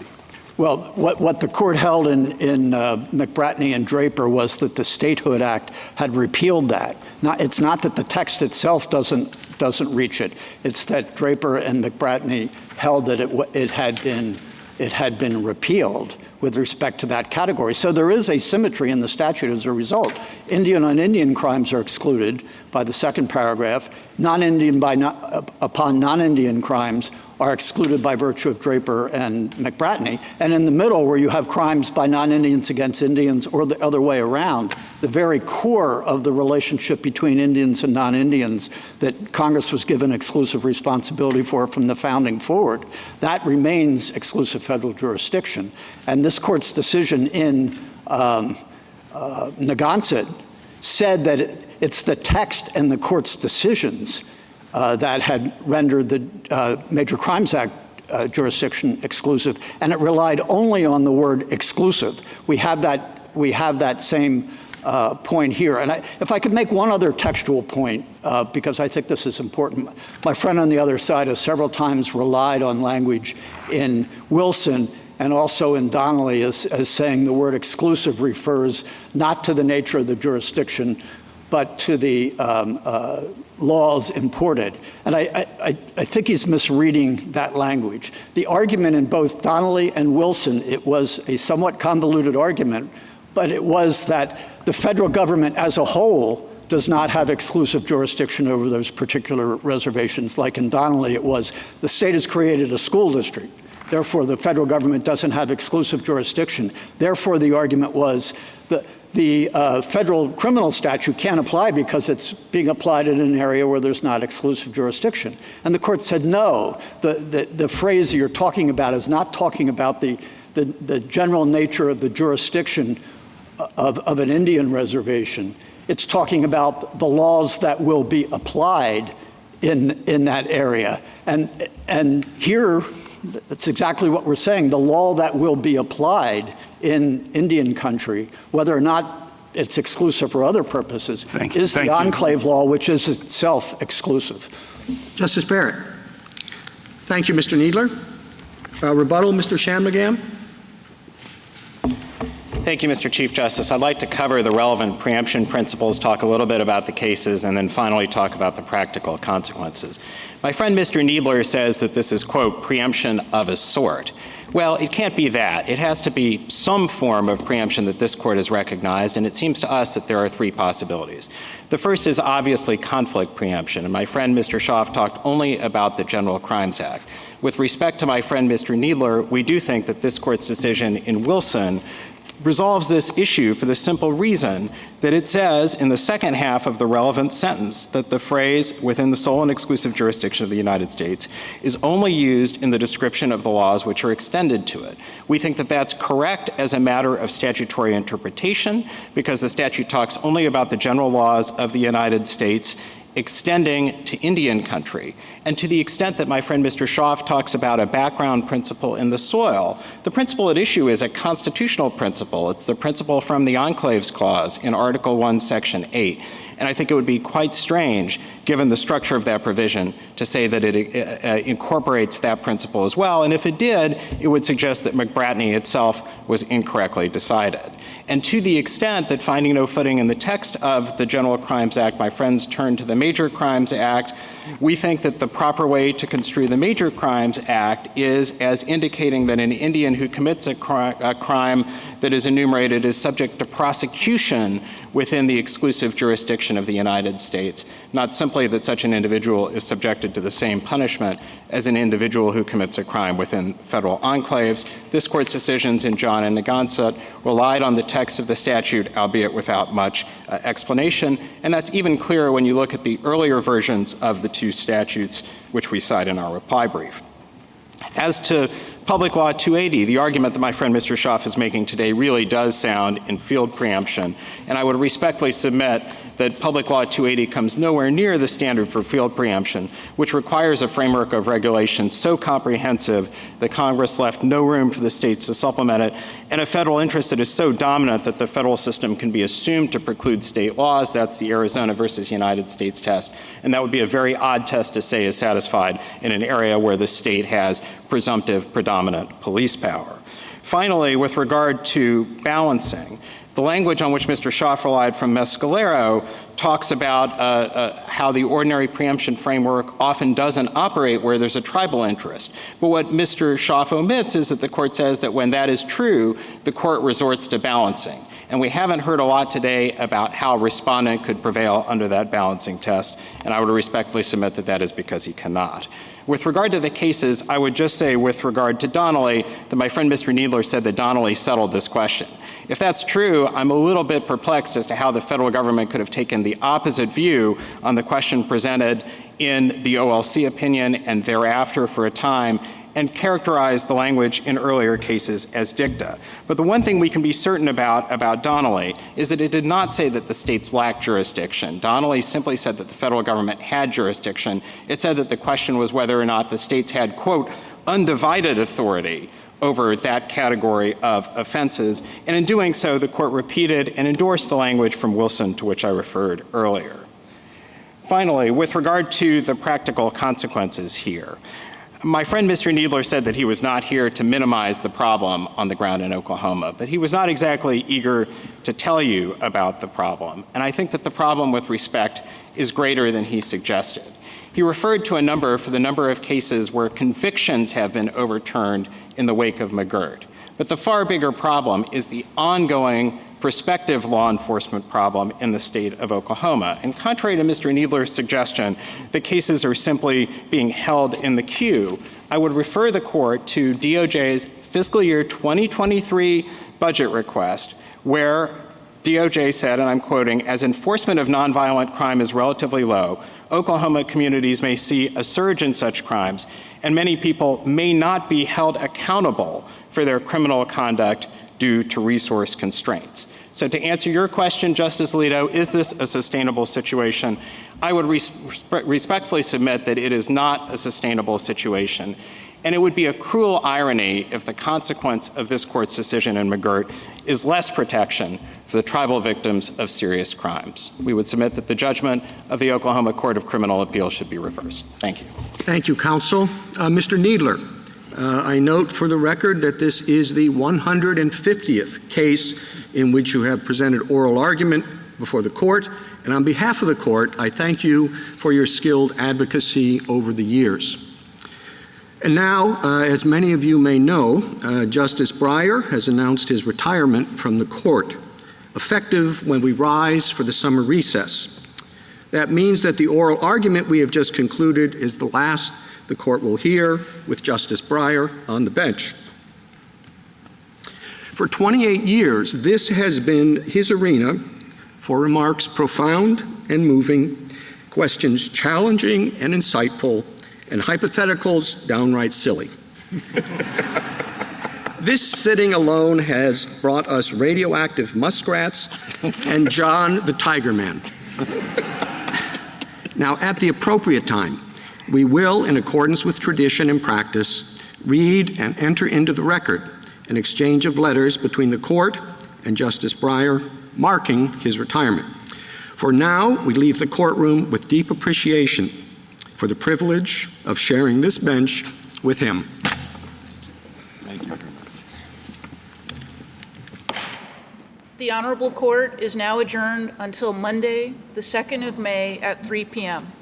Well, what the court held in McBratney and Draper was that the Statehood Act had repealed that. It's not that the text itself doesn't reach it. It's that Draper and McBratney held that it had been repealed with respect to that category. So there is asymmetry in the statute as a result. Indian on Indian crimes are excluded by the second paragraph. Non-Indian upon non-Indian crimes are excluded by virtue of Draper and McBratney. And in the middle, where you have crimes by non-Indians against Indians or the other way around, the very core of the relationship between Indians and non-Indians that Congress was given exclusive responsibility for from the founding forward, that remains exclusive federal jurisdiction. And this court's decision in Narragansett said that it's the text and the court's decisions that had rendered the Major Crimes Act jurisdiction exclusive, and it relied only on the word exclusive. We have that same point here. And if I could make one other textual point, because I think this is important. My friend on the other side has several times relied on language in Wilson and also in Donnelly as saying the word exclusive refers not to the nature of the jurisdiction, but to the laws imported. And I think he's misreading that language. The argument in both Donnelly and Wilson, it was a somewhat convoluted argument, but it was that the federal government as a whole does not have exclusive jurisdiction over those particular reservations. Like in Donnelly, it was the state has created a school district. Therefore, the federal government doesn't have exclusive jurisdiction. Therefore, the argument was that the federal criminal statute can't apply because it's being applied in an area where there's not exclusive jurisdiction. And the court said, no, the phrase you're talking about is not talking about the general nature of the jurisdiction of an Indian reservation. It's talking about the laws that will be applied in that area. And here, that's exactly what we're saying. The law that will be applied in Indian country, whether or not it's exclusive for other purposes, is the enclave law, which is itself exclusive. Justice Barrett. Thank you, Mr. Kneedler. Rebuttal, Mr. Shanmugam. Thank you, Mr. Chief Justice. I'd like to cover the relevant preemption principles, talk a little bit about the cases, and then finally talk about the practical consequences. My friend Mr. Kneedler says that this is, quote, preemption of a sort. Well, it can't be that. It has to be some form of preemption that this court has recognized, and it seems to us that there are three possibilities. The first is obviously conflict preemption, and my friend Mr. Schauf talked only about the General Crimes Act. With respect to my friend Mr. Kneedler, we do think that this court's decision in Wilson resolves this issue for the simple reason that it says in the second half of the relevant sentence that the phrase within the sole and exclusive jurisdiction of the United States is only used in the description of the laws which are extended to it. We think that that's correct as a matter of statutory interpretation because the statute talks only about the general laws of the United States extending to Indian country. And to the extent that my friend Mr. Schauf talks about a background principle in the soil, the principle at issue is a constitutional principle. It's the principle from the Enclaves Clause in Article 1, Section 8. And I think it would be quite strange, given the structure of that provision, to say that it incorporates that principle as well. And if it did, it would suggest that McBratney itself was incorrectly decided. And to the extent that finding no footing in the text of the General Crimes Act, my friends turn to the Major Crimes Act, we think that the proper way to construe the Major Crimes Act is as indicating that an Indian who commits a crime that is enumerated is subject to prosecution within the exclusive jurisdiction of the United States, not simply that such an individual is subjected to the same punishment as an individual who commits a crime within federal enclaves. This court's decisions in John and Narragansett relied on the text of the statute, albeit without much explanation, and that's even clearer when you look at the earlier versions of the two statutes, which we cite in our reply brief. As to Public Law 280, the argument that my friend Mr. Schauf is making today really does sound in field preemption, and I would respectfully submit that Public Law 280 comes nowhere near the standard for field preemption, which requires a framework of regulation so comprehensive that Congress left no room for the states to supplement it, and a federal interest that is so dominant that the federal system can be assumed to preclude state laws. That's the Arizona versus United States test. And that would be a very odd test to say is satisfied in an area where the state has presumptive predominant police power. Finally, with regard to balancing, the language on which Mr. Schauf relied from Mescalero talks about how the ordinary preemption framework often doesn't operate where there's a tribal interest. But what Mr. Schauf omits is that the court says that when that is true, the court resorts to balancing. And we haven't heard a lot today about how respondent could prevail under that balancing test, and I would respectfully submit that that is because he cannot. With regard to the cases, I would just say with regard to Donnelly that my friend Mr. Kneedler said that Donnelly settled this question. If that's true, I'm a little bit perplexed as to how the federal government could have taken the opposite view on the question presented in the OLC opinion and thereafter for a time and characterized the language in earlier cases as dicta. But the one thing we can be certain about Donnelly is that it did not say that the states lacked jurisdiction. Donnelly simply said that the federal government had jurisdiction. It said that the question was whether or not the states had, quote, undivided authority over that category of offenses. And in doing so, the court repeated and endorsed the language from Wilson to which I referred earlier. Finally, with regard to the practical consequences here, my friend Mr. Kneedler said that he was not here to minimize the problem on the ground in Oklahoma, but he was not exactly eager to tell you about the problem. And I think that the problem with respect is greater than he suggested. He referred to the number of cases where convictions have been overturned in the wake of McGirt. But the far bigger problem is the ongoing prospective law enforcement problem in the state of Oklahoma. And contrary to Mr. Kneedler's suggestion that cases are simply being held in the queue, I would refer the court to DOJ's fiscal year 2023 budget request, where DOJ said, and I'm quoting, as enforcement of nonviolent crime is relatively low, Oklahoma communities may see a surge in such crimes, and many people may not be held accountable for their criminal conduct due to resource constraints. So to answer your question, Justice Alito, is this a sustainable situation? I would respectfully submit that it is not a sustainable situation. And it would be a cruel irony if the consequence of this court's decision in McGirt is less protection for the tribal victims of serious crimes. We would submit that the judgment of the Oklahoma Court of Criminal Appeals should be reversed. Thank you. Thank you, counsel. Mr. Kneedler, I note for the record that this is the 150th case in which you have presented oral argument before the court. And on behalf of the court, I thank you for your skilled advocacy over the years. And now, as many of you may know, Justice Breyer has announced his retirement from the court, effective when we rise for the summer recess. That means that the oral argument we have just concluded is the last the court will hear with Justice Breyer on the bench. For 28 years, this has been his arena for remarks profound and moving, questions challenging and insightful, and hypotheticals downright silly. This sitting alone has brought us radioactive muskrats and John the Tiger Man. Now, at the appropriate time, we will, in accordance with tradition and practice, read and enter into the record an exchange of letters between the court and Justice Breyer marking his retirement. For now, we leave the courtroom with deep appreciation for the privilege of sharing this bench with him. Thank you very much. The Honorable Court is now adjourned until Monday, the 2nd of May at 3 p.m.